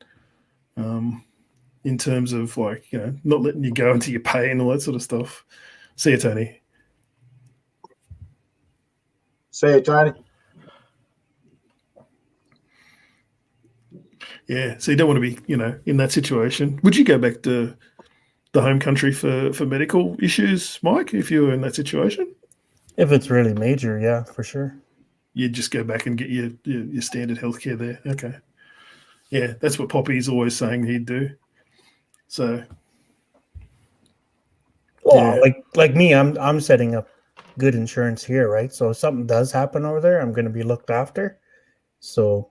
In terms of not letting you go until you pay and all that sort of stuff. See you, Tony. See you, Tony. Yeah, so you don't want to be, in that situation. Would you go back to the home country for medical issues, Mike, if you were in that situation? If it's really major, yeah, for sure. You'd just go back and get your standard healthcare there. Okay. Yeah, that's what Poppy's always saying he'd do. So. Well, like me, I'm setting up good insurance here, right? So if something does happen over there, I'm going to be looked after. So.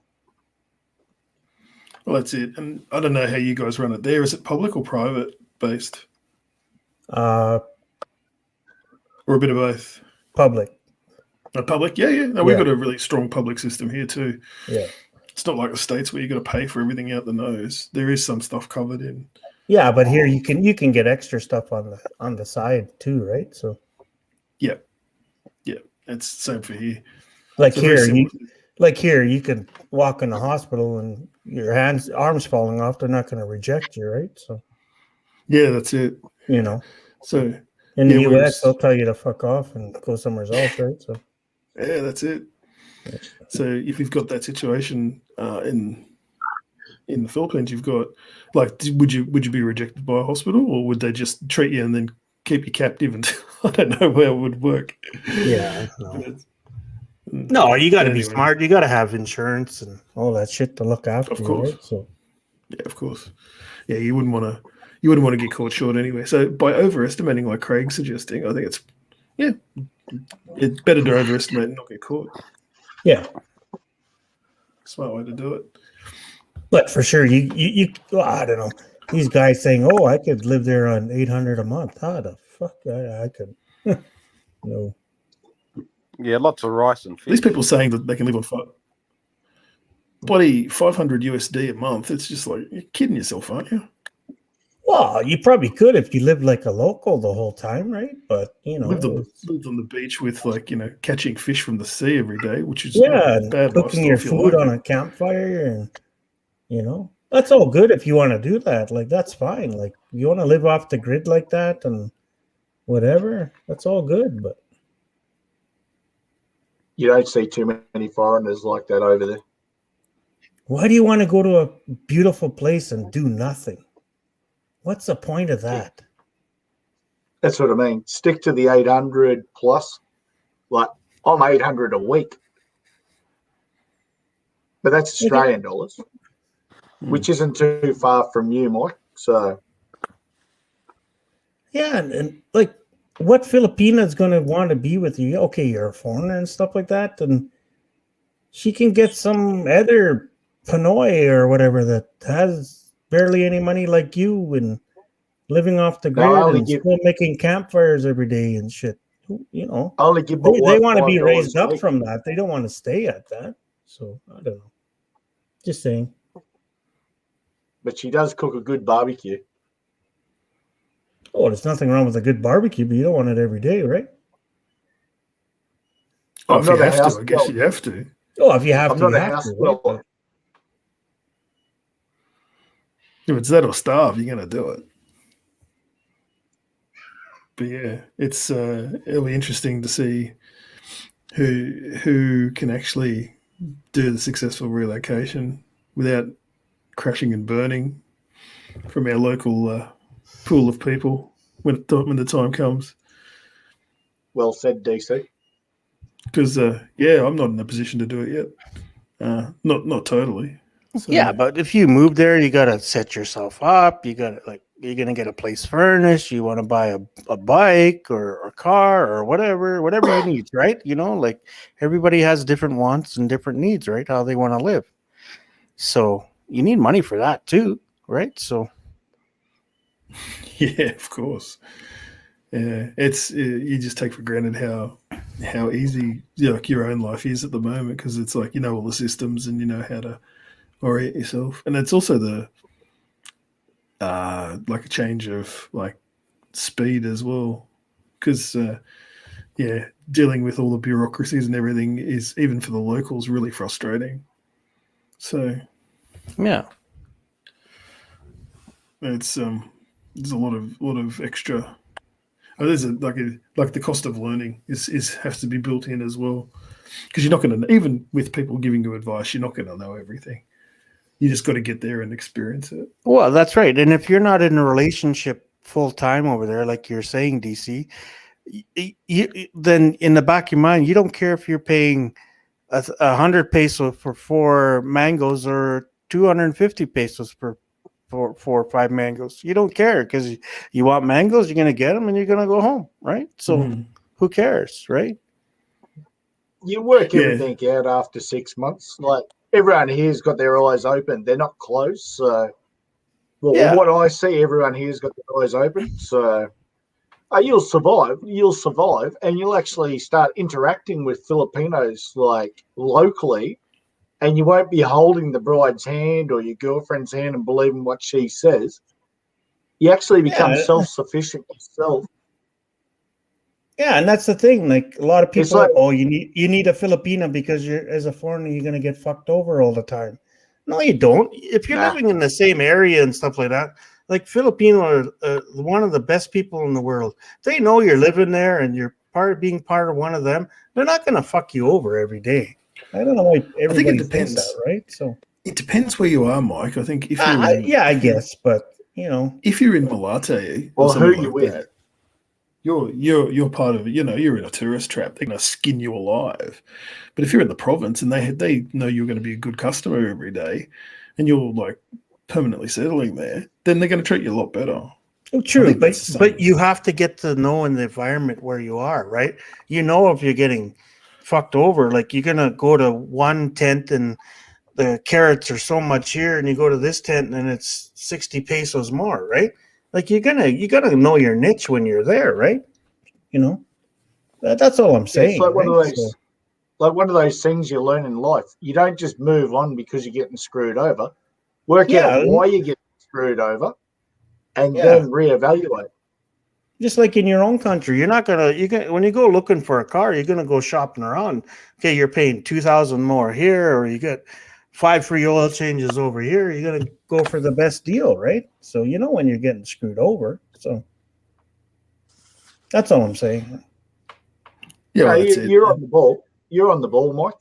Well, that's it. And I don't know how you guys run it there. Is it public or private based? Or a bit of both? Public. Public? Yeah. No, we've got a really strong public system here too. Yeah. It's not like the States where you got to pay for everything out the nose. There is some stuff covered in. Yeah, but here you can get extra stuff on the side too, right? So. Yeah. It's the same for here. Like here, you can walk in the hospital and your arms falling off. They're not going to reject you, right? So. Yeah, that's it. So. In the US, they'll tell you to fuck off and go somewhere else, right? So. Yeah, that's it. So if you've got that situation in the Philippines, you've got would you be rejected by a hospital, or would they just treat you and then keep you captive? And I don't know how it would work. Yeah, no, you got to be smart. You got to have insurance and all that shit to look after. Of course. You, right? So. Yeah, of course. Yeah, you wouldn't want to get caught short anyway. So by overestimating, like Craig's suggesting, I think it's better to overestimate and not get caught. Yeah. Smart way to do it. But for sure, you I don't know. These guys saying, "Oh, I could live there on $800 a month." How the fuck I could? No. Yeah, lots of rice and fish. These people saying that they can live on $500 USD a month. It's just like, you're kidding yourself, aren't you? Well, you probably could if you lived like a local the whole time, right? But lived on the beach with catching fish from the sea every day, which is bad. Cooking your food on a campfire, and that's all good if you want to do that. Like, that's fine. Like, you want to live off the grid like that and whatever, that's all good. But you don't see too many foreigners like that over there. Why do you want to go to a beautiful place and do nothing? What's the point of that? That's what I mean. Stick to the 800 plus. Like, I'm 800 a week. But that's Australian dollars, which isn't too far from you, Mike. So Yeah, and like, what Filipina is going to want to be with you? Okay, you're a foreigner and stuff like that, and she can get some other Pinoy or whatever that has barely any money like you and living off the No, I grid only and give still making campfires every day and shit. You know, I only give my they wife want to be $5 raised a up week, from that. They don't want to stay at that. So I don't know. Just saying. but she does cook a good barbecue. Oh, there's nothing wrong with a good barbecue, but you don't want it every day, right? Oh, I'm if you not a have to, house I guess dweller. you have to. Oh, if you have I'm to, not you a have house to, right? dweller. If it's that or starve, you're going to do it. But yeah, it'll be interesting to see who can actually do the successful relocation without crashing and burning from our local pool of people when the time comes. Well said, DC. Because I'm not in a position to do it yet. Not totally. So, Yeah, but if you move there, you gotta set yourself up. You gotta you're gonna get a place furnished. You want to buy a bike or a car or whatever you need, right? You know, like everybody has different wants and different needs, right? How they want to live. So you need money for that too, right? So yeah, of course. Yeah, it's you just take for granted how easy like your own life is at the moment because it's like you know all the systems and you know how to orient yourself, and it's also the like a change of like speed as well because dealing with all the bureaucracies and everything is even for the locals really frustrating. So yeah, it's there's a lot of extra. Oh, there's like the cost of learning is has to be built in as well because you're not going to even with people giving you advice, you're not going to know everything. You just got to get there and experience it. well, that's right. And if you're not in a relationship full time over there, like you're saying, DC, then in the back of your mind, you don't care if you're paying 100 pesos for 4 mangoes or 250 pesos for 4 or 5 mangoes. You don't care because you want mangoes, you're going to get them and you're going to go home, right? So who cares, right? You work everything out after 6 months. Like everyone here's got their eyes open. They're not closed. So, what I see, everyone here's got their eyes open. So, you'll survive. You'll survive, and you'll actually start interacting with Filipinos like locally, and you won't be holding the bride's hand or your girlfriend's hand and believing what she says. You actually become self-sufficient yourself. Yeah, and that's the thing. Like a lot of people, like, you need a Filipina because you're as a foreigner, you're gonna get fucked over all the time. No, you don't. If you're living in the same area and stuff like that, like Filipino are one of the best people in the world. They know you're living there and you're being part of one of them. They're not gonna fuck you over every day. I don't know why everybody thinks that, right? So it depends where you are, Mike. I think if you're I guess, but you know, if you're in Malate or something like that, you're part of it. You know, you're in a tourist trap. They're gonna skin you alive. But if you're in the province and they know you're going to be a good customer every day, and you're like permanently settling there, then they're going to treat you a lot better. Oh, true, but you have to get to know in the environment where you are, right? You know if you're getting fucked over, like you're gonna go to one tent and the carrots are so much here, and you go to this tent and it's 60 pesos more, right? Like you gotta know your niche when you're there, right? You know, that's all I'm saying. It's like right? one of those things you learn in life. You don't just move on because you're getting screwed over. Work out why you're getting screwed over, and then reevaluate. Just like in your own country, you're not gonna when you go looking for a car, you're gonna go shopping around. Okay, you're paying 2,000 more here, or you get 5 free oil changes over here. You're gonna go for the best deal, right? So you know when you're getting screwed over. So that's all I'm saying. Yeah, you're on the ball. You're on the ball, Mike.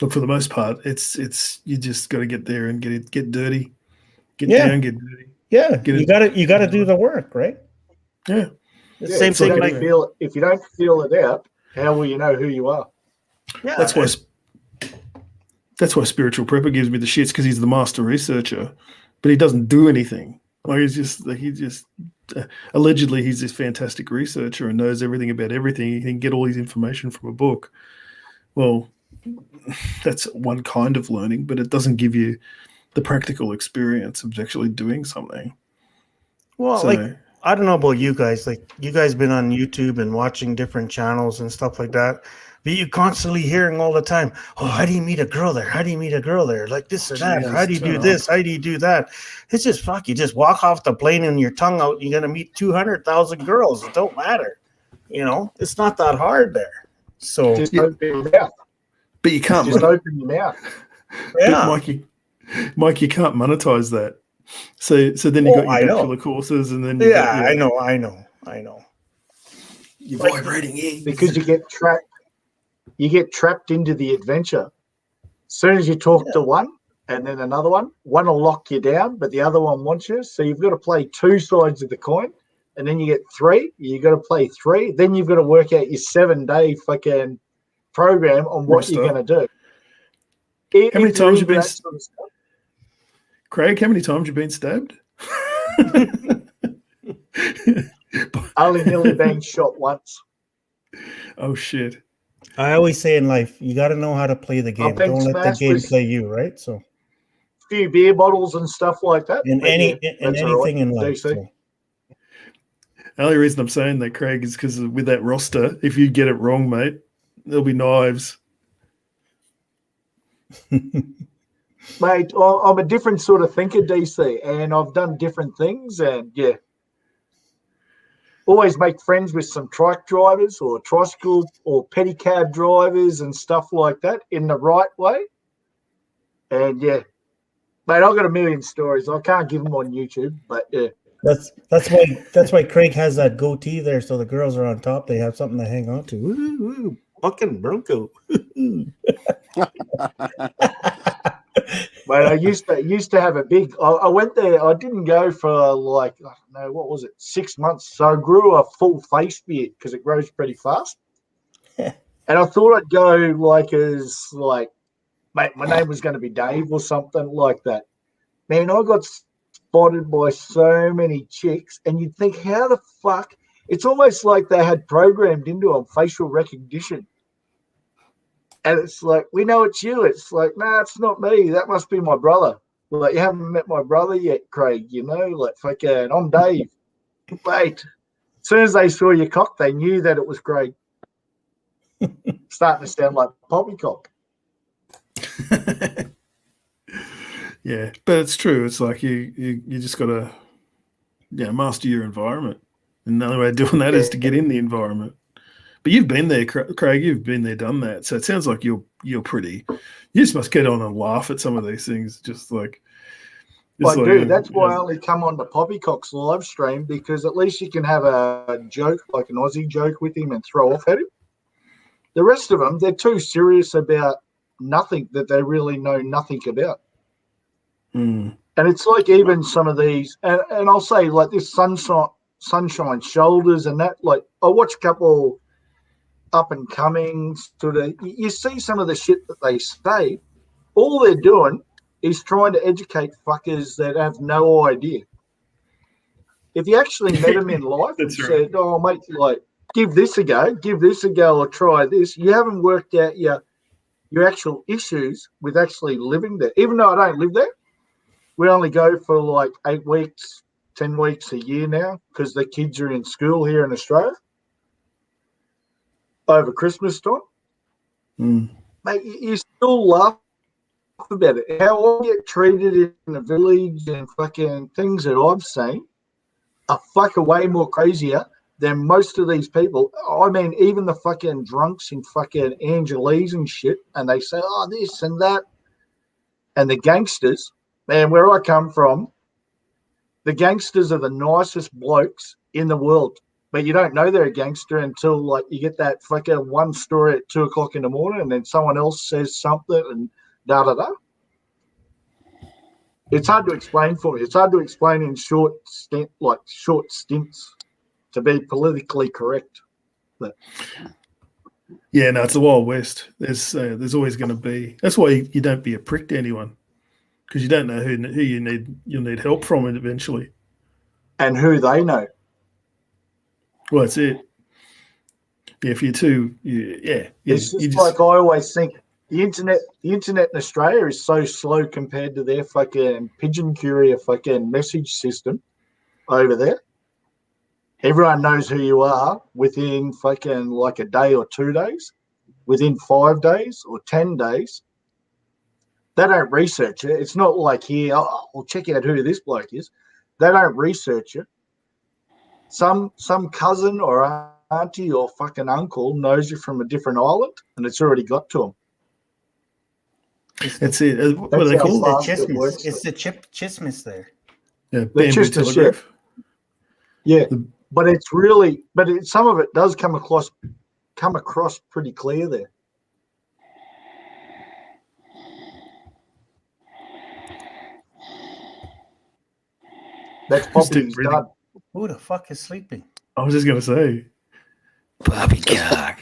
Look, for the most part, it's you just got to get there and get dirty, get down, get dirty. Yeah, you got to do the work, right? Yeah. Same thing. If you don't feel it out, how will you know who you are? Yeah, that's why spiritual prepper gives me the shits because he's the master researcher, but he doesn't do anything. Like he just allegedly he's this fantastic researcher and knows everything about everything. He can get all his information from a book. Well, that's one kind of learning, but it doesn't give you the practical experience of actually doing something. Well, So, like I don't know about you guys. Like you guys been on YouTube and watching different channels and stuff like that. But you constantly hearing all the time, oh, how do you meet a girl there? How do you meet a girl there? Like this or that. Or how do you do this? How do you do that? It's just fuck. You just walk off the plane and your tongue out. You're gonna meet 200,000 girls. It don't matter. You know, it's not that hard there. So Just open your mouth. but you can't. Just open your mouth. Yeah. Mike, you can't monetize that. So then you got your bachelor courses, and then I know. You're vibrating in because you get trapped. You get trapped into the adventure. As soon as you talk to one, and then another one will lock you down, but the other one wants you. So you've got to play two sides of the coin, and then you get three. You got to play three. Then you've got to work out your 7-day fucking program on what you're going to do. How many times have you been? Craig, how many times have you been stabbed? Only nearly been shot once. Oh shit! I always say in life, you got to know how to play the game. Don't let the game play you, right? So, a few beer bottles and stuff like that. In anything in life. So. The only reason I'm saying that, Craig, is because with that roster, if you get it wrong, mate, there'll be knives. Mate, I'm a different sort of thinker, DC, and I've done different things, and always make friends with some trike drivers or tricycle or pedicab drivers and stuff like that in the right way. And mate, I've got a million stories. I can't give them on YouTube, but That's why Craig has that goatee there, so the girls are on top. They have something to hang on to. Ooh, fucking Bronco. But I used to have a big. I went there. I didn't go for like I don't know what was it, 6 months. So I grew a full face beard because it grows pretty fast. And I thought I'd go mate, my name was going to be Dave or something like that. Man, I got spotted by so many chicks, and you'd think, how the fuck? It's almost like they had programmed into them facial recognition. And it's like, we know it's you. It's like, nah, it's not me. That must be my brother. Like, you haven't met my brother yet, Craig, you know? Like, fucking, I'm Dave. Wait. As soon as they saw your cock, they knew that it was Craig. Starting to sound like poppycock. Yeah, but it's true. It's like you just got to master your environment. And the only way of doing that is to get in the environment. But you've been there, Craig. You've been there, done that. So it sounds like you're pretty. You just must get on and laugh at some of these things. Just like I do. That's why I only come on to Poppycock's live stream, because at least you can have a joke, like an Aussie joke, with him and throw off at him. The rest of them, they're too serious about nothing that they really know nothing about. Mm. And it's like even some of these, and I'll say like this Sunshine Shoulders and that. Like I watch a couple up and coming sort of. You see some of the shit that they say. All they're doing is trying to educate fuckers that have no idea. If you actually met them in life and said, "Oh, mate, like give this a go, or try this," you haven't worked out your actual issues with actually living there. Even though I don't live there, we only go for like 8 weeks, 10 weeks a year now because the kids are in school here in Australia over Christmas time. Mm. Mate, you still laugh about it. How I get treated in the village and fucking things that I've seen are fucking way more crazier than most of these people. I mean, even the fucking drunks in fucking Angeles and shit, and they say, oh, this and that. And the gangsters, man, where I come from, the gangsters are the nicest blokes in the world. But you don't know they're a gangster until, like, you get that fucking one story at 2 o'clock in the morning and then someone else says something and da-da-da. It's hard to explain for me. It's hard to explain in short stints to be politically correct. But yeah, no, it's the Wild West. There's always going to be. That's why you don't be a prick to anyone, because you don't know who you'll need help from eventually. and who they know. Well, that's it. Yeah, if you're too, yeah. It's just like I always think the internet in Australia is so slow compared to their fucking pigeon courier fucking message system over there. Everyone knows who you are within fucking like a day or 2 days, within 5 days or 10 days. They don't research it. It's not like here, oh, we'll check out who this bloke is. They don't research it. Some cousin or auntie or fucking uncle knows you from a different island, and it's already got to them. That's it. What do they call it? It's the chismis there. Yeah, bamboo telegraph. Yeah, but it's really, some of it does come across pretty clear there. That's probably done. Who the fuck is sleeping? I was just gonna say, Poppycock.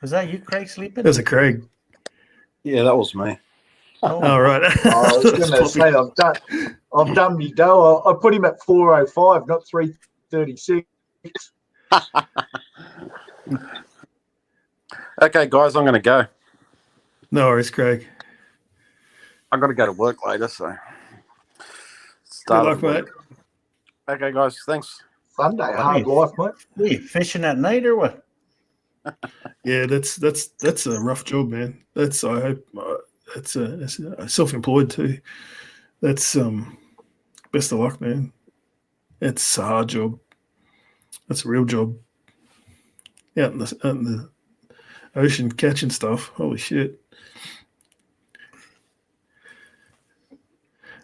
Was that you, Craig, sleeping? That was a Craig. Yeah, that was me. Oh, right. I was gonna say I've done me dough. I put him at 4:05, not 3:36. Okay, guys, I'm going to go. No worries, Craig. I've got to go to work later, so. Good luck, mate. Okay, guys, thanks. Sunday, hard life, mate. Are you fishing at night or what? Yeah, that's a rough job, man. That's I hope that's self-employed too. That's best of luck, man. It's a hard job. That's a real job. Out in the ocean catching stuff. Holy shit.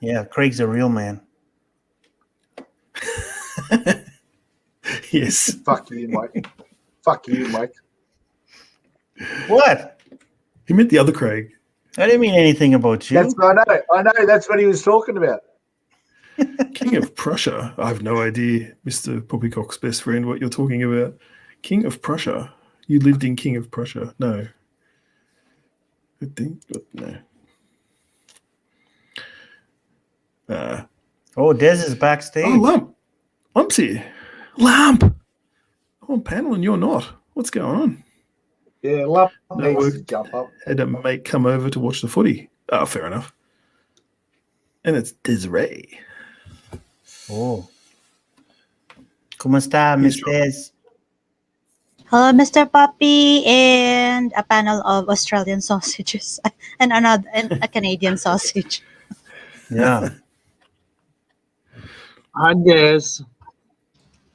Yeah, Craig's a real man. Yes. Fuck you, Mike. Fuck you, Mike. What? He meant the other Craig. I didn't mean anything about you. I know. That's what he was talking about. King of Prussia. I have no idea, Mr. Poppycock's best friend, what you're talking about. King of Prussia. You lived in King of Prussia. No. Good thing, but no. Oh, Des is backstage. Oh, Lump. Lump's here. Lump. I'm on panel and you're not. What's going on? Yeah, Lump No needs work. to jump up. Had a mate come over to watch the footy. Oh, fair enough. And it's Desiree. Oh. ¿Cómo está, Miss Des? Hello, Mr. Poppy, and a panel of Australian sausages and a Canadian sausage. Yeah. Hi, Des.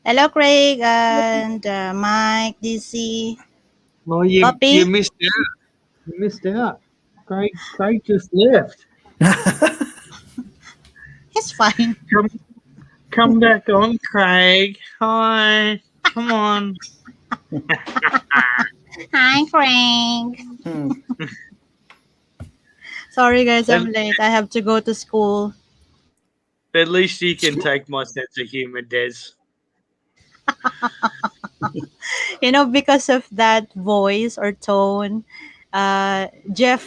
Hello, Craig and Mike, DC. Well, you Poppy? missed out. You missed out. Craig just left. It's fine. Come back on, Craig. Hi. Come on. Hi, Craig. Sorry, guys, I'm late. I have to go to school. At least you can take my sense of humor, Des. Because of that voice or tone, Jeff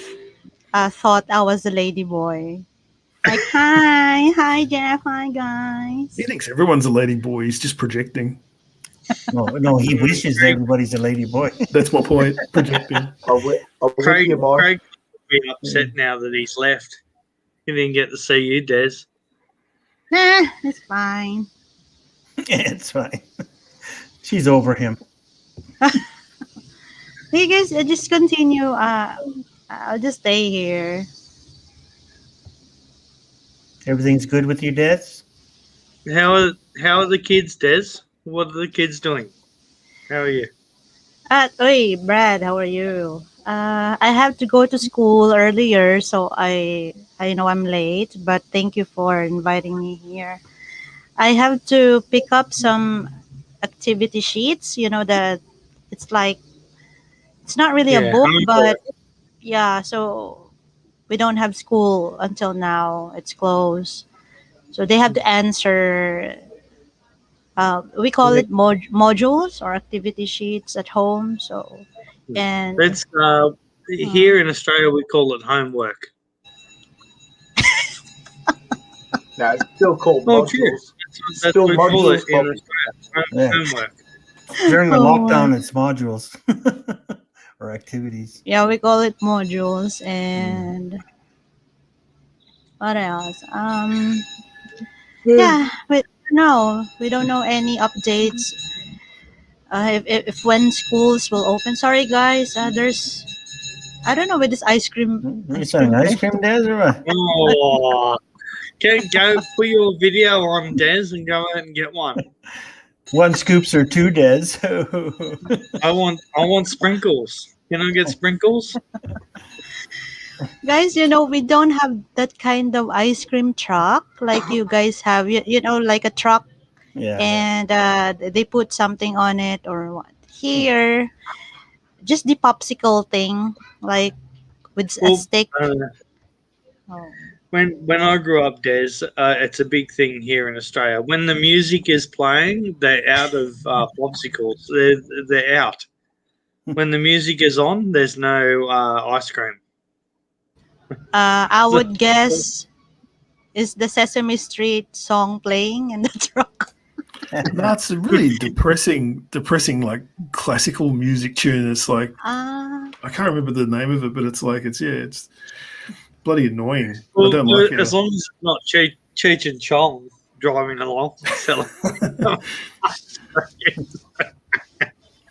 thought I was a lady boy. Like, hi, Jeff, hi, guys. He thinks everyone's a lady boy. He's just projecting. No, he wishes everybody's a lady boy. That's my point. Projecting. Craig will be upset now that he's left. He didn't get to see you, Des. Nah, it's fine. It's fine. She's over him. Hey, guys, just continue. I'll just stay here. Everything's good with you, Des? How are the kids, Des? What are the kids doing? How are you? Hey, Brad, how are you? I have to go to school earlier, so I know I'm late, but thank you for inviting me here. I have to pick up some activity sheets, that it's like, it's not really a book, but yeah, so we don't have school until now. It's closed. So they have to answer, we call it modules or activity sheets at home. So, and That's here in Australia we call it homework. No, it's still called modules. That's Still what we call it modules, in Poppy. Australia. Yeah. Homework. During the Oh, lockdown, it's modules or activities. yeah, we call it modules. Mm. And what else? Yeah. Yeah, we don't know any updates. If when schools will open. Sorry, guys. There's I don't know with this You ice selling cream ice thing. cream, Des, or what? Oh, go put your video on, Des, and go out and get one. One scoops or two, Des. I want sprinkles. Can I get sprinkles? Guys, we don't have that kind of ice cream truck like you guys have. Like a truck, Yeah. and they put something on it or what. Here, just the popsicle thing, like with a Well, stick. Oh. when I grew up, Des, it's a big thing here in Australia. When the music is playing, they're out of popsicles. They're out. When the music is on, there's no ice cream. I So, would guess is the Sesame Street song playing in the truck. That's a really depressing like classical music tune. It's like Ah, I can't remember the name of it, but it's bloody annoying. I well, don't like it. as long as it's not Cheech and Chong driving along.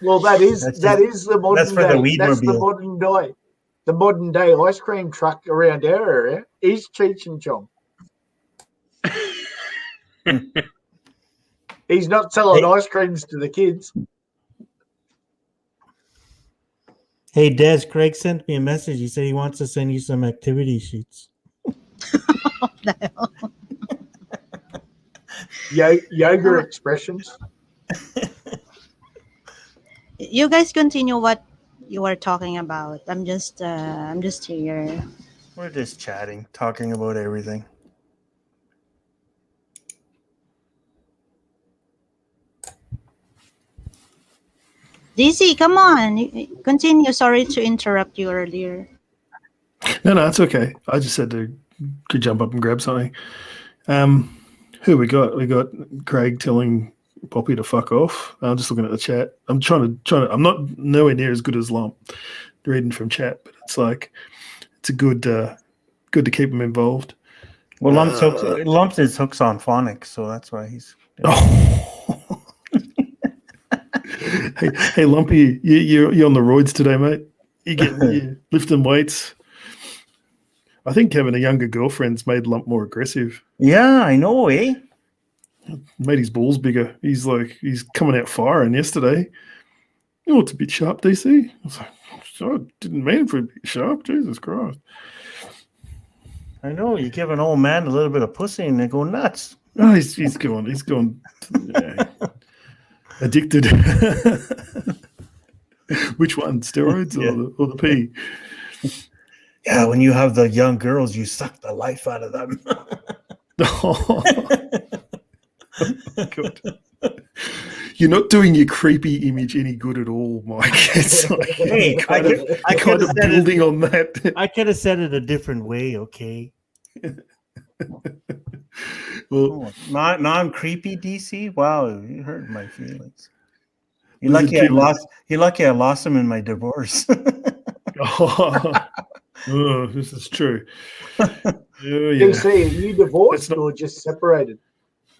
Well, that is That's the modern that's for the day. weed That's the mobile. modern day. The modern day ice cream truck around our area is Cheech and Chong. He's not selling ice creams to the kids. Hey, Des, Craig sent me a message. He said he wants to send you some activity sheets. Yoga expressions. you guys continue what you were talking about. I'm just here. We're just chatting, talking about everything. DC, come on, continue. Sorry to interrupt you earlier. No, it's okay. I just said could jump up and grab something. Who we got? We got Craig telling Poppy to fuck off. I'm just looking at the chat. I'm trying to. I'm not nowhere near as good as Lump reading from chat, but it's a good to keep him involved. Well, Lumps is hooks on phonics, so that's why he's. Oh. hey, Lumpy, you're on the roids today, mate. You lifting weights. I think having a younger girlfriend's made Lump more aggressive. Yeah, I know, eh? Made his balls bigger. He's coming out firing yesterday. Oh, it's a bit sharp, DC. I was like, I didn't mean for it to be sharp. Jesus Christ. I know, you give an old man a little bit of pussy and they go nuts. Oh, he's gone. Addicted. Which one? Steroids or the pee? Yeah, when you have the young girls, you suck the life out of them. Oh, God. You're not doing your creepy image any good at all, Mike. It's like Hey, I kind of building on that. I could have said it a different way, okay? Well, now I'm creepy, DC. Wow, you hurt my feelings. You're lucky I lost him in my divorce. Oh, this is true. Yeah. DC, are you divorced or just separated?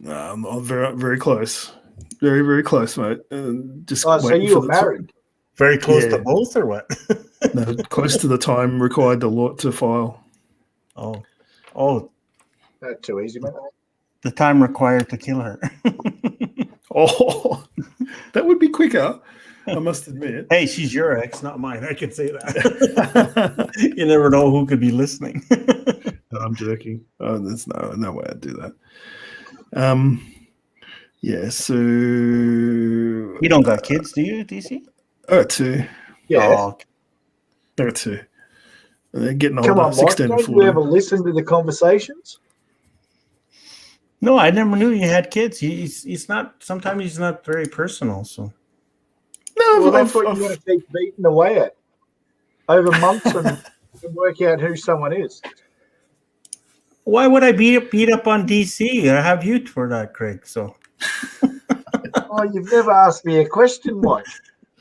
No, I'm very, very close. Very, very close, mate. Just so you were married? Very close to both, or what? No, close to the time required to file. Oh, not too easy, mate. The time required to kill her. Oh, that would be quicker, I must admit. Hey, she's your ex, not mine. I can say that. You never know who could be listening. No, I'm joking. Oh, there's no way I'd do that. Yeah, so you don't got kids, do you, DC? I got two. Yeah. Oh, okay. I got two. They're getting older. Come on, Mike. 16 and Don't 14. you ever listen to the conversations? No, I never knew you had kids. He's not. Sometimes he's not very personal. So no, well, that's what you want to keep beating away at over months and work out who someone is. Why would I beat up on DC? I have you for that, Craig. So Oh, you've never asked me a question, Mike.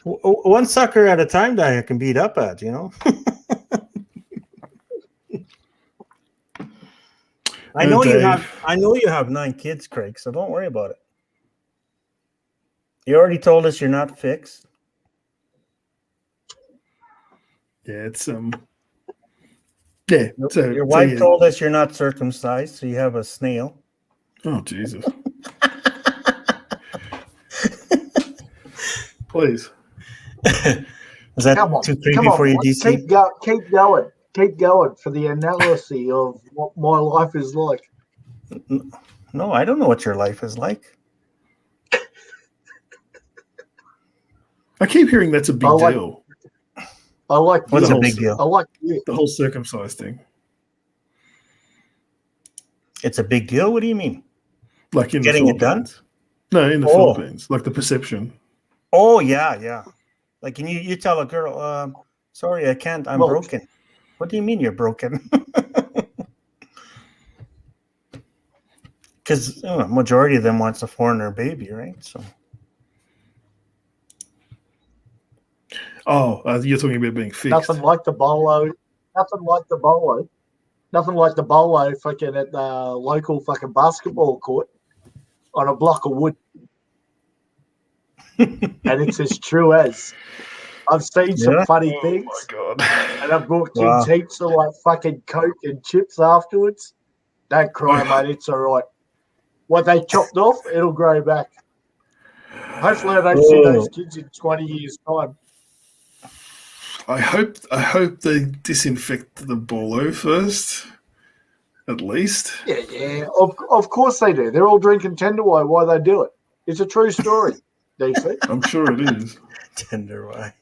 one sucker at a time that I can beat up at, you know. I know you have. I know you have 9 kids, Craig. So don't worry about it. You already told us you're not fixed. Yeah, it's yeah. So Your wife yeah. told us you're not circumcised, so you have a snail. Oh Jesus! Please. Is that Come on, too creepy come on, for you, Mike. DC? Keep going for the analysis of what my life is like. No, I don't know what your life is like. I keep hearing that's a big deal. I like What's a big deal? I like you. The whole circumcised thing. It's a big deal. What do you mean? Like in Getting the it done? Philippines? No, in the Philippines. Like the perception. Oh yeah. Like, can you tell a girl, sorry, I can't. I'm broken. What do you mean you're broken? Because majority of them wants a foreigner baby, right? So. Oh, you're talking about being fixed. Nothing like the bolo. Nothing like the bolo. Nothing like the bolo fucking at the local fucking basketball court on a block of wood. And it's as true as. I've seen some funny things. Oh my God. And I've brought kids heaps of like fucking Coke and chips afterwards. Don't cry, mate. It's all right. What they chopped off, it'll grow back. Hopefully I don't see those kids in 20 years' time. I hope they disinfect the bolo first, at least. Yeah. Of course they do. They're all drinking Tenderwine while they do it. It's a true story, DC. I'm sure it is. Tenderwine.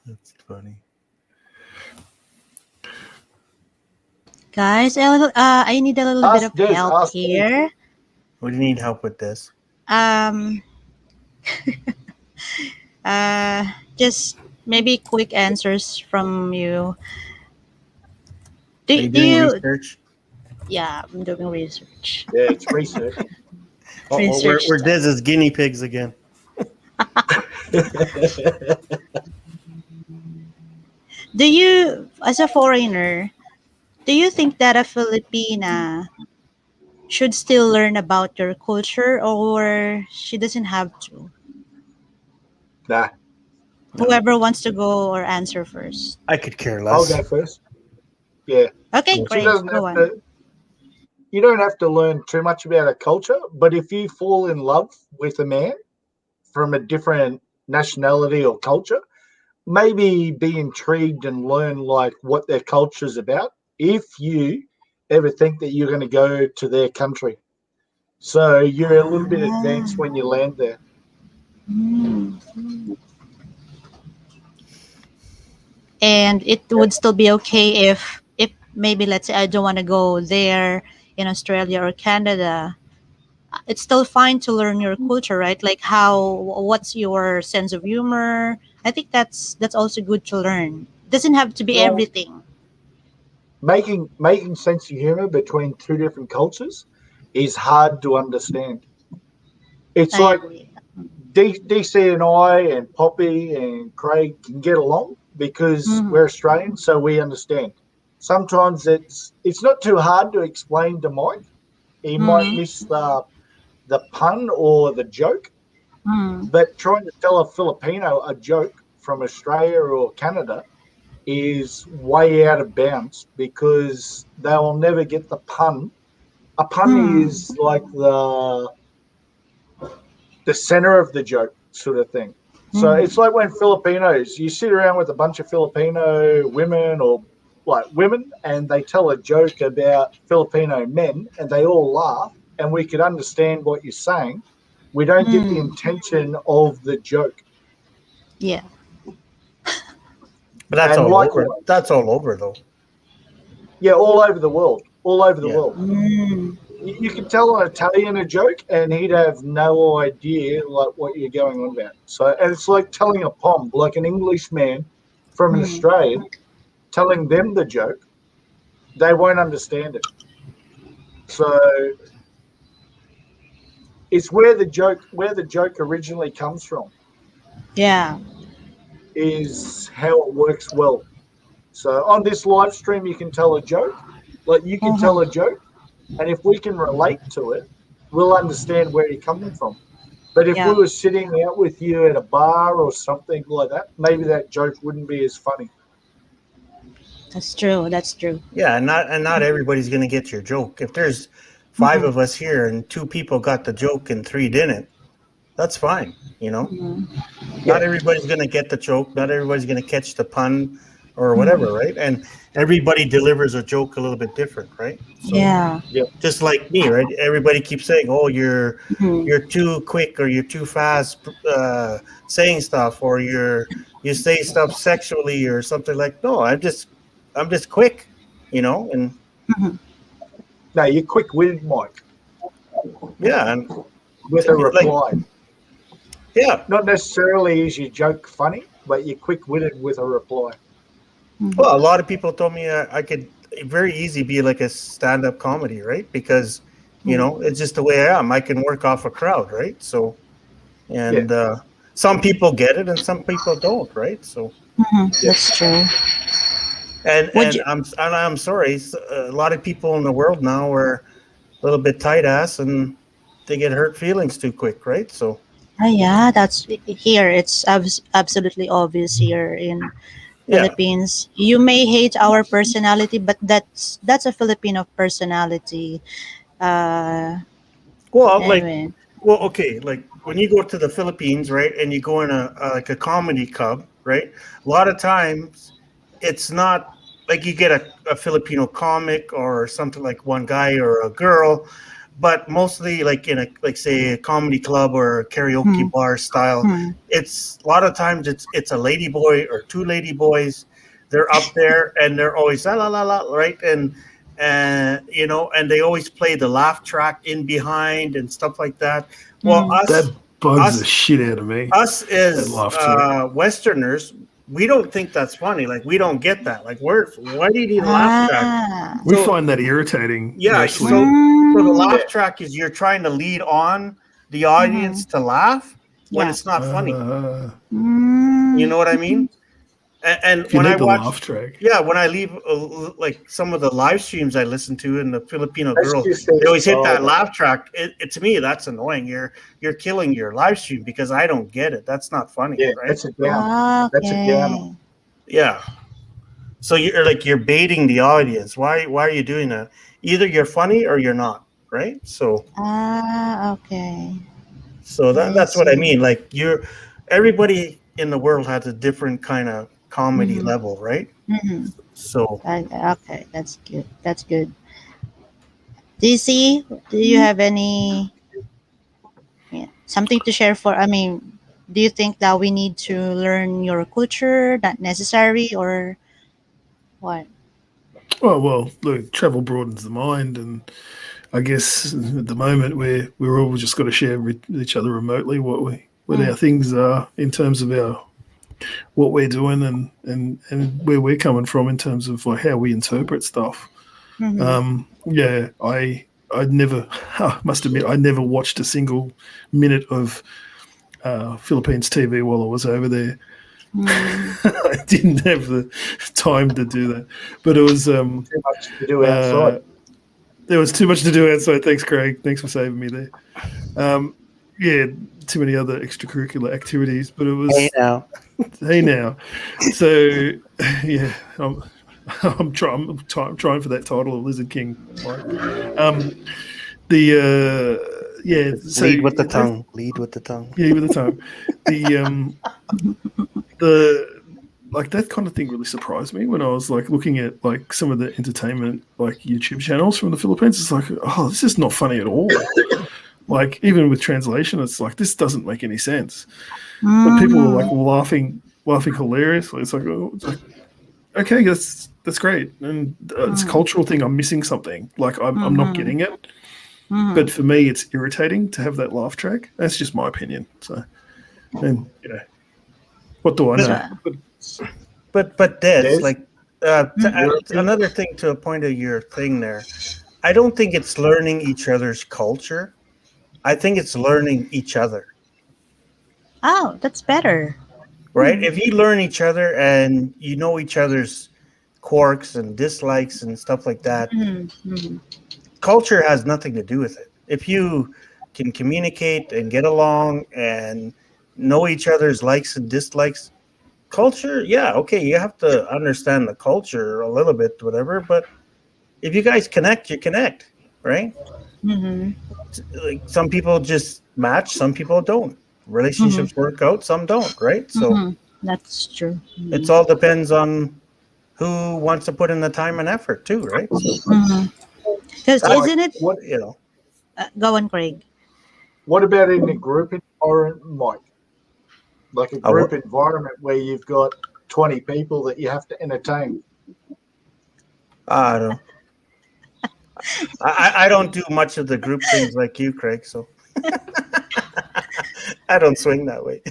That's funny. Guys, I need a little bit of help here. What do you need help with this? Just maybe quick answers from you. Are you doing research? Yeah, I'm doing research. Yeah, it's research. We're Des as guinea pigs again. Do you, as a foreigner, do you think that a Filipina should still learn about your culture, or she doesn't have to? Nah. Whoever wants to go or answer first. I could care less. I'll go first. Yeah. Okay, great. Go on. You don't have to learn too much about a culture, but if you fall in love with a man from a different nationality or culture, maybe be intrigued and learn like what their culture is about if you ever think that you're going to go to their country. So you're a little bit advanced when you land there. And it would still be okay if maybe, let's say, I don't want to go there in Australia or Canada. It's still fine to learn your culture, right? Like what's your sense of humor? I think that's also good to learn. It doesn't have to be everything. Making sense of humor between two different cultures is hard to understand. It's like DC and I and Poppy and Craig can get along because we're Australian, so we understand. Sometimes it's not too hard to explain to Mike. He might miss the pun or the joke, but trying to tell a Filipino a joke from Australia or Canada is way out of bounds because they will never get the pun. A pun is like the center of the joke sort of thing. So it's like when Filipinos, you sit around with a bunch of Filipino women or like women and they tell a joke about Filipino men and they all laugh and we could understand what you're saying. We don't get the intention of the joke. Yeah. But that's all over. That's all over though. Yeah, all over the world. All over the world. You could tell an Italian a joke and he'd have no idea like what you're going on about. So, and it's like telling a POM, like an Englishman from an Australian, telling them the joke. they won't understand it. So it's where the joke originally comes from, Yeah. is how it works well. So on this live stream, you can tell a joke, like you can tell a joke, and if we can relate to it, we'll understand where you're coming from. But if we Yeah. were sitting out with you at a bar or something like that, maybe that joke wouldn't be as funny. That's true. That's true. Yeah, and not everybody's gonna get your joke. If there's 5 of us here and 2 people got the joke and 3 didn't, that's fine. Not everybody's gonna get the joke. Not everybody's gonna catch the pun or whatever, right? And everybody delivers a joke a little bit different, right? So Yeah. just like me, right? Everybody keeps saying, "Oh, you're Mhm. too quick or you're too fast saying stuff or you say stuff sexually or something like." No, I'm just quick, and No, you're quick-witted, Mike, yeah, and with a like reply. yeah. Not necessarily is your joke funny, but you're quick-witted with a reply. Well, a lot of people told me I could very easy be like a stand-up comedy, right? Because it's just the way I am. I can work off a crowd, right? So, and some people get it and some people don't, right? So, That's true. and Would and you? I'm sorry, a lot of people in the world now are a little bit tight ass and they get hurt feelings too quick, right? So, Yeah, that's here. It's absolutely obvious here in yeah. Philippines. You may hate our personality, but that's a Filipino personality. Uh, Well, anyway. okay, like when you go to the Philippines, right, and you go in like a comedy club, right? A lot of times, it's not like you get a Filipino comic or something like one guy or a girl, but mostly like in say a comedy club or a karaoke bar style, it's a lot of times it's a lady boy or 2 lady boys. They're up there and they're always la la la la, right, and and they always play the laugh track in behind and stuff like that. Well, That bugs the us shit out of me. us That as laugh track. Westerners, we don't think that's funny. Like we don't get that. Like why do you need a laugh track? Ah. We So find that irritating. yeah, Mostly. so the laugh Yeah. track is you're trying to lead on the audience to laugh when Yeah. it's not funny. You Mm. know what I mean? And If you when I need the watch, laugh track. when I leave like some of the live streams I listen to, and the Filipino That's girls, just their they always hit style, that though. laugh track. It to me, that's annoying. You're killing your live stream because I don't get it. That's not funny, Yeah, right? that's a down. That's a downer. Okay. Yeah. So you're baiting the audience. Why are you doing that? Either you're funny or you're not, right? So Okay. I that's what I see. mean. Like everybody in the world has a different kind of comedy Mm-hmm. level, right? Mm-hmm. So Okay, that's good. That's good. DC, do you have any something to share for? I mean, do you think that we need to learn your culture? Not necessary, or what? Well, look, travel broadens the mind, and I guess at the moment we're all just got to share with each other remotely what our things are in terms of our what we're doing and where we're coming from in terms of like how we interpret stuff. Mm-hmm. I never I must admit I never watched a single minute of Philippines TV while I was over there. I didn't have the time to do that, but it was Too much to do outside. there was too much to do outside. Thanks, Craig. Thanks for saving me there. Yeah, too many other extracurricular activities, but it was hey now. So yeah, I'm trying for that title of Lizard King. Right? So lead with the tongue. Lead with the tongue. Yeah, with the tongue. The like that kind of thing really surprised me when I was like looking at like some of the entertainment like YouTube channels from the Philippines. It's like, oh, this is not funny at all. Like even with translation, it's like this doesn't make any sense. But people are like laughing hilariously. It's like okay, that's great, and it's a cultural thing. I'm missing something. Like I'm not getting it. But for me, it's irritating to have that laugh track. That's just my opinion. So, and what do I know? But Des, Des? like Another thing to a point of your thing there, I don't think it's learning each other's culture. I think it's learning each other. Oh, that's better. Right? If you learn each other and you know each other's quirks and dislikes and stuff like that, culture has nothing to do with it. If you can communicate and get along and know each other's likes and dislikes, culture, yeah, okay, you have to understand the culture a little bit, whatever, but if you guys connect, you connect, right? Like some people just match, some people don't. Relationships work out, some don't, right? So That's true. it all depends on who wants to put in the time and effort too, right? So Because Like, isn't it? what Go on, Craig. what about in a group environment, Mike? Like a group environment where you've got 20 people that you have to entertain. I don't know. I don't do much of the group things like you, Craig, so I don't swing that way.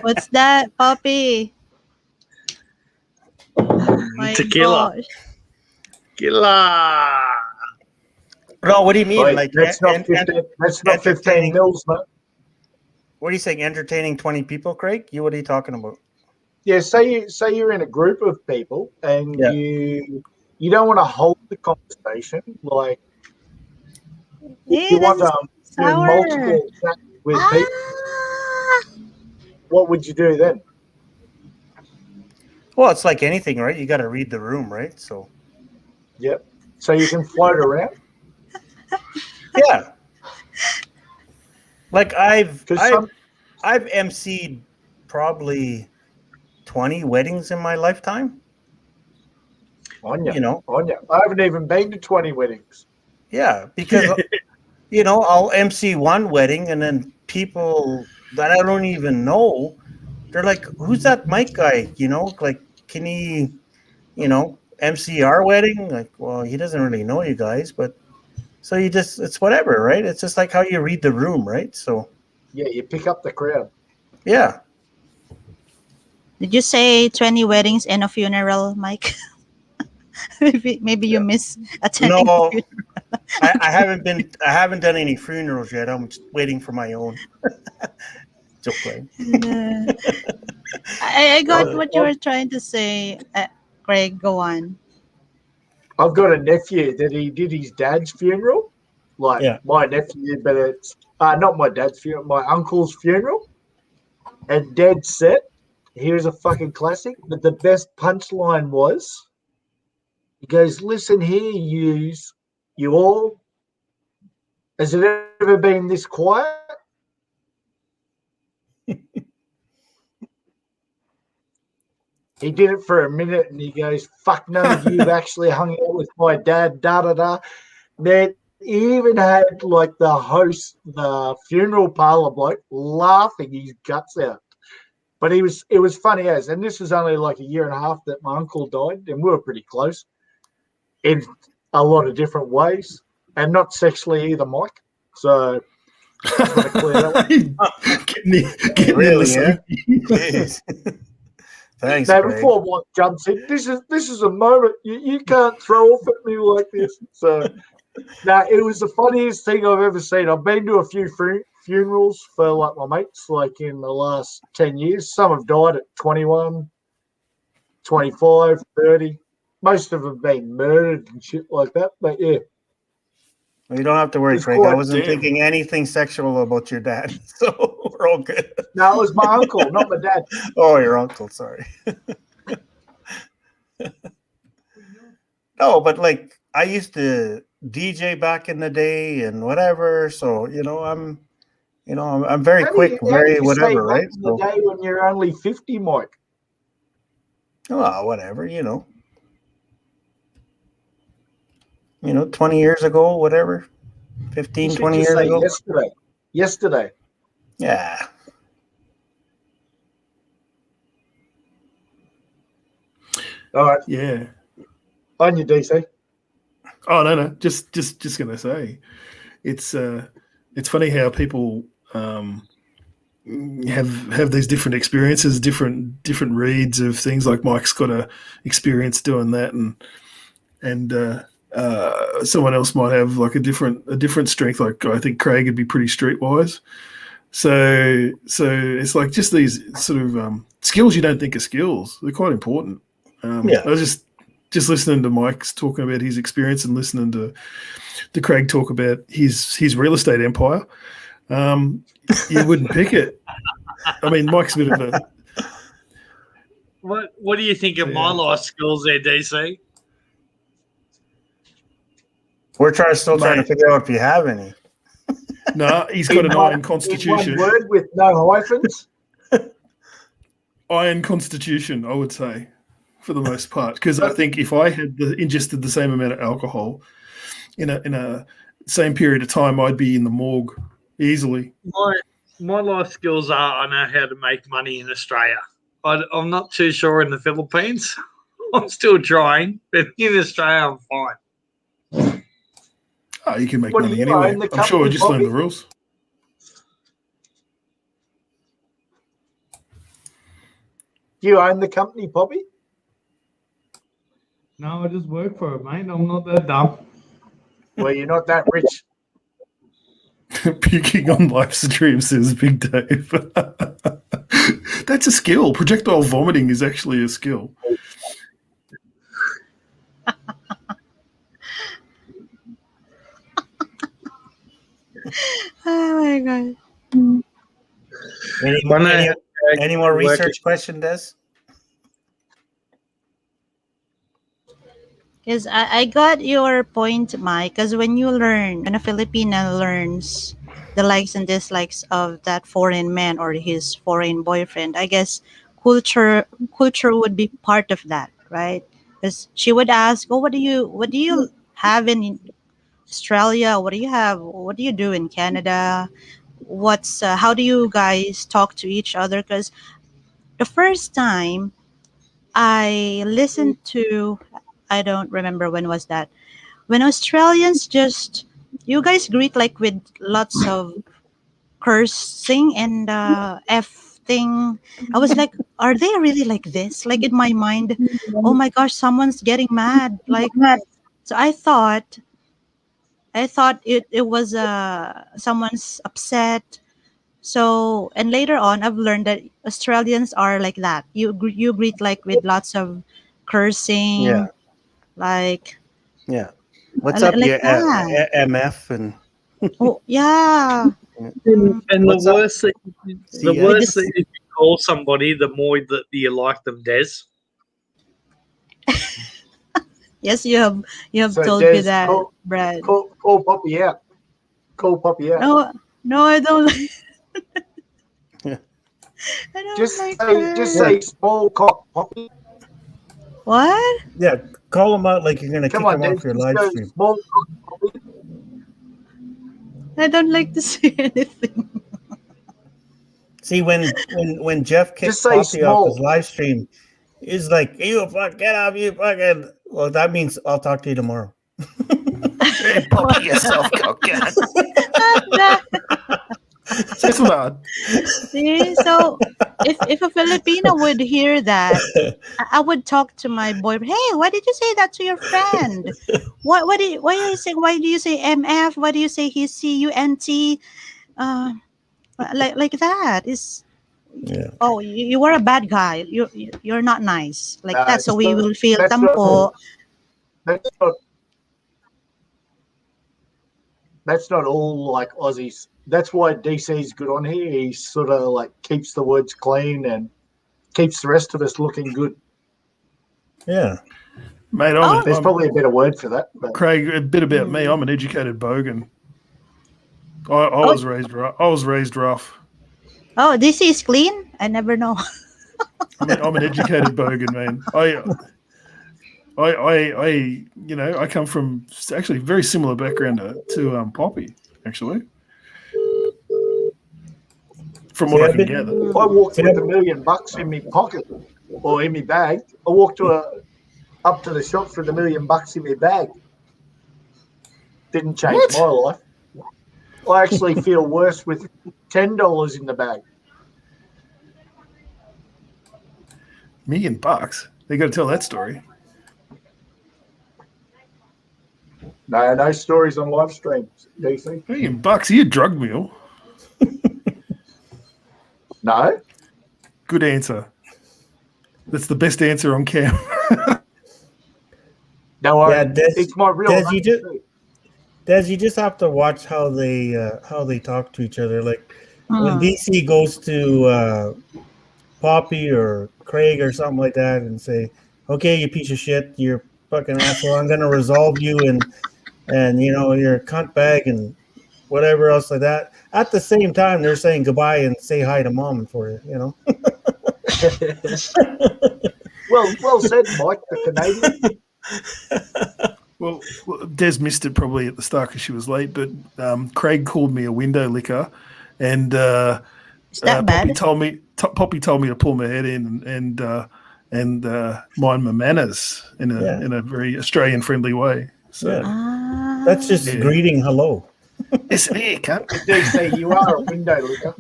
What's that, Poppy? My Tequila. gosh. Tequila. No, what do you mean? Wait, like that's not 15, that's not 15 mils, mate. What are you saying? Entertaining 20 people, Craig? What are you talking about? Yeah, say you're in a group of people and you don't want to hold the conversation. Like you want to do multiple chats with people. What would you do then? Well, it's like anything, right? You got to read the room, right? So. Yep. So you can float around. Yeah. Like I've emceed probably 20 weddings in my lifetime. On you. You know. On you. I haven't even been to 20 weddings. Yeah, because I'll MC one wedding and then people that I don't even know, they're like, "Who's that Mike guy?" Like, can he, MC our wedding? Like, well, he doesn't really know you guys, but so it's whatever, right? It's just like how you read the room, right? So yeah, you pick up the crowd. Yeah. Did you say 20 weddings and a funeral, Mike? maybe you miss attending. No, I haven't done any funerals yet. I'm just waiting for my own. Just playing. I got what you were trying to say, Craig. Go on. I've got a nephew that he did his dad's funeral. Like my nephew, but it's not my dad's funeral, my uncle's funeral. And dead set. Here's a fucking classic. But the best punchline was, he goes, "Listen here, you all. Has it ever been this quiet?" He did it for a minute and he goes, "Fuck, none of you have actually hung out with my dad, da-da-da." Man, he even had like the host, the funeral parlor bloke, laughing his guts out. But it was funny as, and this was only like a year and a half that my uncle died, and we were pretty close in a lot of different ways, and not sexually either, Mike. So just want to clear that one. Getting really, yeah. Thanks, now, Craig. before Mike jumps in, this is a moment you can't throw off at me like this. So, now it was the funniest thing I've ever seen. I've been to a few funerals for like my mates, like in the last 10 years. Some have died at 21, 25, 30. Most of them have been murdered and shit like that. But yeah. You don't have to worry, Craig. I wasn't thinking anything sexual about your dad, so we're all good. No, it was my uncle, not my dad. Oh, your uncle. Sorry. No, but like I used to DJ back in the day and whatever. So I'm very quick, very whatever, right? In the day when you're only 50, Mike. Oh, whatever, 20 years ago, whatever, 15, 20 years ago. Yesterday. Yeah. All right. Yeah. On you, DC. Oh no. Just gonna say, it's funny how people have these different experiences, different reads of things. Like Mike's got a experience doing that, and someone else might have like a different strength. Like I think Craig would be pretty streetwise. So it's like just these sort of skills you don't think are skills. They're quite important. I was just listening to Mike's talking about his experience and listening to Craig talk about his real estate empire. You wouldn't pick it. I mean, Mike's a bit of a. What do you think of my life skills there, DC? We're still trying to figure out if you have any. No, he's got an iron constitution. One word with no hyphens. Iron constitution, I would say, for the most part, because I think if I had ingested the same amount of alcohol in a same period of time, I'd be in the morgue easily. My life skills are I know how to make money in Australia. I'm not too sure in the Philippines. I'm still trying, but in Australia, I'm fine. Oh, you can make money anyway. I'm sure. Just learn the rules. Do you own the company, Poppy? No, I just work for it, mate. I'm not that dumb. Well, you're not that rich. Puking on live stream, says Big Dave. That's a skill. Projectile vomiting is actually a skill. Oh my god. Any more research question, Des? Because I got your point, Mike. Because when a Filipino learns the likes and dislikes of that foreign man or his foreign boyfriend, I guess culture would be part of that, right? Because she would ask, "Oh, what do you have in Australia? What do you have? What do you do in Canada? How do you guys talk to each other?" Because the first time I listened to, I don't remember when was that, when Australians you guys greet like with lots of cursing and F thing. I was like, are they really like this? Like in my mind, oh my gosh, someone's getting mad. Like, so I thought it was someone's upset. So, and later on, I've learned that Australians are like that. You greet like with lots of cursing, Yeah. like What's up, like you that. MF and Oh yeah. And What's the up? worst thing if you call somebody, the more that you like them, Des. Yes, you have So told me Des, that, Brad. Call Poppy out. Call Poppy out. No, I don't. Yeah. I don't Just like say, that. just say small cock, Poppy. What? Yeah, call them out like you're gonna kick Come on, them Des. off your Just live go stream. small cock, Poppy. I don't like to say anything. See, when Jeff kicked Just say Poppy off small. his live stream, he's like, "You fuck, get off, you fucking." Well, that means I'll talk to you tomorrow. Hey, Poppy yourself, cockhead. That's bad. See, so if a Filipino would hear that, I would talk to my boyfriend. Hey, why did you say that to your friend? Why do you say MF? Why do you say he CUNT? Like that is. Yeah. Oh, you are a bad guy. You're not nice like that. So we will feel That's tampo. That's not all like Aussies. That's why DC's good on here. He sort of like keeps the words clean and keeps the rest of us looking good. Yeah. Mate, There's probably a better word for that. But. Craig, a bit about me. I'm an educated bogan. I was raised rough. Oh, DC is clean? I never know. I'm an educated bogan, man. I come from actually a very similar background to Poppy, actually. From what I can gather. I walked with $1 million in my pocket or in my bag. I walked up to the shops with $1 million in my bag. Didn't change my life. I actually feel worse with $10 in the bag. $1,000,000. They got to tell that story. No stories on live streams, DC. $1,000,000. Are you a drug mule? No. Good answer. That's the best answer on cam. No, Yeah, Des, it's my real Des, name. you just too. Des, you just have to watch how they talk to each other. Like when Hmm. DC goes to Poppy or Craig or something like that and say, "Okay, you piece of shit, you're fucking asshole. I'm gonna resolve you and you're a cunt bag and whatever else like that." At the same time, they're saying goodbye and say hi to mom for you. You know. Well said, Mike, the Canadian. Well, Des missed it probably at the start because she was late, but Craig called me a window licker, and Is that Poppy bad? told me to pull my head in and mind my manners in a very Australian friendly way. So Yeah. That's just Yeah. greeting hello. listen here, cunt. DC, you are a window licker.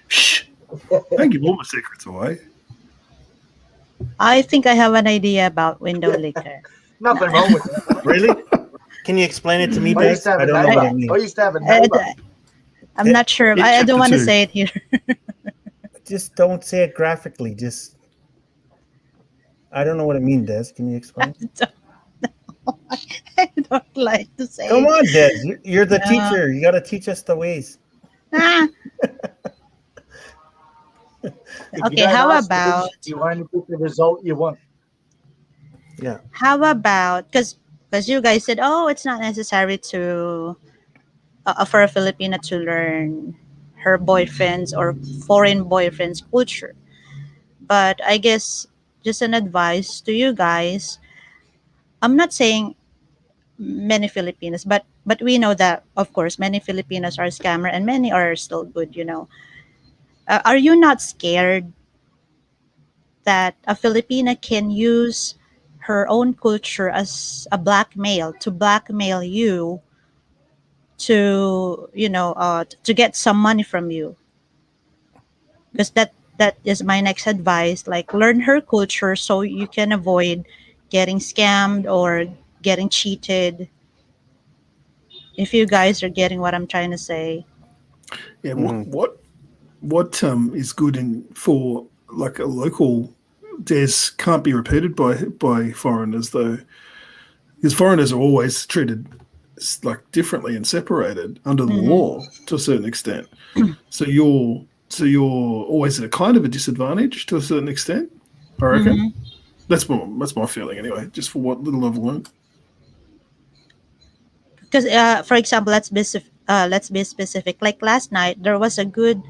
Shh! Don't give all my secrets away. I think I have an idea about window licker. Nothing wrong with that. Really? Can you explain it to me, I Des? used to have I a don't know what it neighbour. I means. used to have a I, neighbour. I'm not sure. I don't chapter want to 2. say it here. Just don't say it graphically. Just I don't know what it means, Des. Can you explain? I don't like to say Come it. on, Des. You're the No. teacher. You got to teach us the ways. Ah, If Okay, you don't how ask, about you only get the result you want. Yeah. how about because you guys said, oh, it's not necessary to for a Filipina to learn her boyfriend's or foreign boyfriend's culture. But I guess just an advice to you guys. I'm not saying many Filipinos, but we know that of course many Filipinos are scammer and many are still good. Are you not scared that a Filipina can use her own culture as a blackmail to blackmail you to to get some money from you? Because that is my next advice. Like learn her culture so you can avoid getting scammed or getting cheated. If you guys are getting what I'm trying to say. Yeah. Mhm. What is good in for like a local Des can't be repeated by foreigners though, because foreigners are always treated like differently and separated under the Mhm. law to a certain extent. So you're always at a kind of a disadvantage to a certain extent. I reckon Mhm. that's my feeling anyway. Just for what little I've learned. Because for example, let's be specific. Like last night, there was a good.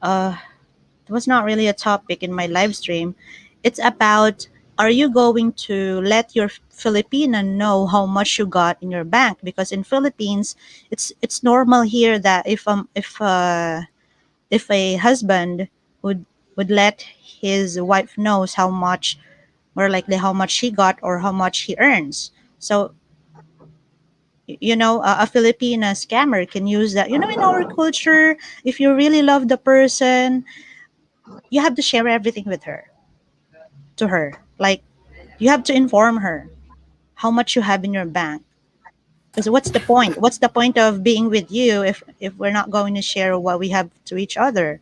It was not really a topic in my live stream. It's about, are you going to let your Filipino know how much you got in your bank? Because in Philippines, it's normal here that if a husband would let his wife knows how much, more likely how much he got or how much he earns. So a Filipina scammer can use that. In our culture, if you really love the person, you have to share everything with her to her. Like you have to inform her how much you have in your bank. Because what's the point? What's the point of being with you if we're not going to share what we have to each other?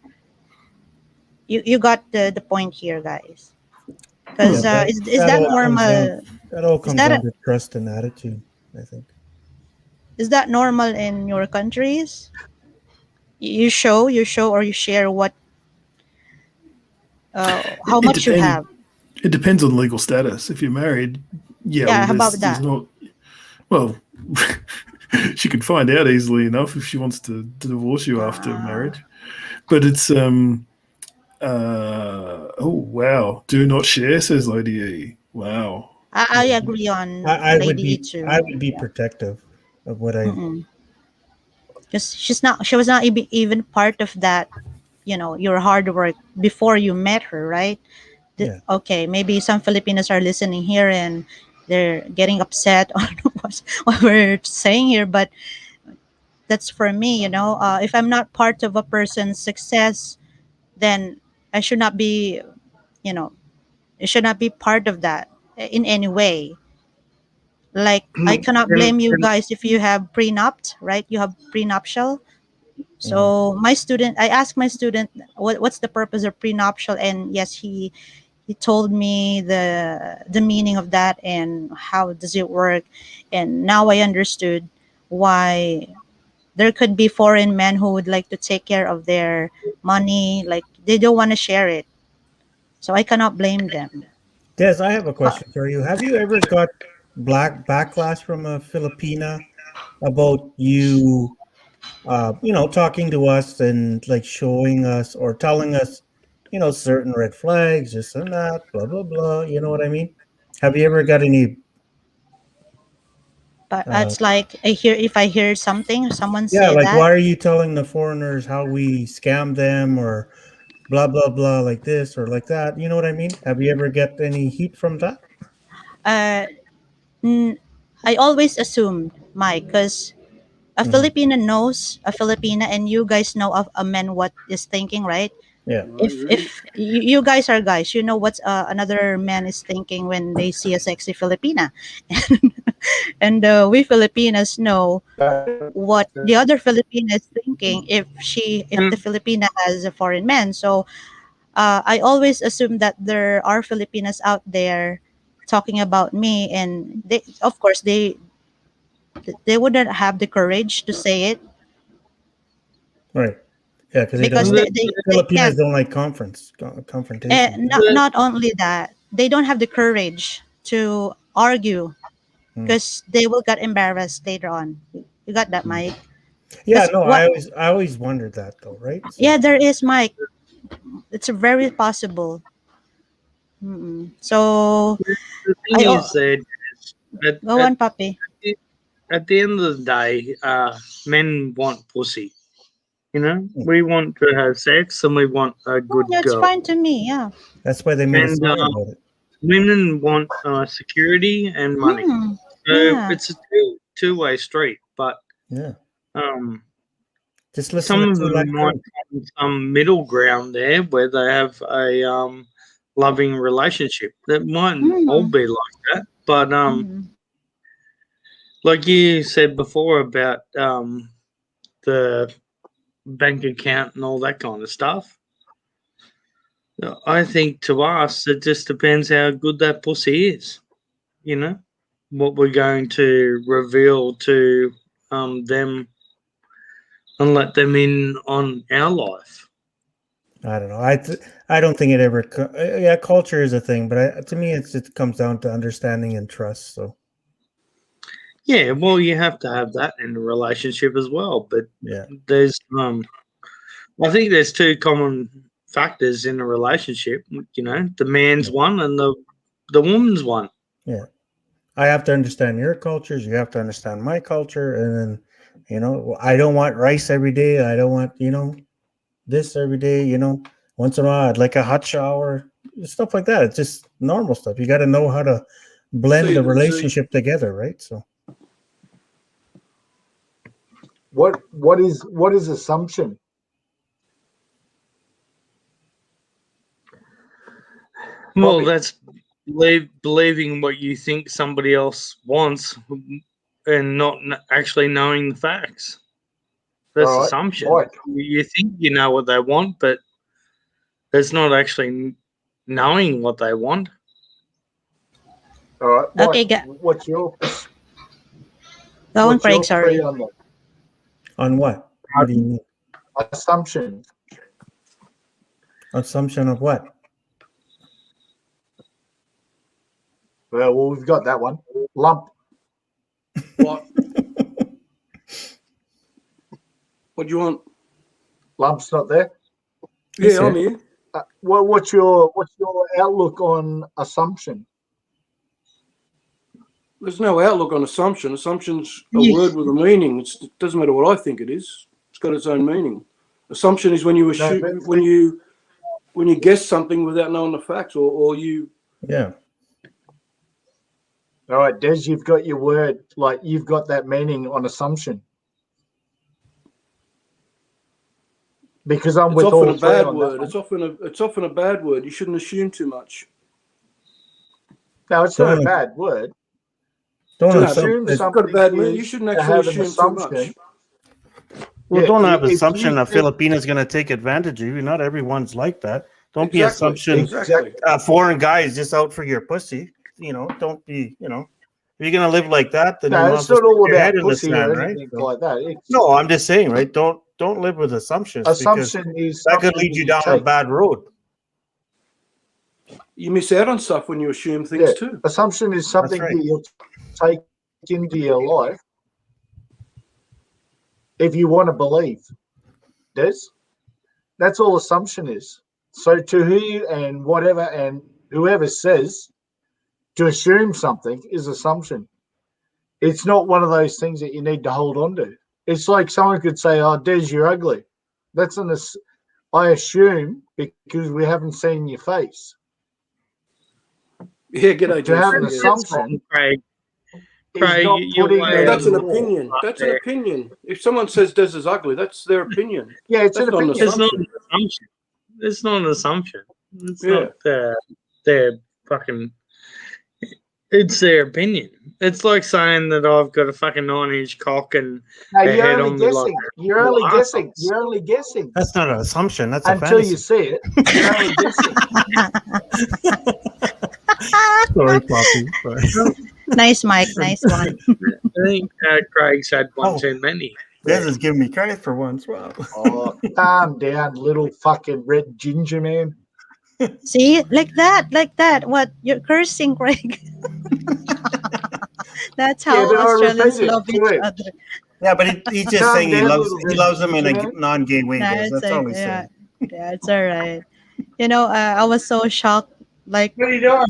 You got the point here, guys. Yeah, Because that is that that all comes down. normal? That all Is comes that down to trust and attitude. I think. is that normal in your countries? You show or you share what how It much you depends. have. It depends on legal status. If you're married, yeah, Yeah, well, how about there's that? not. Well, she could find out easily enough if she wants to divorce you after Uh, marriage. But it's oh wow, do not share, says Lady E. Wow. I agree on I would Lady E be I too. would be protective of what I. Because she was not even part of that, your hard work before you met her, right? Yeah. Okay, maybe some Filipinos are listening here and they're getting upset on what we're saying here, but that's for me. If I'm not part of a person's success, then I should not be it should not be part of that in any way. Like, I cannot And, blame you and guys if you have prenup, right? You have prenuptial. Mhm. So I asked my student, what's the purpose of prenuptial, and yes, he told me the meaning of that and how does it work, and now I understood why there could be foreign men who would like to take care of their money, like they don't want to share it. So I cannot blame them. Des, I have a Uh, question for you. Have you ever got black backlash from a Filipina about you, talking to us and like showing us or telling us, certain red flags, this and that, blah blah blah. You know what I mean? Have you ever got any? but Uh, it's like, if I hear something, someone yeah, say like that. why are you telling the foreigners how we scam them or blah blah blah like this or like that? You know what I mean? Have you ever get any heat from that? uh, n- I always assumed, Mike, because a Hmm. Filipina knows a Filipina, and you guys know of a man what is thinking, right? Yeah. I agree. If you guys are guys, you know what another man is thinking when they see a sexy Filipina, and we Filipinas know what the other Filipina is thinking if the and Filipina has a foreign man. So I always assume that there are Filipinas out there talking about me, and they, of course, they wouldn't have the courage to say it Right. Yeah, because they because don't. the, they Filipinos can't. don't like confrontation. Not the, not only that, they don't have the courage to argue Mm, because they will get embarrassed later on. You got that, mm. Mike? Yeah, Because no, what? I always wondered that though, right? Yeah, So there is, Mike. It's very possible. So the thing I is that at, go at, on, puppy. at the end of the day, men want pussy. mm, We want to have sex and we want a good Yeah, it's girl. fine to me. Yeah. that's why they made a And song about it. women want security and money. Hmm. So Yeah. it's a two-way street. But Yeah, um, just listen some to of Two them Live might Crew. find some middle ground there where they have a loving relationship. That mightn't all Hmm. be like that. But Hmm. like you said before about the bank account and all that kind of stuff. I think to us, it just depends how good that pussy is. You know, what we're going to reveal to them and let them in on our life. I don't know. I don't think it ever. Yeah, culture is a thing, but to me, it comes down to understanding and trust. So Yeah, well, you have to have that in a relationship as well. But yeah, there's, I think there's two common factors in a relationship. The man's yeah, one and the woman's one. yeah. I have to understand your cultures. You have to understand my culture, and then I don't want rice every day. I don't want this every day. Once in a while, I'd like a hot shower, stuff like that. It's just normal stuff. You got to know how to blend the See, relationship together, right? So, What is assumption? Well, Bobby. that's believing what you think somebody else wants and not actually knowing the facts. That's All right, assumption. Mike. You think you know what they want, but that's not actually knowing what they want. All right, Mike. Okay, go on, What's Craig. your pre Sorry. on that on what? What do you mean? assumption? Assumption of what? Well, we've got that one. Lump. what? What do you want? Lump's not there. Yeah, I'm here. What's your outlook on assumption? There's no outlook on assumption. Assumption's a Yeah. word with a meaning. It doesn't matter what I think it is. It's got its own meaning. Assumption is when you No, assume, but when you guess something without knowing the facts, or you. Yeah. all right, Des, you've got your word. Like you've got that meaning on assumption. because I'm It's with often all a three bad on that word. one. It's often a bad word. You shouldn't assume too much. No, it's not a Don't- bad word. Don't To No, assume. assume it's got a something bad meaning. You is shouldn't to actually have an assume too much. assumption. Well, Yeah, don't have if you assumption a think- Filipino's going to take advantage of you. Not everyone's like that. Don't be Exactly. assumption. Exactly. Foreign guy is just out for your pussy. You know, don't be. You know, if you're going to live like that, then you No, might it's as well not all stick your about head in the pussy or sand, right? anything So- like that. It's, no, I'm just saying, right? Don't live with assumptions because assumption is that could something lead you that down a take. bad road. You miss out on stuff when you assume things Yeah, too. assumption is something right. that you'll take into your life if you want to believe. Des, that's all assumption is. So to who and whatever and whoever says to assume something is assumption. It's not one of those things that you need to hold on to. It's like someone could say, "Oh, Des, you're ugly." That's I assume because we haven't seen your face. Yeah, g'day, To have Jason. an Yeah. assumption Craig. is Craig, not you're putting way No, it that's in an law. opinion. up That's an there. opinion. If someone says Des is ugly, that's their opinion. Yeah, it's That's an not an opinion. It's not assumption. an assumption. It's not an assumption. It's Yeah. not their fucking. It's their opinion. It's like saying that I've got a fucking 9-inch cock and No, a you're head only on me like guessing. You're only guessing. You're only guessing That's not an assumption. That's a until fantasy. you see it. You're only guessing. Sorry, Poppy. Sorry. Nice, Mike. Nice one. I think Craig's had one Oh. too many. Des is giving me credit for once. Wow. Oh, calm down, little fucking red ginger man. See, like that. What? You're cursing, Craig. That's how Yeah, but I Australians repeat it love to each him. other. Yeah, but he's just Calm saying he down, loves little them in a ginger man. non-gay way. No, Des. it's That's all like, he's yeah, saying. yeah, it's all right. You know, I was so shocked. Like, What are you doing?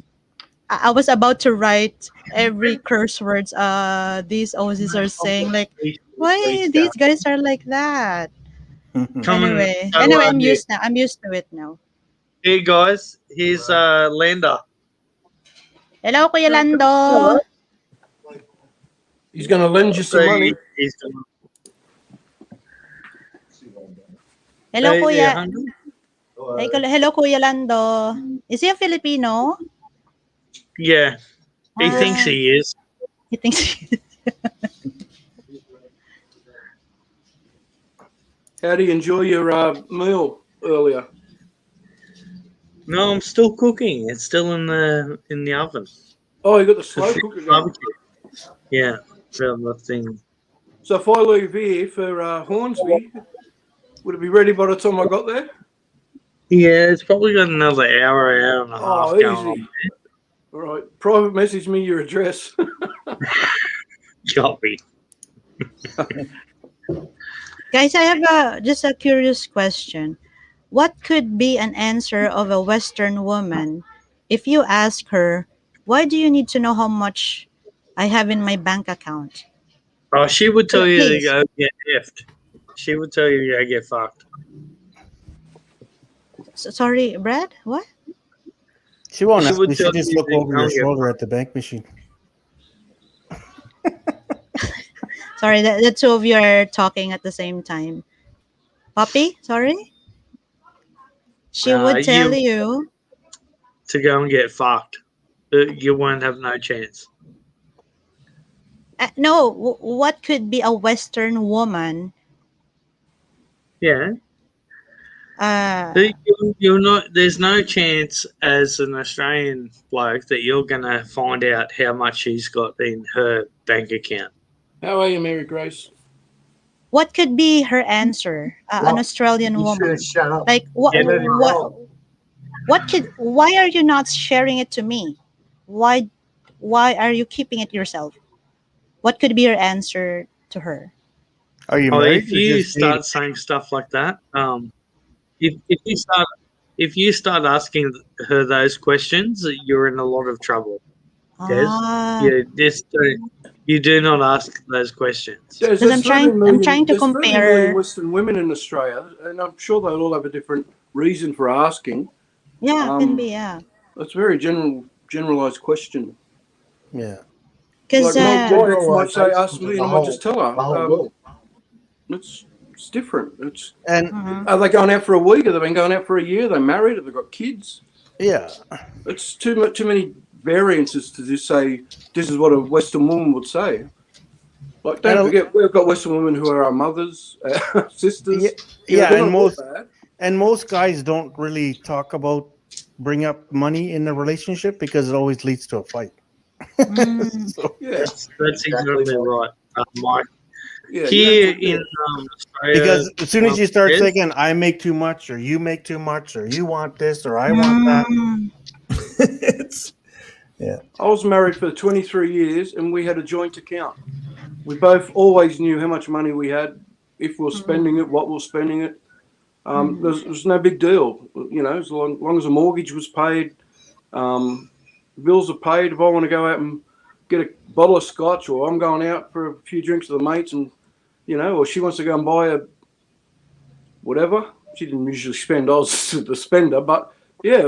I was about to write every curse words. These Aussies are saying, like, why these guys are like that? Come Anyway, on, I'm used now. I'm used to it now. Here, guys. Here's Lander. Hello, Kuya Lando. He's going to lend you some money. He's gonna, Hello, they're Kuya. hungry. Hey, hello, Kuya Lando. Is he a Filipino? Yeah, he thinks Ah, he is. he thinks. How do you enjoy your meal earlier? No, I'm still cooking. It's still in the oven. Oh, you got the slow It's cooker going. barbecue. Yeah, real nothing. So if I leave here for Hornsby, would it be ready by the time I got there? Yeah, it's probably got another hour and a half Oh, going easy. All right. Private message me your address. on. Copy. Guys, I have just a curious question. What could be an answer of a Western woman if you ask her, "Why do you need to know how much I have in my bank account?" Oh, she would tell you to Please. go get effed. She would tell you to go get fucked. Sorry, Brad. What? She won't She ask would me. She tell just you look to over go your get shoulder at the bank machine. Sorry, the two of you are talking at the same time. Poppy, sorry. She would tell you. to go and get fucked. You won't have no chance. No, what could be a Western woman? Yeah. Uh, You're not. There's no chance as an Australian bloke that you're gonna find out how much she's got in her bank account. How are you, Mary Grace? what could be her answer? An Well, Australian You should woman. have shut up. Like Yeah. Let him roll. why are you not sharing it to me? Why are you keeping it yourself? What could be your answer to her? Are you Oh, married? if or you just dating? start saying stuff like that, if you start asking her those questions, you're in a lot of trouble. Des, Ah, you do not ask those questions. There's because I'm 30 trying to there's 30 million compare. Western women in Australia, and I'm sure they'll all have a different reason for asking. Yeah, can be, yeah. It's a very generalized question. Yeah. Because Like my ex might say, Generalizations ask of me, the and I might just tell whole her. world. It's It's different. It's And are they going out for a week? Have they been going out for a year? They're married? Have they got kids? yeah, It's too many variances to just say this is what a Western woman would say. Like, don't and forget, we've got Western women who are our mothers, our sisters. yeah, You know, yeah, they're and not all most bad. guys don't really talk about bring up money in the relationship because it always leads to a fight. Mm. So, Yeah, That's exactly right, Mike. yeah. You Here don't in forget. Australia, because as soon as you start yes, thinking I make too much or you make too much or you want this or I want that, Mm. it's I was married for 23 years, and we had a joint account. We both always knew how much money we had, if we were spending it, what we were spending it. There was no big deal, you know, as long as the mortgage was paid, bills are paid. If I want to go out and get a bottle of scotch, or I'm going out for a few drinks with the mates, and you know, or she wants to go and buy a whatever. She didn't usually spend. I was the spender, but yeah,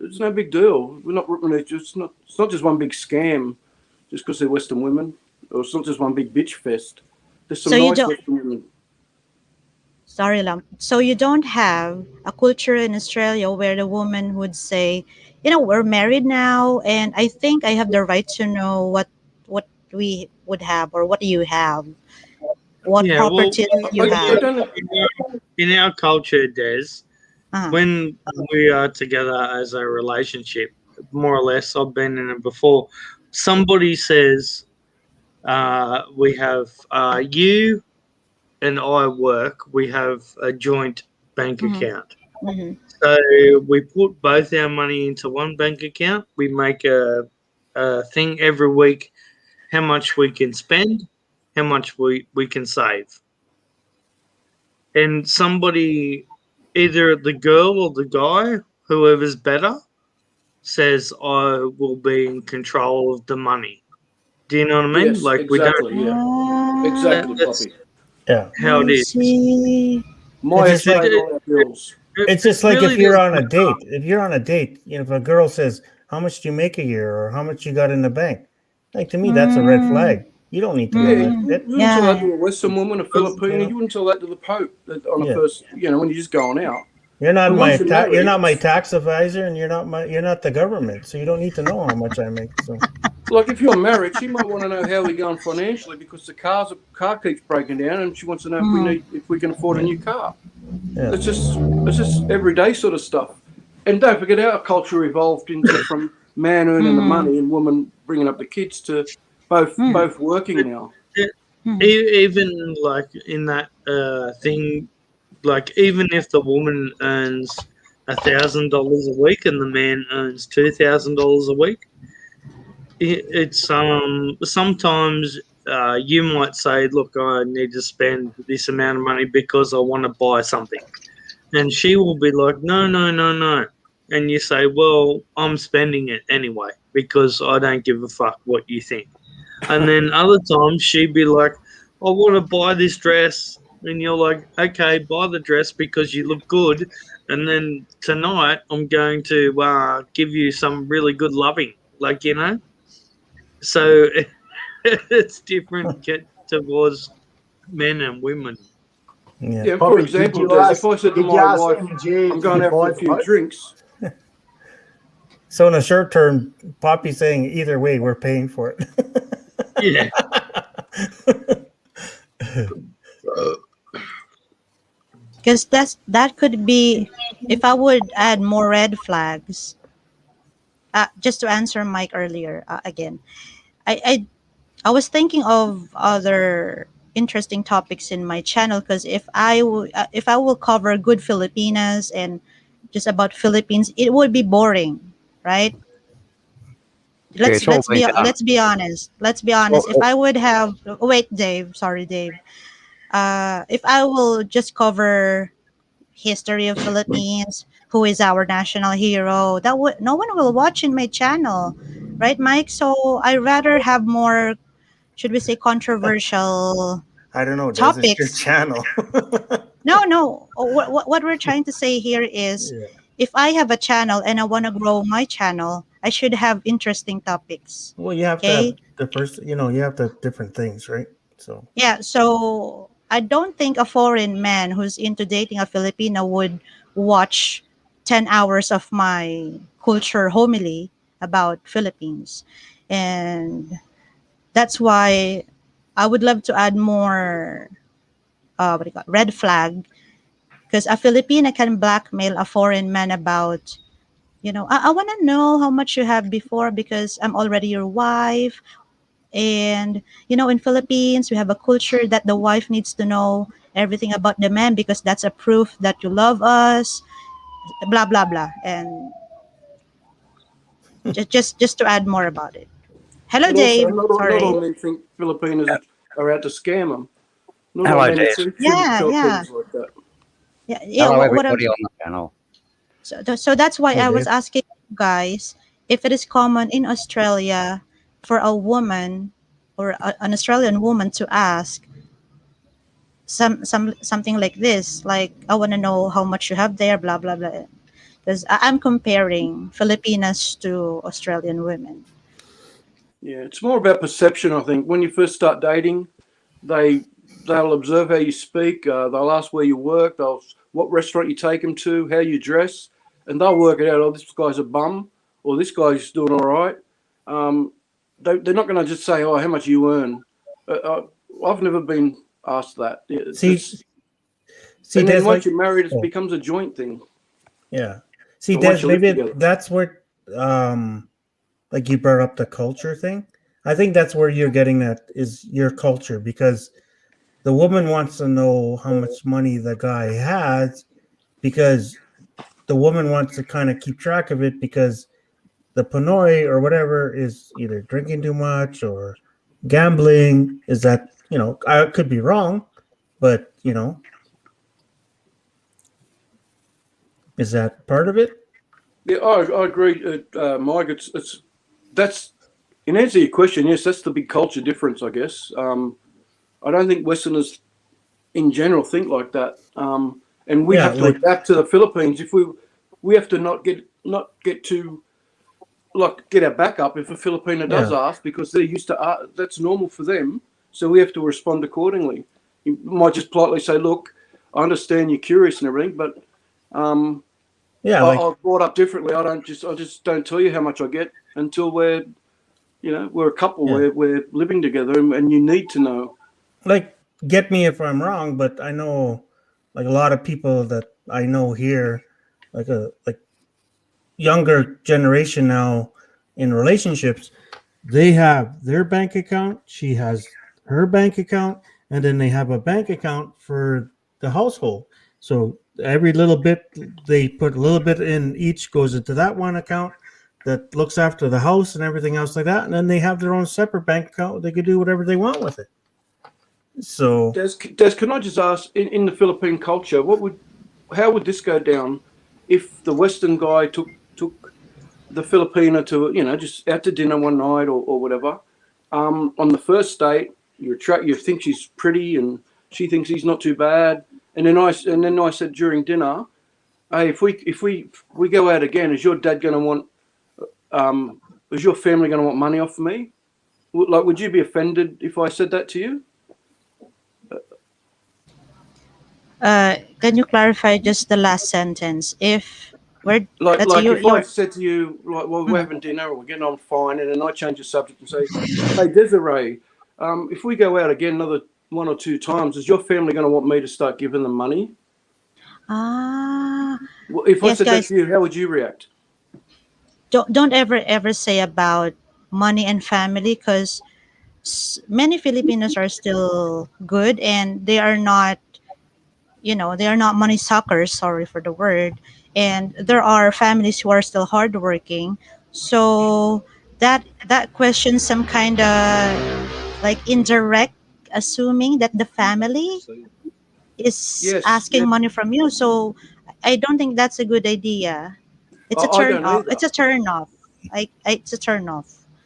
it's no big deal. We're not ripping it. It's not just one big scam, just because they're Western women, or it's not just one big bitch fest. There's So some you nice don't. Western women. Sorry, Lam. So you don't have a culture in Australia where the woman would say, we're married now, and I think I have the right to know what we would have or what you have, what yeah. Well, properties you I have. here don't know. in our culture, Des, Uh-huh. when we are together as a relationship, more or less, I've been in it before. Somebody says, "We have you and I work. We have a joint bank Mm-hmm. account." Mm-hmm. So we put both our money into one bank account. We make a thing every week how much we can spend, how much we can save. And somebody, either the girl or the guy, whoever's better, says, I will be in control of the money. Do you know what I mean? Yes, Like, we don't, exactly. Yeah, exactly, that's Poppy. yeah. how it I is. see. It's My just house like paid all our bills. it's just like Really if you're doesn't on a matter. date. If you're on a date, if a girl says, "How much do you make a year?" or "How much you got in the bank," like to me, that's a red Mm, flag. You don't need to Yeah, know that mm, shit. you wouldn't tell that yeah. to a Western woman, a Filipino. Yeah, You wouldn't tell that to the Pope on a yeah. first, you know, when you're just going out. You're not But my once you're married, tax advisor, and you're not the government, so you don't need to know how much I make. So like if you're married, she might want to know how we're going financially because the car keeps breaking down, and she wants to know Mm, if we can afford a yeah, new car. yeah. It's just everyday sort of stuff. And don't forget, our culture evolved into from man earning the mm, money and woman bringing up the kids to mm, both working now. mm, Even like in that thing, like even if the woman earns $1,000 a week and the man earns $2,000 a week, it's sometimes you might say, look, I need to spend this amount of money because I want to buy something, and she will be like, no, no, no, no, and you say, well, I'm spending it anyway because I don't give a fuck what you think. And then other times she'd be like, I want to buy this dress. And you're like, okay, buy the dress because you look good. And then tonight I'm going to give you some really good loving. Like, So it's different towards men and women. Yeah. Yeah, for Poppy, did example, you Des, if ask? I said to Did you my ask wife, MG I'm if you going could out for buy a them few both? drinks, So in a short term, Poppy's saying either way, we're paying for it. Yeah. Because that could be, if I would add more red flags. Just to answer Mike earlier again, I, I I was thinking of other interesting topics in my channel because if I will cover good Filipinas and just about Philippines, it would be boring, right? Yeah, it's all been done. Let's be honest. Let's be honest. If I would have wait, Dave, sorry, Dave. If I will just cover history of Philippines, who is our national hero, that would no one will watch in my channel, right, Mike? So I rather have more, should we say, controversial I don't know, Des. It's your topics. channel. No, no. What we're trying to say here is, Yeah. if I have a channel and I want to grow my channel, I should have interesting topics. Well, you have to Okay. have the first. You have to have different things, right? So Yeah. So I don't think a foreign man who's into dating a Filipina would watch 10 hours of my culture homily about Philippines. And that's why I would love to add more what do you call it, red flag, because a Filipina can blackmail a foreign man about, I want to know how much you have before because I'm already your wife. And, in Philippines, we have a culture that the wife needs to know everything about the man because that's a proof that you love us, blah, blah, blah. And just to add more about it. Hello, And also, Dave. not all Sorry. men think Filipinos are out to scam them. Not all Hello, men Dave. treat Yeah, yeah. Filipinos like that. Yeah. Hello, What I'm everybody on the panel. so that's why Hi, I was Dave. asking you guys if it is common in Australia for a woman or an Australian woman to ask something like this, like I want to know how much you have there, blah blah blah. Because I'm comparing Filipinas to Australian women. Yeah, it's more about perception, I think. When you first start dating, they'll observe how you speak. They'll ask where you work. What restaurant you take them to, how you dress, and they'll work it out. Oh, this guy's a bum, or this guy's doing all right. They're not going to just say, "Oh, how much you earn." I've never been asked that. See, And then Des, once like, you're married, it oh, becomes a joint thing. yeah. See, But once Des, you live maybe together, that's where, like you brought up the culture thing. I think that's where you're getting at is your culture because the woman wants to know how much money the guy has because the woman wants to kind of keep track of it because the Pinoy or whatever is either drinking too much or gambling. Is that, I could be wrong, but, is that part of it? yeah, I agree, Mike. That's in answer to your question. Yes, that's the big culture difference, I guess. I don't think Westerners in general think like that, and we Yeah, have to like, adapt to the Philippines. If we have to not get to like get our back up if a Filipino does yeah, ask because they're used to that's normal for them. So we have to respond accordingly. You might just politely say, "Look, I understand you're curious and everything, but yeah, like, I brought up differently. I just don't tell you how much I get until we're a couple. yeah, We're living together, and you need to know." like, get me if I'm wrong, but I know, like, a lot of people that I know here, like younger generation now in relationships, they have their bank account, she has her bank account, and then they have a bank account for the household. So every little bit they put a little bit in each goes into that one account that looks after the house and everything else like that. And then they have their own separate bank account. They could do whatever they want with it. So Des, can I just ask, in the Philippine culture, how would this go down if the Western guy took the Filipina to just out to dinner one night or whatever? On the first date, you think she's pretty and she thinks he's not too bad, and then I said during dinner, hey, if we go out again, is your dad going to want is your family going to want money off me? Like, would you be offended if I said that to you? Can you clarify just the last sentence? If we're let's say Like you're if I you're said to you, like, well, we're Mhm. having dinner or we're getting on fine, and then I change the subject and say, hey, Desiree, if we go out again another one or two times, is your family going to want me to start giving them money? Ah, Well, if I yes, said that guys. to you, how would you react? Don't ever say about money and family because many Filipinos are still good and they are not money suckers, sorry for the word, and there are families who are still hardworking. So that question some kind of like indirect assuming that the family is Yes, asking yeah, money from you. So I don't think that's a good idea. It's a I turn don't off. either. It's a turn off. It's a turn off.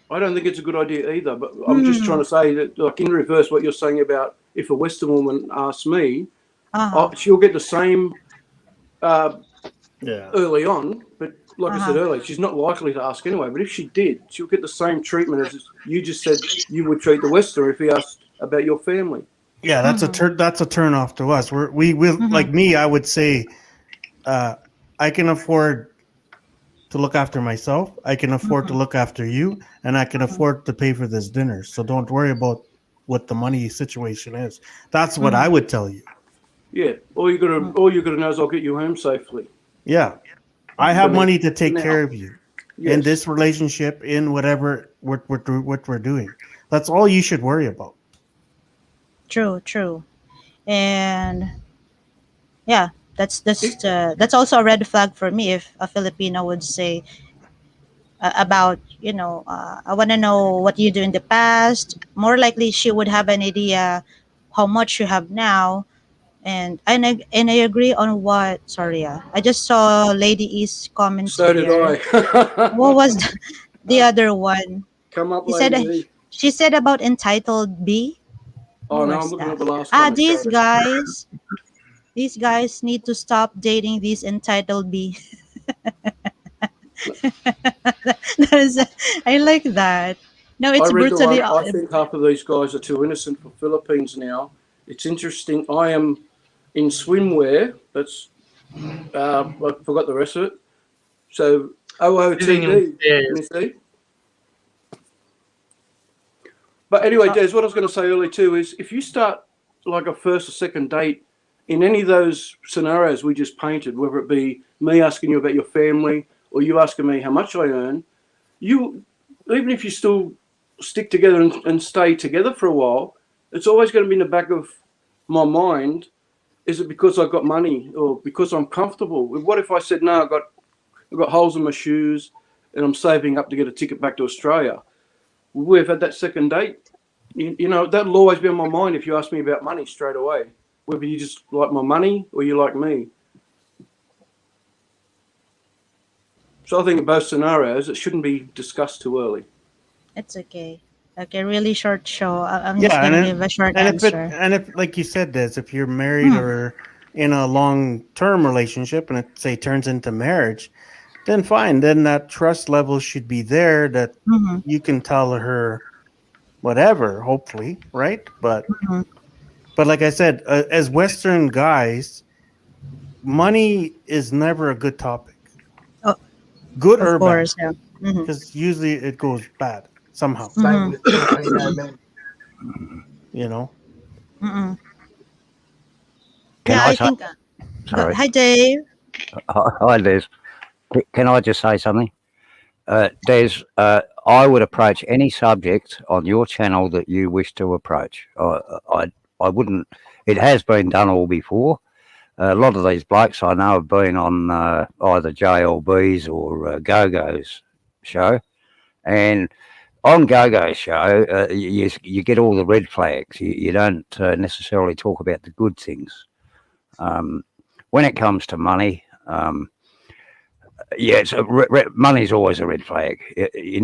I don't think it's a good idea either. But I'm just trying Hmm. to say that, like in reverse, what you're saying about if a Western woman asks me, Uh-huh. she'll get the same uh, yeah, early on, but like I said Uh-huh. earlier, she's not likely to ask anyway. But if she did, she'll get the same treatment as you just said you would treat the Westerner if he asked about your family. Yeah, that's a that's a turn off to us. We will like me. I would say, I can afford to look after myself. I can afford to look after you, and I can afford to pay for this dinner. So don't worry about what the money situation is. That's what I would tell you. Yeah, all you gotta know is I'll get you home safely. Yeah, I have But money to take now- care of you in Yes. this relationship, in whatever what we're doing. That's all you should worry about. True. And yeah, that's also a red flag for me if a Filipino would say about I want to know what you do in the past. More likely, she would have an idea how much you have now. And I agree on what. Sorry, I just saw Lady E's comment So did here. I. What was the other one? Come up, He said lady. she said about entitled B. Oh Who no, I'm was looking that? at the last one. These guys need to stop dating these entitled B. That is, I like that. No, I it's read the brutally. one. I think half of these guys are too innocent for Philippines now. It's interesting. I am in swimwear. That's I forgot the rest of it. So OOTD, Missy. But anyway, Des, what I was going to say earlier too is if you start like a first or second date in any of those scenarios we just painted, whether it be me asking you about your family or you asking me how much I earn, you even if you still stick together and stay together for a while, it's always going to be in the back of my mind. Is it because I've got money or because I'm comfortable? What if I said no? I've got holes in my shoes and I'm saving up to get a ticket back to Australia. We've had that second date. You know, that'll always be on my mind if you ask me about money straight away. Whether you just like my money or you like me. So I think in both scenarios, it shouldn't be discussed too early. It's okay. Okay, really short show. I'm just Yeah, gonna give a short answer. and if like you said, this if you're married or in a long term relationship and it say turns into marriage, then fine. Then that trust level should be there that you can tell her whatever. Hopefully, right? But like I said, as Western guys, money is never a good topic. Oh, Good of or bad, course, yeah. because usually it goes bad somehow. Same with Filipino men. You know. Yeah, I think. Sorry. Hi, Dave. Hi, Des. Can I just say something? Des, I would approach any subject on your channel that you wish to approach. I wouldn't. It has been done all before. A lot of these blokes I know have been on either JLB's or Go-Go's show, and on Go-Go's show, you get all the red flags. You don't necessarily talk about the good things. When it comes to money, yeah, money's always a red flag. You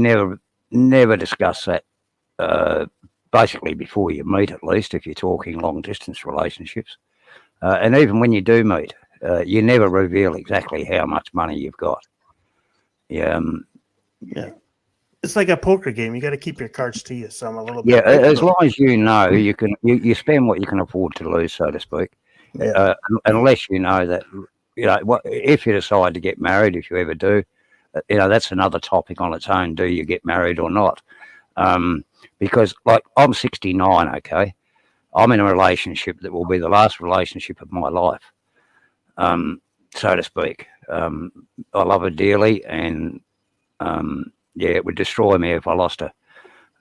never discuss that basically before you meet, at least if you're talking long distance relationships. And even when you do meet, you never reveal exactly how much money you've got. Yeah. It's like a poker game. You got to keep your cards to you some a little bit. Yeah, as long as you know you spend what you can afford to lose, so to speak. Yeah. Unless you know that, if you decide to get married, if you ever do, that's another topic on its own. Do you get married or not? Because like I'm 69, okay, I'm in a relationship that will be the last relationship of my life, so to speak. I love her dearly, and yeah, it would destroy me if I lost her.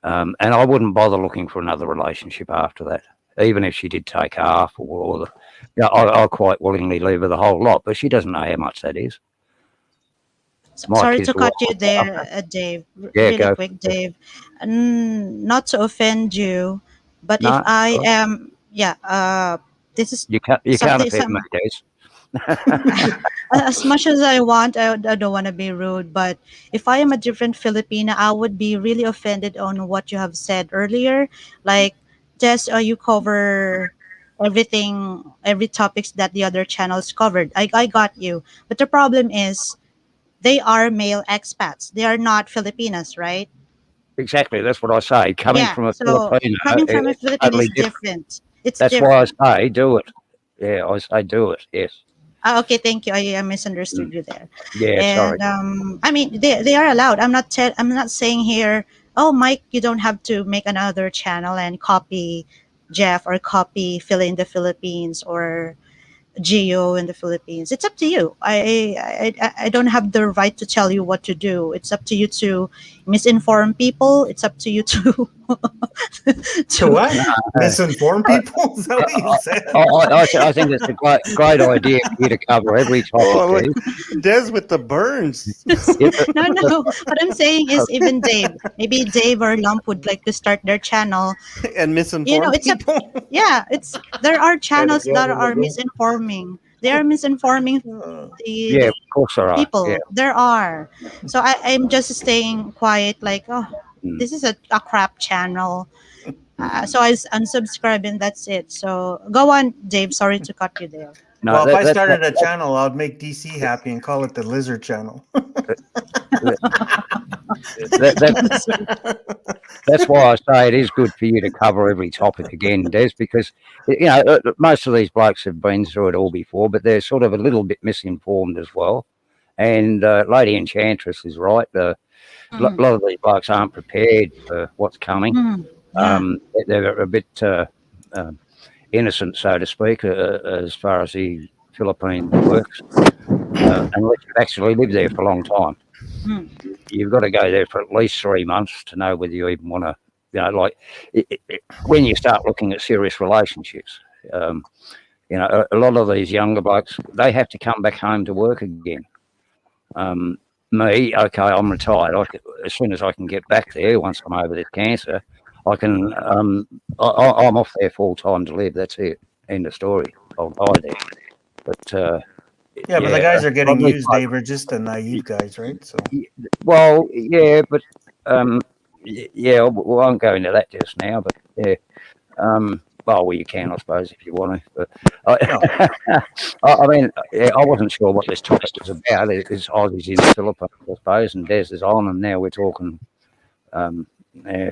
And I wouldn't bother looking for another relationship after that, even if she did take half I'll quite willingly leave her the whole lot, but she doesn't know how much that is. Sorry to cut you there, Dave. Yeah, really quick, Dave. Not to offend you, but if No, I am, this is you can't something. offend me, Des. As much as I want, I don't want to be rude, but if I am a different Filipina, I would be really offended on what you have said earlier. Like, just you cover everything, every topics that the other channels covered. I got you, but the problem is they are male expats. They are not Filipinas, right? Exactly, that's what I say. Coming Yeah. from a So Filipino, coming from a it's Filipino totally is different. different. It's That's why different. I say do it. Yeah, I say do it. Yes. Okay, thank you. I misunderstood Mm. you there. Yeah. Sorry. And I mean, they are allowed. I'm not saying here, oh, Mike, you don't have to make another channel and copy Jeff or copy Phil in the Philippines or Geo in the Philippines. It's up to you. I don't have the right to tell you what to do. It's up to you to misinform people. It's up to you to To to what? Misinform people? Is that what you said? I think it's a great idea for you to cover every topic, Oh, Dave. Des with the burns. Yeah, no, no. What I'm saying is, even Dave, maybe Dave or Lump would like to start their channel. And misinform It's a people. yeah. It's there are Better channels get that in the are room. misinforming. They are misinforming yeah, the of course there are. Yeah. people. There are. So I'm just staying quiet. Like, oh, Mm. this is a crap channel. So I unsubscribe and that's it. So go on, Dave. Sorry to cut you there. No, Well, if I that's started a channel, I'd make DC happy and call it the Lizard Channel. that's why I say it is good for you to cover every topic again, Des, because most of these blokes have been through it all before, but they're sort of a little bit misinformed as well. And Lady Enchantress is right. A lot of these blokes aren't prepared for what's coming. Yeah. They're a bit innocent, so to speak, as far as the Philippines works, unless you've actually lived there for a long time. Mm. You've got to go there for at least 3 months to know whether you even want to, when you start looking at serious relationships. A lot of these younger blokes, they have to come back home to work again. Me, okay, I'm retired. As soon as I can get back there, once I'm over this cancer, I can. I'm off there full time to live. That's it. End of story. I'll die there. But Yeah, but the guys are getting probably used, Dave. Are just the naive guys, right? So well, yeah, but yeah, we won't go into that just now. But yeah, well, you can, I suppose, if you want to. But I mean, yeah, I wasn't sure what this topic was about. It's Aussies in the Philippines, I suppose, and Des is on, and now we're talking. Yeah.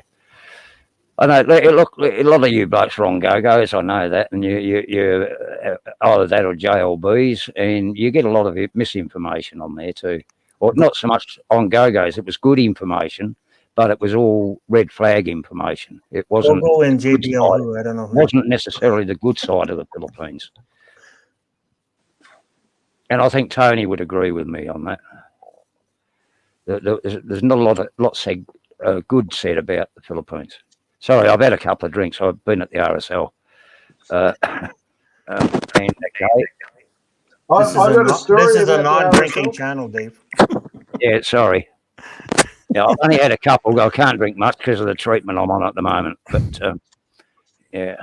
I know. Look, a lot of you blokes are on go-go's. I know that, and you either that or JLBs, and you get a lot of misinformation on there too. Or not so much on go-go's. It was good information, but it was all red flag information. It wasn't. Go in JBL. Who I don't know. Wasn't necessarily the good side of the Philippines. And I think Tony would agree with me on that. There's not a lot said good said about the Philippines. Sorry, I've had a couple of drinks. I've been at the RSL. And This is a non-drinking channel, Dave. Yeah, sorry. Yeah, I've only had a couple. I can't drink much because of the treatment I'm on at the moment. But yeah,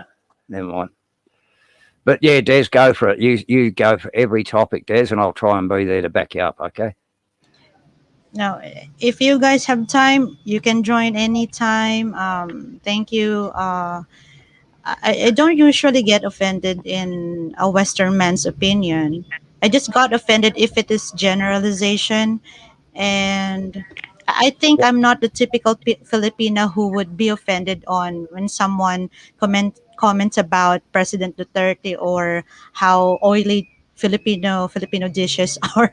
never mind. But yeah, Des, go for it. You go for every topic, Des, and I'll try and be there to back you up. Okay. Now, if you guys have time, you can join anytime. Thank you. I don't usually get offended in a Western man's opinion. I just got offended if it is generalization. And I think I'm not the typical Filipina who would be offended on when someone comments about President Duterte or how oily Filipino dishes are.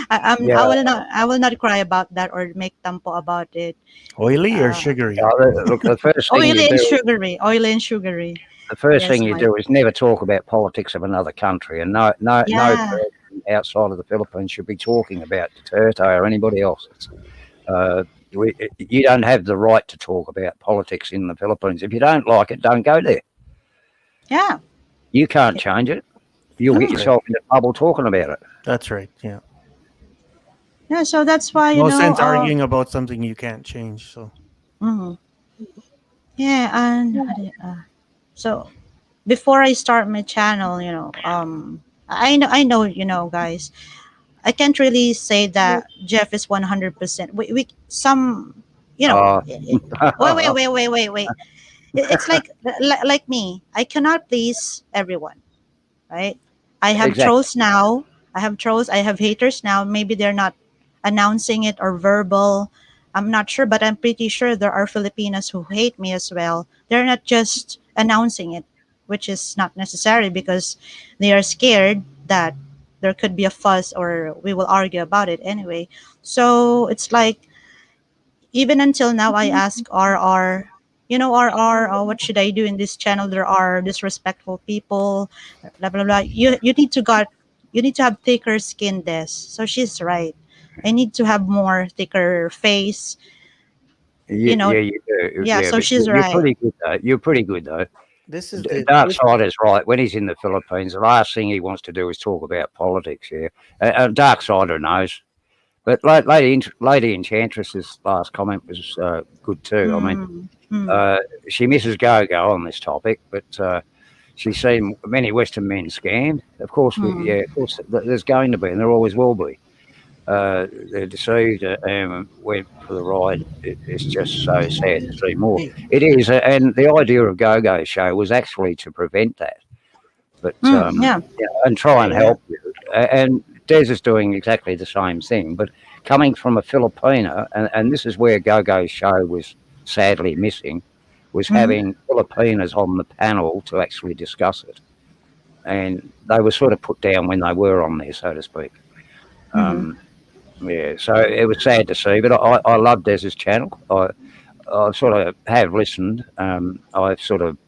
I will not cry about that or make tampo about it. Oily or sugary? Look, the first thing Oily you and do, sugary. Oily and sugary. the first Yes, thing you Mike. do is never talk about politics of another country, and no Yeah. person outside of the Philippines should be talking about Duterte or anybody else. You don't have the right to talk about politics in the Philippines. If you don't like it, don't go there. Yeah. You can't change it. You'll get yourself into trouble talking about it. That's right. Yeah. Yeah. So that's why No sense arguing about something you can't change. So. Mhm. Yeah, and so before I start my channel, I know, guys, I can't really say that Jeff is 100%. We some, wait. It's like me. I cannot please everyone, right? I have Exactly. trolls now. I have trolls. I have haters now. Maybe they're not announcing it or verbal. I'm not sure, but I'm pretty sure there are Filipinas who hate me as well. They're not just announcing it. which is not necessary because they are scared that there could be a fuss or we will argue about it anyway. So it's like, even until now, I ask RR, RR, what should I do in this channel? There are disrespectful people, blah blah blah. You need to have thicker skin, Des. So she's right. I need to have more thicker face. Yeah, yeah, you do. Yeah, Yeah, so but she's you're right. pretty good though. You're pretty good though. This is Dark Side is right. When he's in the Philippines, the last thing he wants to do is talk about politics. Yeah, Dark Sider knows. But Lady Enchantress's last comment was good too. I mean, she misses go on this topic, but she's seen many Western men scammed. Of course, of course, there's going to be, and there always will be. They're deceived and went for the ride. It's just so sad to see more. It is, and the idea of Go-Go Show was actually to prevent that, but and try and help you. And Des is doing exactly the same thing, but coming from a Filipino, and this is where Go-Go Show was sadly missing, was having Filipinos on the panel to actually discuss it, and they were sort of put down when they were on there, so to speak. Yeah, so it was sad to see, but I love Des's channel. I sort of have listened. I've sort of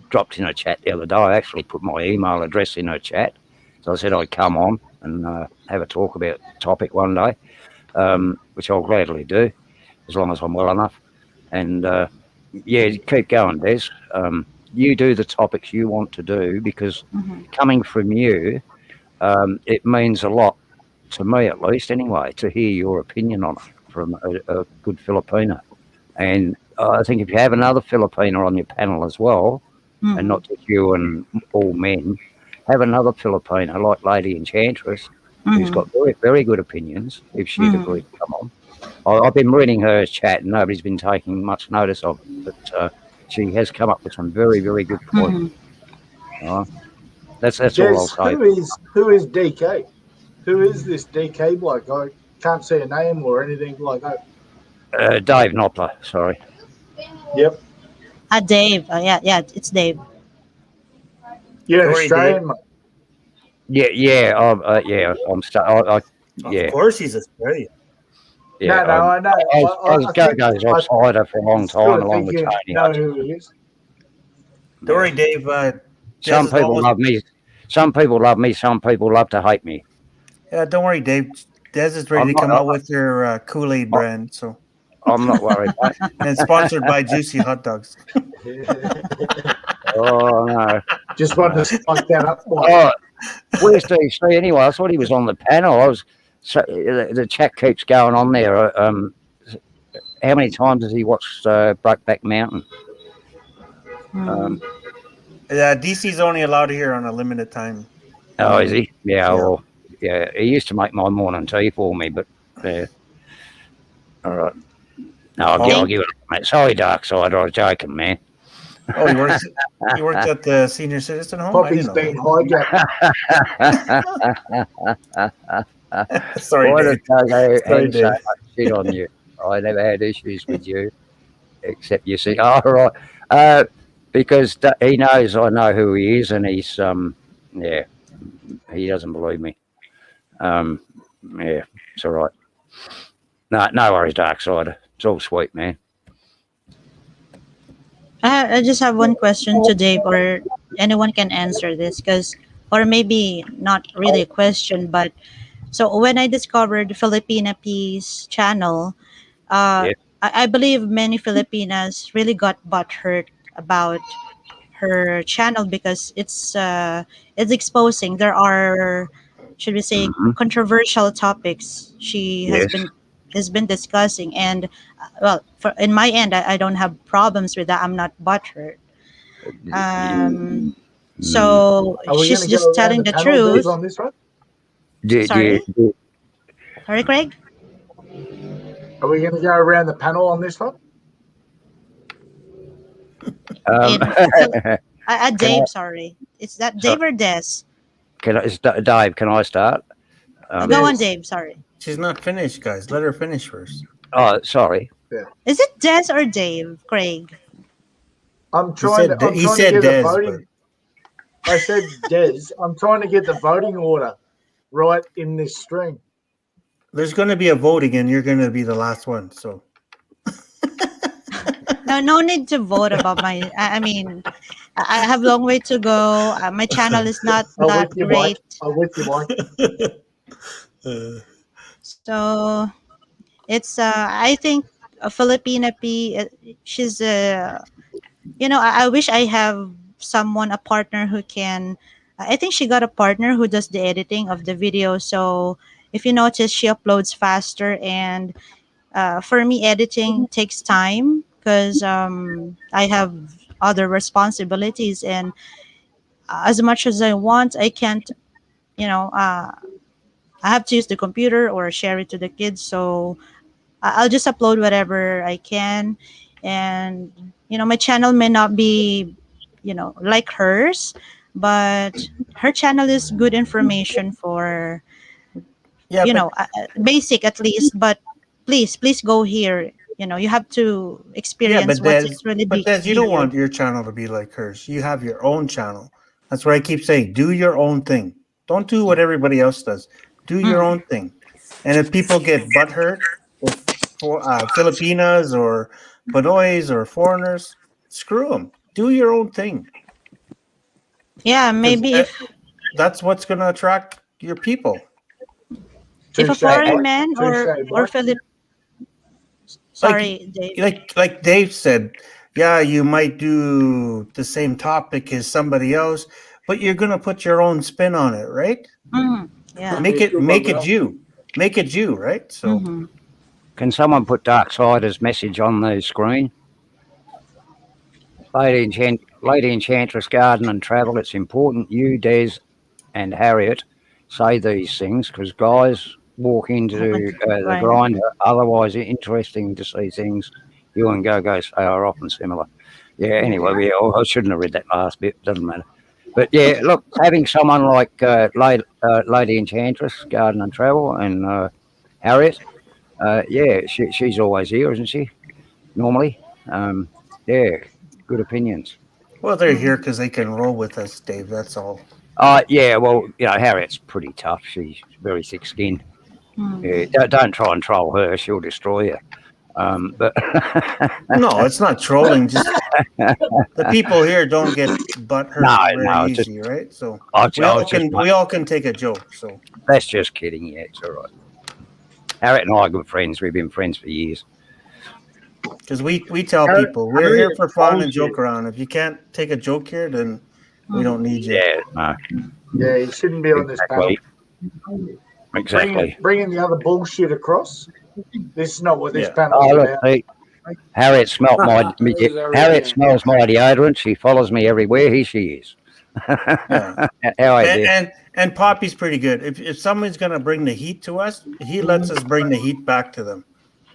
dropped in a chat the other day. I actually put my email address in her chat. So I said I'd come on and have a talk about the topic one day, which I'll gladly do, as long as I'm well enough. And, yeah, keep going, Des. You do the topics you want to do, because coming from you, it means a lot, to me at least anyway, to hear your opinion on it from a good Filipino. And I think if you have another Filipino on your panel as well, and not just you and all men, have another Filipino like Lady Enchantress, who's got very, very good opinions, if she'd agree to come on. I've been reading her chat and nobody's been taking much notice of it, but she has come up with some very, very good points. That's all I'll say. Who is DK? Who is this DK bloke? I can't see a name or anything like that. Dave Knopfler, sorry. Yep. Dave. Yeah, it's Dave. You're an Australian, mate. Yeah. Yeah. Of course, he's Australian. Yeah, no, I know. I was Go-Go's offsider for a long time, along with Tony. Know who he is. Don't worry, Dave. Some people love me. Some people love me. Some people love to hate me. Yeah, don't worry, Dave. Des is ready to come out with your Kool-Aid brand, so I'm not worried. And sponsored by Juicy Hot Dogs. Oh no! Just wanted to spike that up. Where's DC anyway? I thought he was on the panel. The chat keeps going on there. How many times has he watched Brokeback Mountain? Yeah, DC's only allowed here on a limited time. Oh, is he? Yeah. Well, yeah. He used to make my morning tea for me, but yeah. All right. No, I'll give it up, mate. Sorry, Dark Side. I was joking, man. Oh, he works at the senior citizen home? Poppy's been hijacked. Sorry, Why Dave. Sorry, Dave. So much shit on you. I never had issues with you, except you see. Oh, right. Because he knows I know who he is, and he's yeah, he doesn't believe me. Yeah, it's all right. No worries, Dark Side. It's all sweet, man. I just have one question to Dave, or anyone can answer this, or maybe not really a question, but so when I discovered Filipina Peace channel, I believe many Filipinas really got butthurt about her channel because it's exposing. There are, should we say, controversial topics she has been discussing, and well, in my end, I don't have problems with that. I'm not butthurt. So she's just telling the truth. On this one? Sorry, Craig. Are we going to go around the panel on this one? Dave, sorry. Is that Dave or Des? Dave, can I start? Go on, Dave, sorry. She's not finished, guys. Let her finish first. Oh, sorry. Yeah. Is it Des or Dave, Craig? I'm trying to. He said Des. I said, Des, I'm trying to get the voting order right in this stream. There's going to be a voting, and you're going to be the last one. So No need to vote about my. I mean, I have a long way to go. My channel is not I'm that with you, great. Mike. I'm with you, Mike. So it's I think Filipina P. She's I wish I have someone, a partner who can. I think she got a partner who does the editing of the video. So if you notice, she uploads faster, and for me, editing takes time because I have other responsibilities, and as much as I want, I can't. You know, I have to use the computer or share it to the kids. So I'll just upload whatever I can, and my channel may not be like hers, but her channel is good information for yeah, but basic at least. But please go here. You have to yeah, experience what it's really you be don't here. want your channel to be like hers. You have your own channel. That's what I keep saying. Do your own thing. Don't do what everybody else does. Do your Mm. own thing. And if people get butthurt with Filipinas or Pinoys or foreigners, screw them. Do your own thing. Yeah, 'Cause maybe that's what's going to attract your people. if a foreign man or Mike. Philip. Sorry, Dave. Like Dave said, yeah, you might do the same topic as somebody else, but you're gonna put your own spin on it, right? Yeah. Make it you, right? So Can someone put Darksider's message on the screen? Lady Enchantress Garden and Travel, it's important you, Des, and Harriet say these things because guys walk into the grinder. Otherwise, it's interesting to see things you and Go say are often similar. Yeah, anyway, I shouldn't have read that last bit. Doesn't matter. But yeah, look, having someone like Lady Enchantress Garden and Travel and Harriet, she's always here, isn't she? Normally. Yeah, good opinions. well, they're here because they can roll with us, Dave. That's all. Yeah, well, Harriet's pretty tough. She's very thick-skinned. Yeah, don't try and troll her; she'll destroy you. But no, it's not trolling. Just the people here don't get butthurt very easy, right? So we all can take a joke. So that's just kidding. Yeah, it's all right. Harriet and I are good friends. We've been friends for years. Because we tell people we're here for fun and joke around. If you can't take a joke here, then we don't need you. Yeah, no. Yeah, you shouldn't be on this panel. Exactly. Bringing the other bullshit across. This is not what this panel is about. See, Harriet smells my deodorant. She follows me everywhere. Here she is. And Poppy's pretty good. If someone's gonna bring the heat to us, he lets us bring the heat back to them.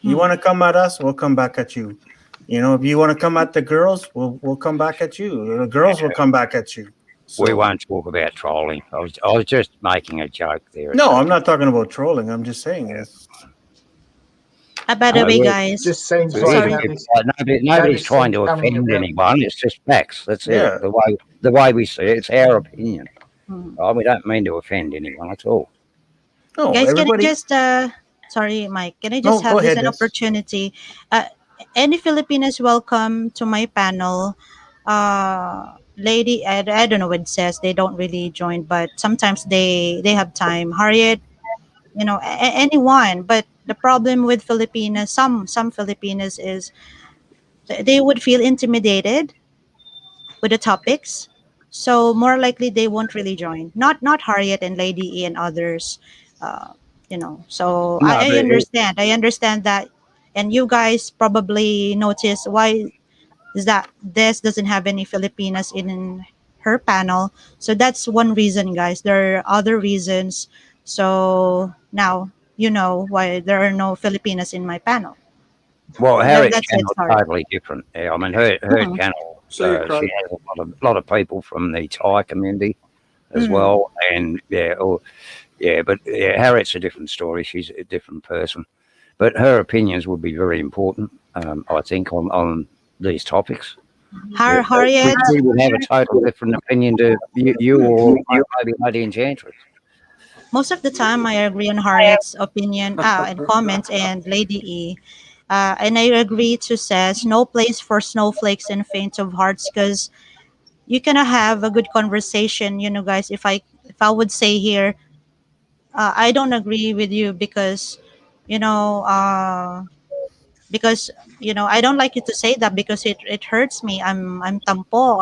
You want to come at us, we'll come back at you. If you want to come at the girls, we'll come back at you. The girls will come back at you. So, we won't talk about trolling. I was just making a joke there. No, I'm not talking about trolling. I'm just saying it's. By the way, guys, just saying. Nobody's trying to offend anyone. It's just facts. That's it. The way we see it, it's our opinion. We don't mean to offend anyone at all. No, guys, can I just sorry, Mike. Can I just have an opportunity? Any Filipinas welcome to my panel. Lady, I don't know what it says. They don't really join, but sometimes they have time. Harriet, anyone. But the problem with Filipinas, some Filipinas is they would feel intimidated with the topics, so more likely they won't really join. Not Harriet and Lady E and others. So I understand. I understand that, and you guys probably notice why is that this doesn't have any Filipinas in her panel. So that's one reason, guys. There are other reasons. So now you know why there are no Filipinas in my panel. Well, Harriet's channel is totally different. Yeah, I mean, her channel, she has a lot of people from the Thai community as well. And but Harriet's a different story. She's a different person. But her opinions would be very important, I think, on these topics. Harriet, we would have a total different opinion to you or you maybe Lady Enchantress. most of the time I agree on Harriet's opinion and comments and Lady E. And I agree to says no place for snowflakes and faint of hearts because you cannot have a good conversation, guys. If I would say here, I don't agree with you you know, uh, because I don't like you to say that because it hurts me. I'm tampo.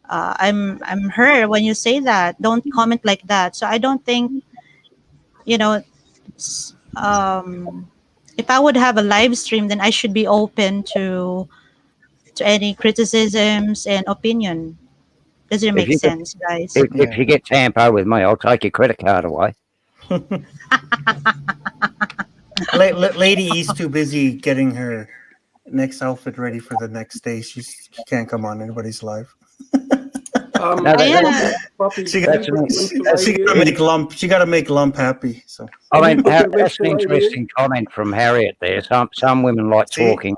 I'm hurt when you say that. Don't comment like that. So I don't think you know if I would have a live stream, then I should be open to any criticisms and opinion. Does it If make you get sense, guys? if you get tampo with me, I'll take your credit card away. Lady E's too busy getting her next outfit ready for the next day. She can't come on anybody's live. She gotta make Lump. She gotta make Lump happy. So I mean, that's an interesting comment from Harriet there. Some women like talking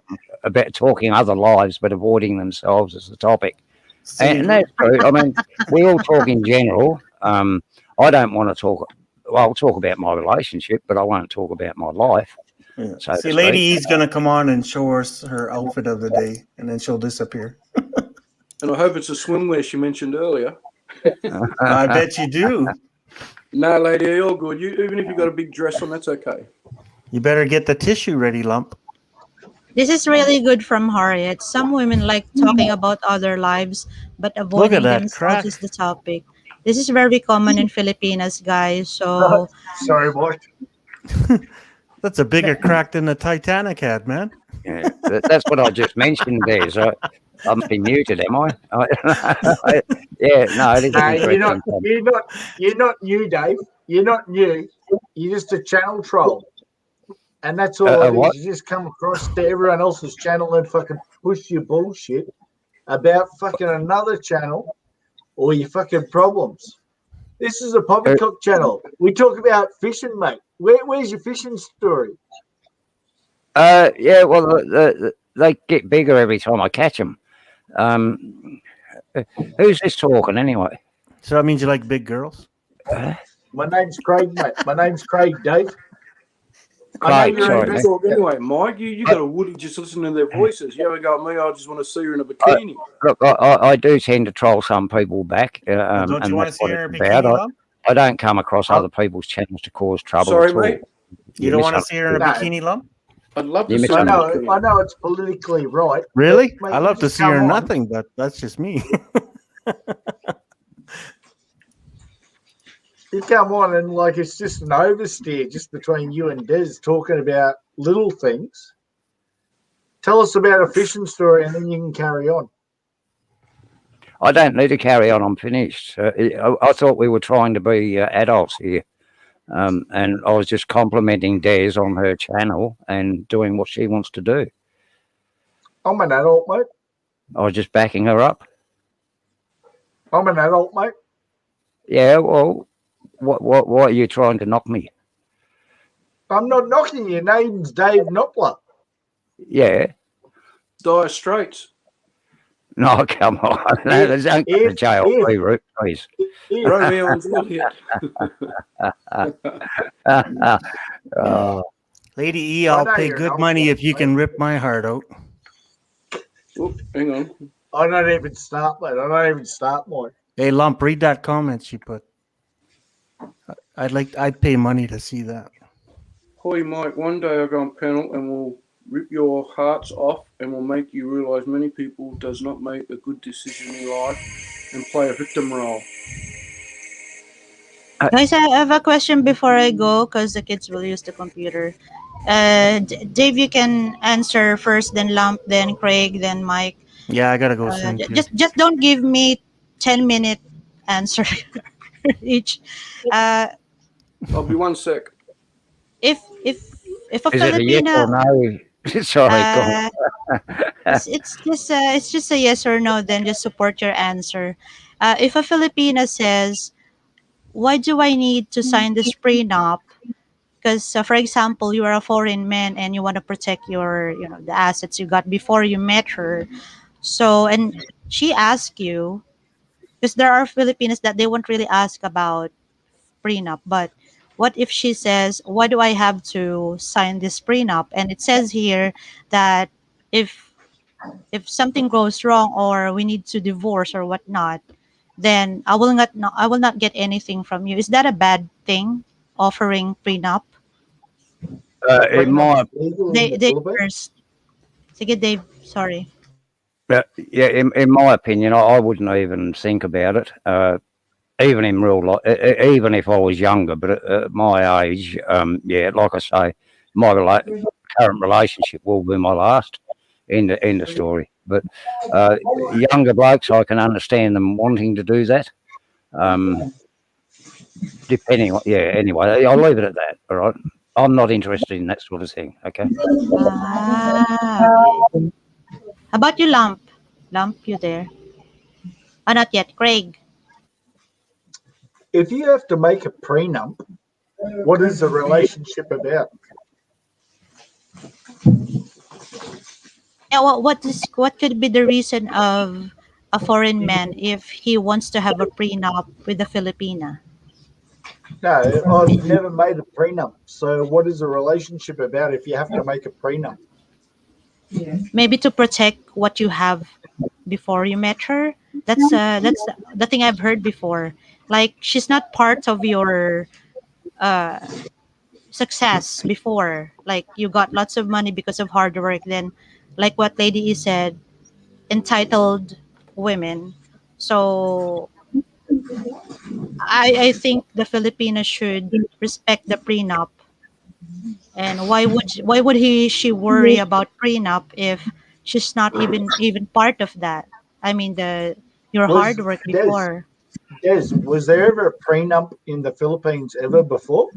other lives, but avoiding themselves as the topic. And that's true. I mean, we all talk in general. I don't want to talk. Well, I'll talk about my relationship, but I won't talk about my life. Yeah. See, Lady E's gonna come on and show us her outfit of the day, and then she'll disappear. And I hope it's a swimwear she mentioned earlier. I bet you do. No, Lady, all good. Even if you got a big dress on, that's okay. You better get the tissue ready, Lump. This is really good from Harriet. Some women like talking about other lives, but avoiding themselves is the topic. This is very common in Filipinas, guys. So sorry, boy. That's a bigger crack than the Titanic had, man. Yeah, that's what I just mentioned there. So I'm being muted, am I? Yeah, no, it is. You're not new, Dave. You're not new. You're just a channel troll, and that's all it is. You just come across to everyone else's channel and fucking push your bullshit about fucking another channel or your fucking problems. This is a poppycock channel. We talk about fishing, mate. Where's your fishing story? Yeah, well, they get bigger every time I catch them. Who's this talking anyway? So that means you like big girls? My name's Craig, mate. My name's Craig, Dave. Craig, sorry. Anyway, Mike, you got a Woody just listening to their voices. You ever got me? I just want to see her in a bikini. Look, I do tend to troll some people back. Don't you want to see her in a bikini? I don't come across other people's channels to cause trouble. Sorry, mate. You don't want to see her in a bikini, Lump? I'd love to see her. I know it's politically right. Really? I love to see her in nothing, but that's just me. You come on and like it's just an oversteer just between you and Des talking about little things. Tell us about a fishing story and then you can carry on. I don't need to carry on. I'm finished. I thought we were trying to be adults here. And I was just complimenting Des on her channel and doing what she wants to do. I'm an adult, mate. I was just backing her up. I'm an adult, mate. Yeah, well, why are you trying to knock me? I'm not knocking you. Your name's Dave Knopfler. Yeah. Dire Straits. No, come on. No, don't go to jail, please. Romeo and Juliet. Lady E, I'll pay good money if you can rip my heart out. Oop, hang on. I don't even start, mate. I don't even start, mate. Hey, Lump, read that comment she put. I'd pay money to see that. Hoi, Mike. One day I'll go on panel and we'll rip your hearts off and will make you realise many people does not make a good decision in life and play a victim role. Guys, I have a question before I go because the kids will use the computer. Dave, you can answer first, then Lump, then Craig, then Mike. Yeah, I gotta go soon. Just don't give me 10-minute answer each. I'll be 1 sec. If a Is Filipina, it a yes or no? Sorry, it's just a yes or no. Then just support your answer. If a Filipina says, "Why do I need to sign this prenup?" Because, for example, you are a foreign man and you want to protect your, the assets you got before you met her. So, and she asked you, because there are Filipinos that they won't really ask about prenup, but what if she says, why do I have to sign this prenup? And it says here that if if something goes wrong or we need to divorce or whatnot, then I will not get anything from you. Is that a bad thing? Offering prenup? In Prenup's my legal in the They Philippines. first. Sige, Dave. Sorry. yeah, in my opinion, I wouldn't even think about it. Even in real life, even if I was younger, but at my age, yeah, like I say, my current relationship will be my last. In the story, but younger blokes, I can understand them wanting to do that. Depending on, yeah. Anyway, I'll leave it at that. All right. I'm not interested in that sort of thing. Okay. Ah, okay. How about you, Lump? Lump, you there? Oh, not yet. Craig. If you have to make a prenup, what is the relationship about? Yeah, what could be the reason of a foreign man if he wants to have a prenup with a Filipina? No, I've never made a prenup. So what is the relationship about if you have to make a prenup? Maybe to protect what you have before you met her. That's the thing I've heard before. Like she's not part of your uh success before. Like you got lots of money because of hard work. Then, like what Lady E said, entitled women. So I think the Filipinos should respect the prenup. And why would she worry about prenup if she's not even part of that? I mean the your hard Was work Des, before. was there ever a prenup in the Philippines ever before?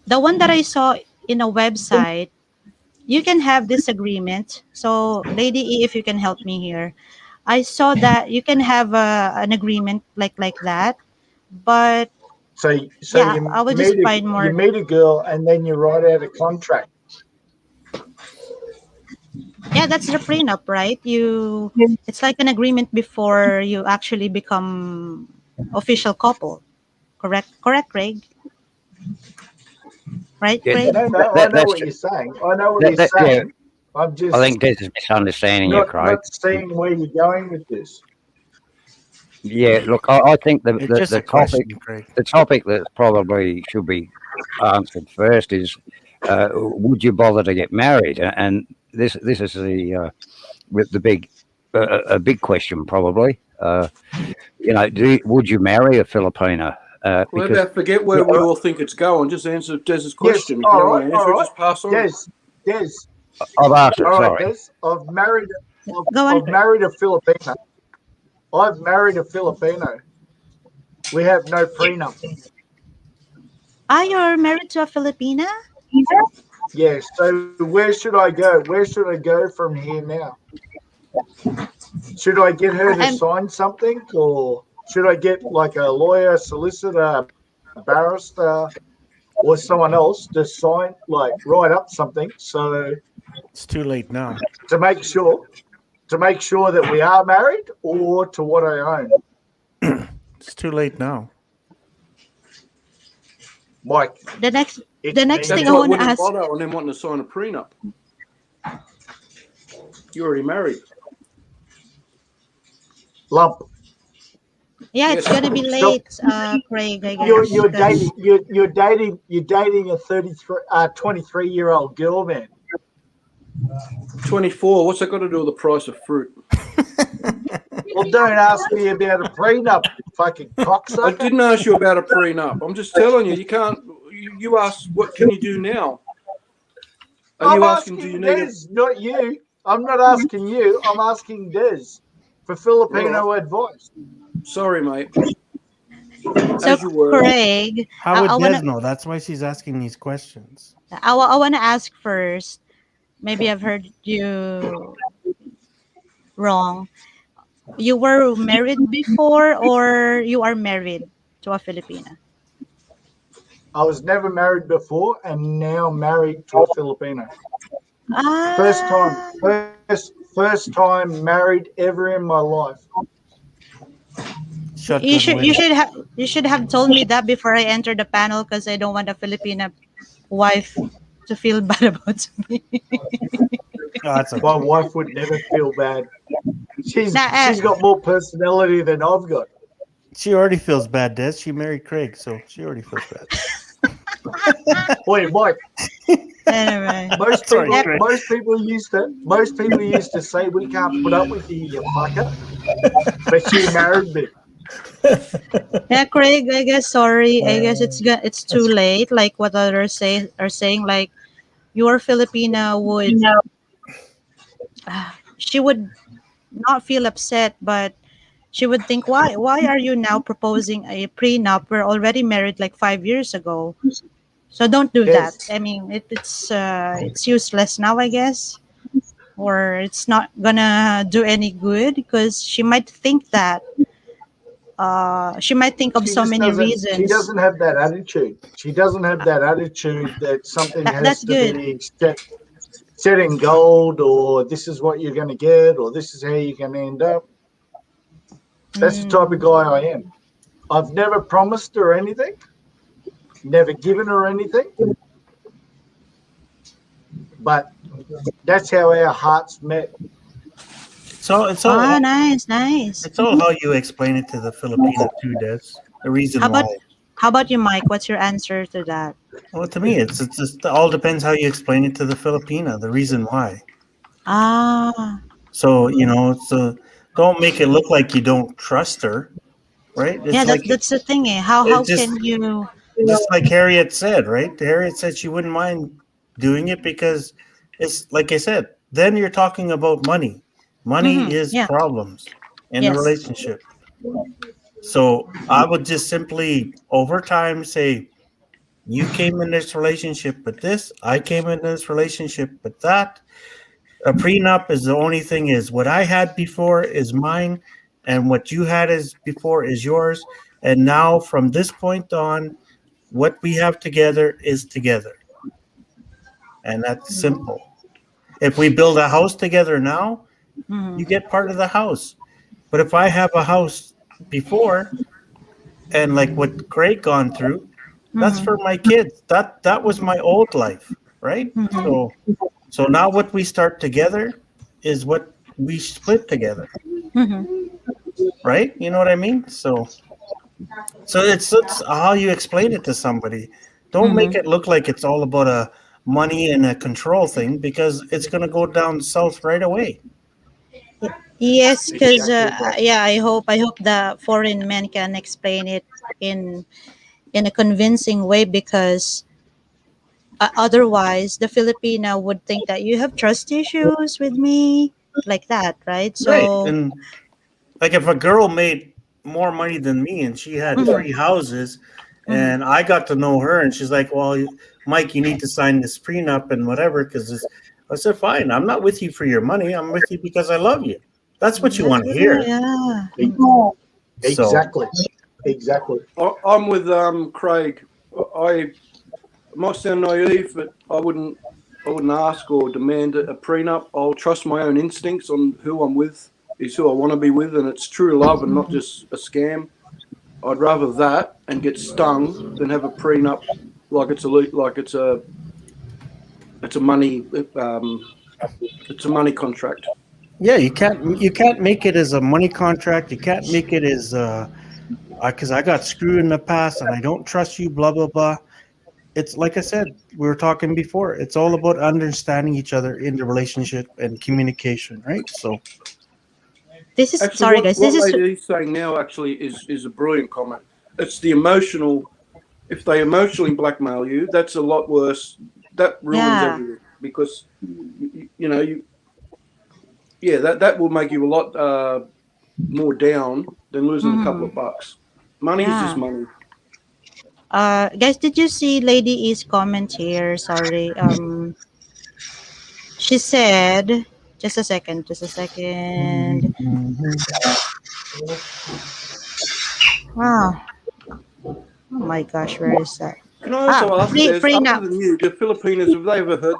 The one that I saw in a website, you can have this agreement. So Lady E, if you can help me here. I saw that you can have an agreement like that, but So yeah, I will just find you more. meet a girl and then you write out a contract. Yeah, that's the prenup, right? It's like an agreement before you actually become official couple. Correct, Craig. Right, Yeah. Craig? No, I know That's what you're saying. I know what you're yeah. saying. I'm I just think Des is misunderstanding you, Craig. not seeing where you're going with this. Yeah. Look, I think It's just the a question, topic Craig. the topic that probably should be answered first is, would you bother to get married? And this is the big a big question probably. Would you marry a Filipino? Well, Because about forget where we all think it's going. Just answer Des's Yes, question. If you don't want to answer all it, right. just pass on. Des. I've asked it. All right, Sorry. Des. Go on, I've Craig. married a Filipino. I've married a Filipino. We have no prenup. Ah, you're married to a Filipina? Yeah, so where should I go? Where should I go from here now? Should I get her to I'm sign something or should I get like a lawyer, solicitor, barrister, or someone else to sign, like write up something so It's too late now. to make sure that we are married or to what I own? It's too late now. Mike, the next it's the next been thing That's I like want to winning ask. lotto and then wanting to sign a prenup. You're already married. lump. Yeah, it's Yes. gonna be Stop. late, Craig. I guess You're because dating you're dating a 23-year-old girl, man. 24. What's that got to do with the price of fruit? Well, don't ask me about a prenup, fucking I cocksucker. didn't ask you about a prenup. I'm just telling you, you can't. You asked, what can you do now? Are I'm you asking, do you asking need Des, not you. I'm not asking you. I'm asking Des for Filipino advice. Sorry, mate. so As you were. Craig, How would Des know? That's why she's asking these questions. I want to ask first. Maybe I've heard you wrong. You were married before, or you are married to a Filipina? I was never married before and now married to a Filipino. Ah, first time married ever in my life. You should have told me that before I entered the panel, because I don't want a Filipina wife to feel bad about me. My wife would never feel bad. She's Nah, got more personality than I've got. She already feels bad, Des. She married Craig, so she already feels bad. Wait, Mike. Anyway, Most people used to say we can't put up with you fucker. But she married me. yeah, Craig. I guess sorry. I guess it's too late. Like what others are saying. Like your Filipina would, she would not feel upset, but she would think, why are you now proposing a prenup? We're already married like 5 years ago. So don't do that. I mean, it's useless now, I guess, or it's not gonna do any good, because she might think that. She might think of so many reasons. She doesn't have that attitude. She doesn't have that attitude that something has that's to good. be set in gold, or this is what you're going to get, or this is how you're going to end up. That's the type of guy I am. I've never promised her anything, never given her anything, but that's how our hearts met. So it's all nice. It's all how you explain it to the Filipino too, Des. The reason why. How about you, Mike? What's your answer to that? Well, to me, it's just all depends how you explain it to the Filipina. The reason why. So so don't make it look like you don't trust her, right? It's that's the thing. How can you? Just like Harriet said, right? Harriet said she wouldn't mind doing it because it's like I said. Then you're talking about money. Money is problems in the relationship. So I would just simply over time say, you came in this relationship with this, I came in this relationship with that. A prenup is the only thing is what I had before is mine, and what you had is before is yours. And now from this point on, what we have together is together. And that's simple. If we build a house together now, you get part of the house. But if I have a house before, and like what Craig gone through, that's for my kids. That was my old life, right? So now what we start together is what we split together, right? You know what I mean? So it's how you explain it to somebody. Don't make it look like it's all about a money and a control thing, because it's going to go down south right away. Yes, because I hope the foreign men can explain it in a convincing way, because otherwise the Filipina would think that you have trust issues with me, like that, right? So right. And like if a girl made more money than me and she had 3 houses, and I got to know her, and she's like, well, Mike, you need to sign this prenup and whatever, because I said, fine, I'm not with you for your money, I'm with you because I love you. That's what you want to hear. Yeah. Exactly. I'm with Craig. I might sound naive, but I wouldn't ask or demand a prenup. I'll trust my own instincts on who I'm with is who I want to be with, and it's true love and not just a scam. I'd rather that and get stung than have a prenup like it's a money contract. Yeah, you can't make it as a money contract. You can't make it as because I got screwed in the past and I don't trust you, blah blah blah. It's like I said, we were talking before. It's all about understanding each other in the relationship and communication, right? So this is actually, sorry, guys. What lady's saying now actually is a brilliant comment. It's the emotional. If they emotionally blackmail you, that's a lot worse. That ruins everything, because that will make you a lot more down than losing a couple of bucks. Money is just money. Guys, did you see Lady E's comment here? Sorry. She said, just a second. Wow. Oh my gosh, where is that? Can I also ask, prenup. other than you, the Filipinos, have they ever heard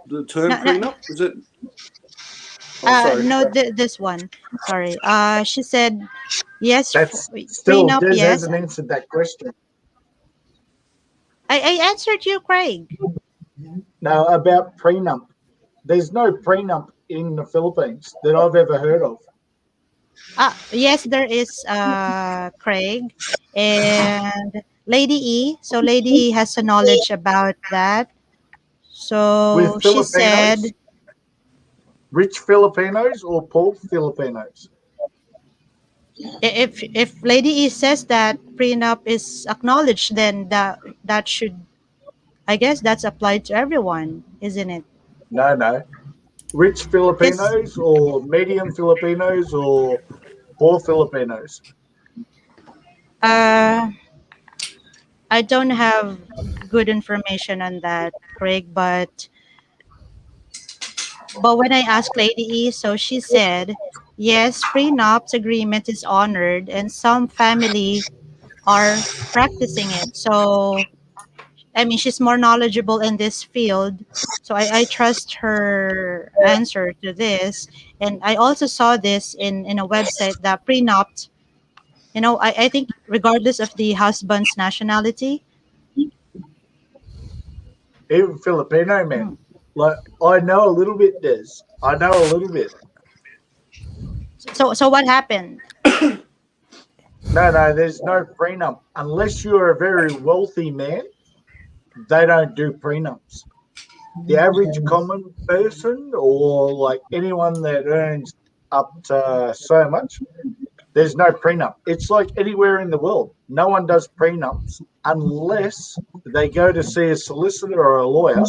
the term prenup? Is it? Oh, sorry. No, this one. Sorry. She said yes. That's still Prenup, Des yes. hasn't answered that question. I answered you, Craig. No, about prenup. There's no prenup in the Philippines that I've ever heard of. Yes, there is, Craig and Lady E. So Lady E has a knowledge about that. So With she said, Filipinos, rich Filipinos or poor Filipinos? if Lady E says that prenup is acknowledged, then that should, I guess that's applied to everyone, isn't it? No. Rich Because Filipinos or medium Filipinos or poor Filipinos? uh, I don't have good information on that, Craig. But when I asked Lady E, so she said, yes, prenups agreement is honored, and some family are practicing it. So I mean, she's more knowledgeable in this field. So I trust her answer to this. And I also saw this in a website that prenup, I think regardless of the husband's nationality. Even Filipino Hmm. men. Like, I know a little bit, Des. I know a little bit. So what happened? No, there's no prenup. Unless you're a very wealthy man, they don't do prenups. The average common person or like anyone that earns up to so much, there's no prenup. It's like anywhere in the world. No one does prenups unless they go to see a solicitor or a lawyer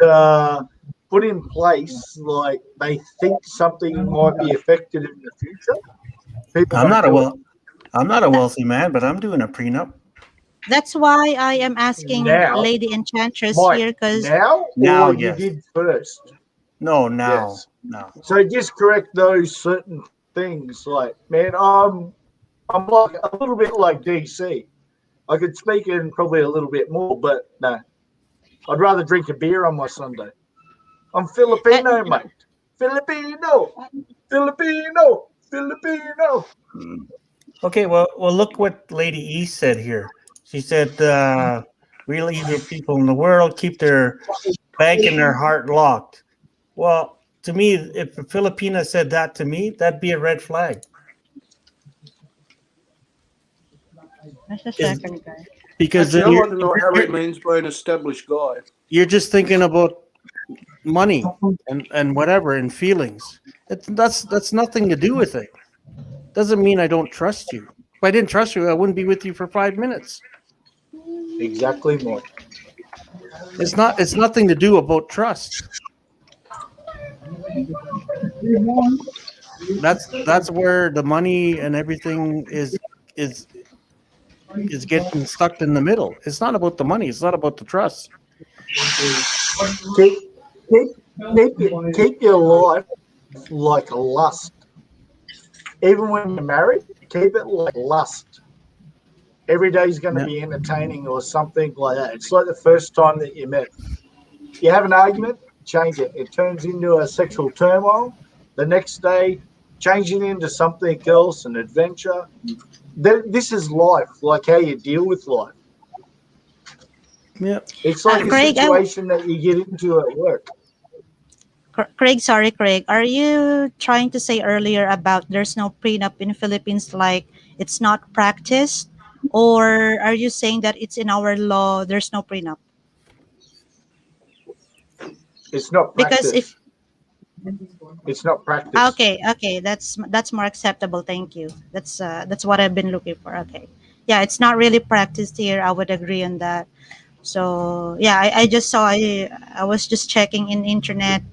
to put in place, like they think something might be affected in the future. People I'm don't not a do it. well. I'm not a That, wealthy man, but I'm doing a prenup that's why I am asking Now, Lady Enchantress Mike, here, because now now. or you Yes. did first? No. Now. Yes. No. So just correct those certain things. Like, man, I'm like a little bit like DC. I could speak in probably a little bit more, but no, I'd rather drink a beer on my Sunday. I'm Filipino, mate. Filipino, Filipino. Okay. Well. Look what Lady E said here. She said, "Real evil people in the world keep their bank and their heart locked." Well, to me, if a Filipina said that to me, that'd be a red flag. that's a Is second guy. because Actually, then I'd like to know how he means by an established guy. you're just thinking about money and whatever and feelings. That's nothing to do with it. Doesn't mean I don't trust you. If I didn't trust you, I wouldn't be with you for 5 minutes. Exactly, Mike. It's nothing to do about trust. That's where the money and everything is is getting stuck in the middle. It's not about the money. It's not about the trust. Keep, keep your life like a lust. Even when you're married, keep it like lust. Every day is going to Yeah. be entertaining or something like that. It's like the first time that you met. You have an argument, change it. It turns into a sexual turmoil. The next day, change it into something else, an adventure. This is life, like how you deal with life. Yeah. It's like a Craig, situation that you get into at work. Craig, sorry, Craig. Are you trying to say earlier about there's no prenup in Philippines, like it's not practiced? Or are you saying that it's in our law, there's no prenup? It's not Because if practice. It's not practice. okay, that's more acceptable. Thank you. That's what I've been looking for. Okay, yeah, it's not really practiced here. I would agree on that. So yeah, I just saw. I was just checking in internet.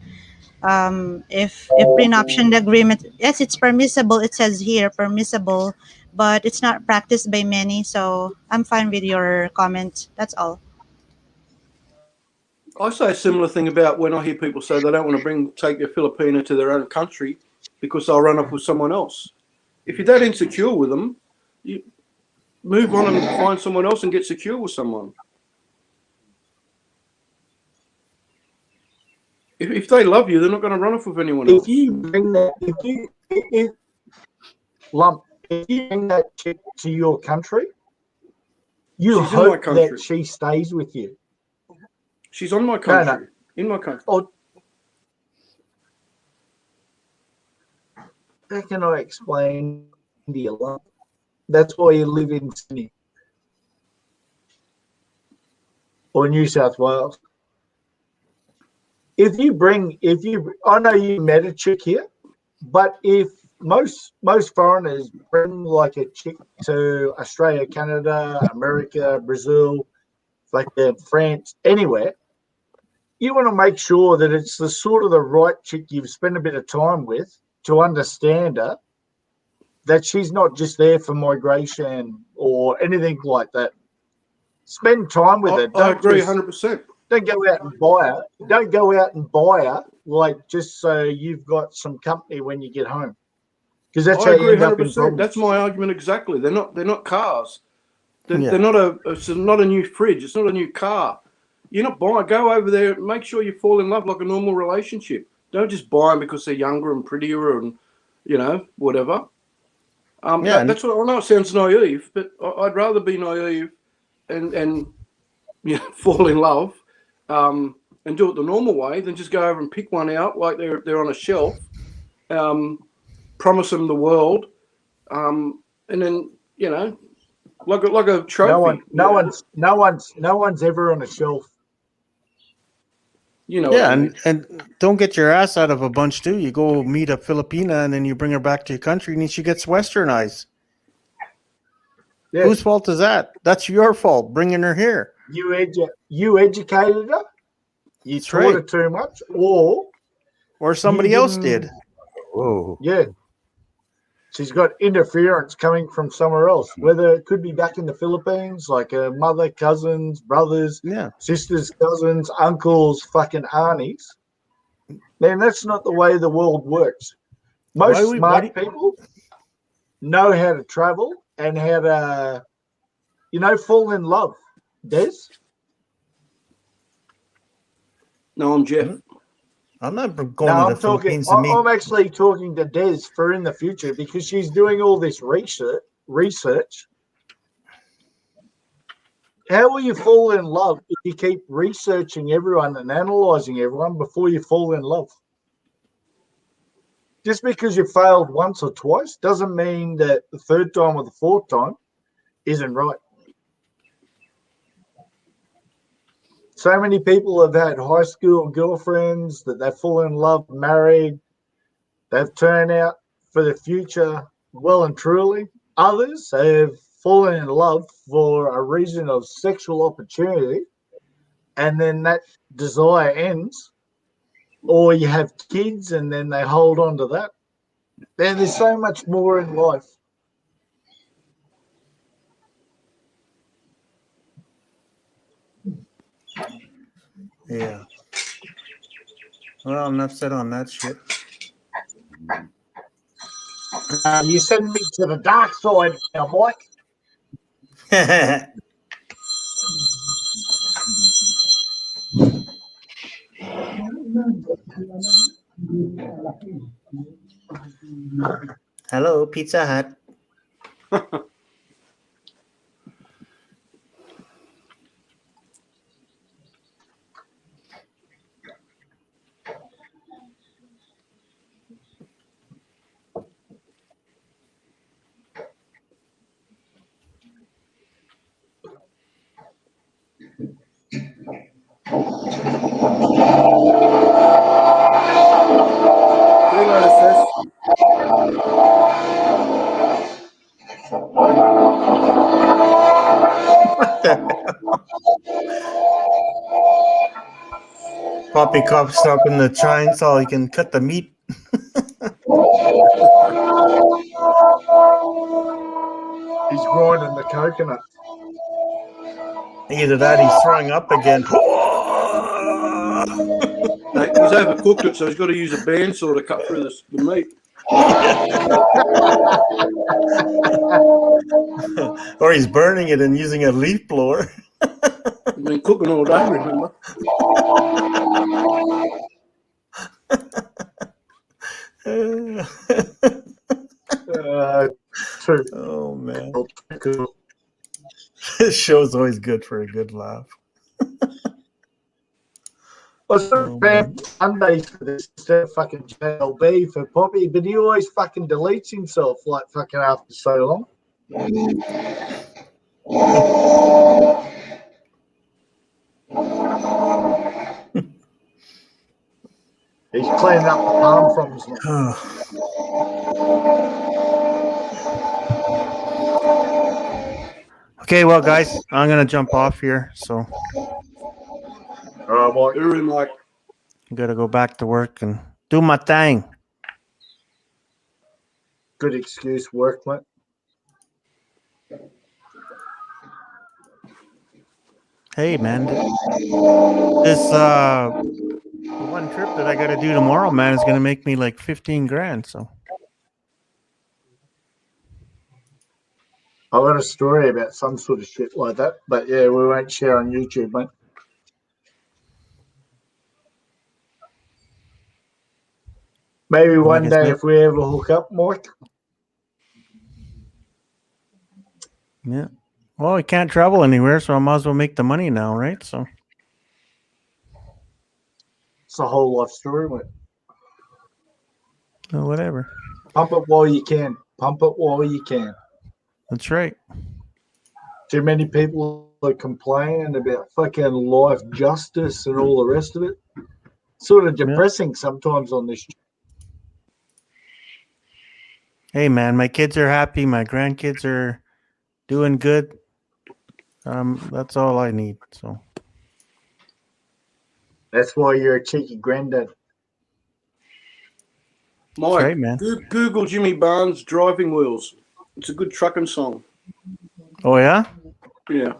If prenuptial agreement, yes, it's permissible. It says here permissible, but it's not practiced by many. So I'm fine with your comment. That's all. I say a similar thing about when I hear people say they don't want to take their Filipino to their own country because they'll run off with someone else. If you're that insecure with them, you move on and find someone else and get secure with someone. If they love you, they're not going to run off with anyone else. If you bring that, if you bring that chick to your country, you She's in my hope country. that she stays with you. She's on my country. In my country. How can I explain to you, love? That's why you live in Sydney or New South Wales. I know you met a chick here, but if most foreigners bring like a chick to Australia, Canada, America, Brazil, like France, anywhere, you want to make sure that it's the sort of the right chick you've spent a bit of time with to understand her, that she's not just there for migration or anything like that. Spend time with her. I agree 100%. Don't go out and buy her. Don't go out and buy her like just so you've got some company when you get home. Because that's how you end up in problems. That's my argument exactly. They're not cars. They're not it's not a new fridge. It's not a new car. You're not buying. Go over there and make sure you fall in love like a normal relationship. Don't just buy them because they're younger and prettier and whatever. That's what I know. It sounds naive, but I'd rather be naive and fall in love and do it the normal way than just go over and pick one out like they're on a shelf, promise them the world, and then like a trophy. No one's ever on a shelf. And don't get your ass out of a bunch too. You go meet a Filipina and then you bring her back to your country and she gets westernized. Yeah. Whose fault is that? That's your fault, bringing her here. You educated her. You taught her too much, or somebody else did. Whoa. Yeah. She's got interference coming from somewhere else, whether it could be back in the Philippines, like her mother, cousins, brothers, sisters, cousins, uncles, fucking aunties. Man, that's not the way the world works. Most smart people know how to travel and how to, fall in love. Des? No, I'm Jeff. I'm not going to the Philippines to meet. I'm actually talking to Des for in the future because she's doing all this research. How will you fall in love if you keep researching everyone and analysing everyone before you fall in love? Just because you failed once or twice doesn't mean that the third time or the fourth time isn't right. So many people have had high school girlfriends that they've fallen in love, married. They've turned out for the future well and truly. Others have fallen in love for a reason of sexual opportunity, and then that desire ends. Or you have kids and then they hold on to that. There's so much more in life. Yeah. Well, enough said on that shit. You send me to the dark side now, Mike. Hello, Pizza Hut. Poppycock stuck in the chainsaw, you can cut the meat. He's grinding the coconut. Either that, he's throwing up again. He's overcooked it, so he's got to use a bandsaw to cut through the meat. Or he's burning it and using a leaf blower. He's been cooking all day, remember? True. Oh man, Cool. this show's always good for a good laugh. I sort of found Sundays for this instead of fucking JLB for Poppy, but he always fucking deletes himself like fucking after so long. He's cleaning up the palm fronds. Okay, well, guys, I'm gonna jump off here. So, Mike. I gotta go back to work and do my thing. Good excuse, work, mate. Hey, man, this one trip that I gotta do tomorrow, man, is gonna make me like 15 grand. So. I got a story about some sort of shit like that, but yeah, we won't share on YouTube, mate. Maybe one day if we ever hook up, Mike. Yeah. Well, we can't travel anywhere, so I might as well make the money now, right? So. It's a whole life story, mate. Oh, whatever. Pump it while you can. Pump it while you can. That's right. Too many people are complaining about fucking life justice and all the rest of it. Sort of depressing sometimes on this. Hey, man, my kids are happy. My grandkids are doing good. That's all I need. So. That's why you're a cheeky granddad. Mike, right, man. Google Jimmy Barnes Driving Wheels. It's a good trucking song. Oh, yeah? Yeah.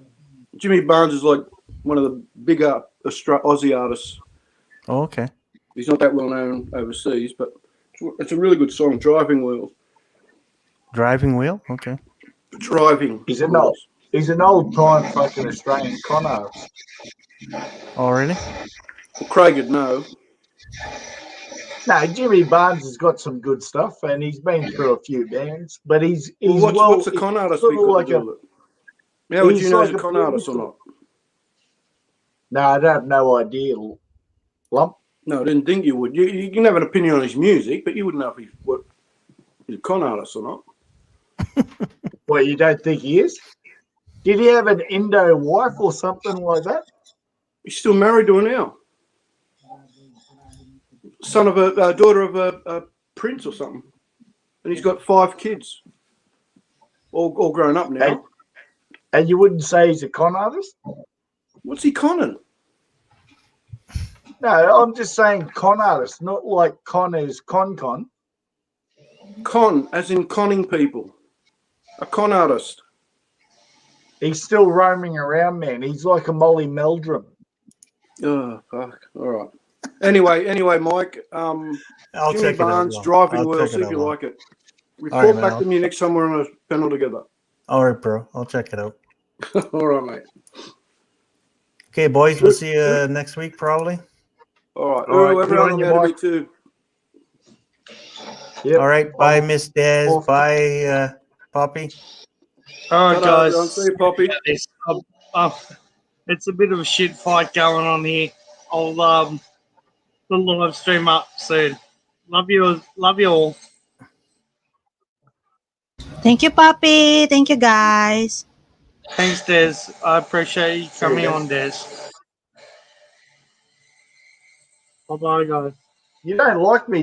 Jimmy Barnes is like one of the bigger Aussie artists. Oh, okay. He's not that well known overseas, but it's a really good song, Driving Wheels. Driving wheel? Okay. Driving. He's an old time fucking Australian con artist. Oh, really? Well, Craig would know. No, Jimmy Barnes has got some good stuff, and he's been through a few bands. But he's what's a con artist sort of like like How would you know he's a con artist or not? No, I don't have no idea, Lump. No, I didn't think you would. You can have an opinion on his music, but you wouldn't know if he's a con artist or not. Well, you don't think he is? Did he have an Indo wife or something like that? He's still married to her now. Son of a daughter of a prince or something. And he's got 5 kids. All grown up now. And you wouldn't say he's a con artist? What's he conning? No, I'm just saying con artist, not like con as con. Con, as in conning people. A con artist. He's still roaming around, man. He's like a Molly Meldrum. Oh, fuck. All right. Anyway, Mike, Jimmy Barnes, Driving Wheels, see if you like it. Report back to me next time we're on a panel together. All right, bro. I'll check it out. All right, mate. Okay, boys. We'll see you next week, probably. All right. Everyone on me too. Yep. All right. Bye, Miss Des. Bye, Poppy. All right, guys. See you, Poppy. It's a bit of a shit fight going on here. I'll put the live stream up soon. Love you all. Thank you, Poppy. Thank you, guys. Thanks, Des. I appreciate you coming on, Des. Bye-bye, guys. You don't like me,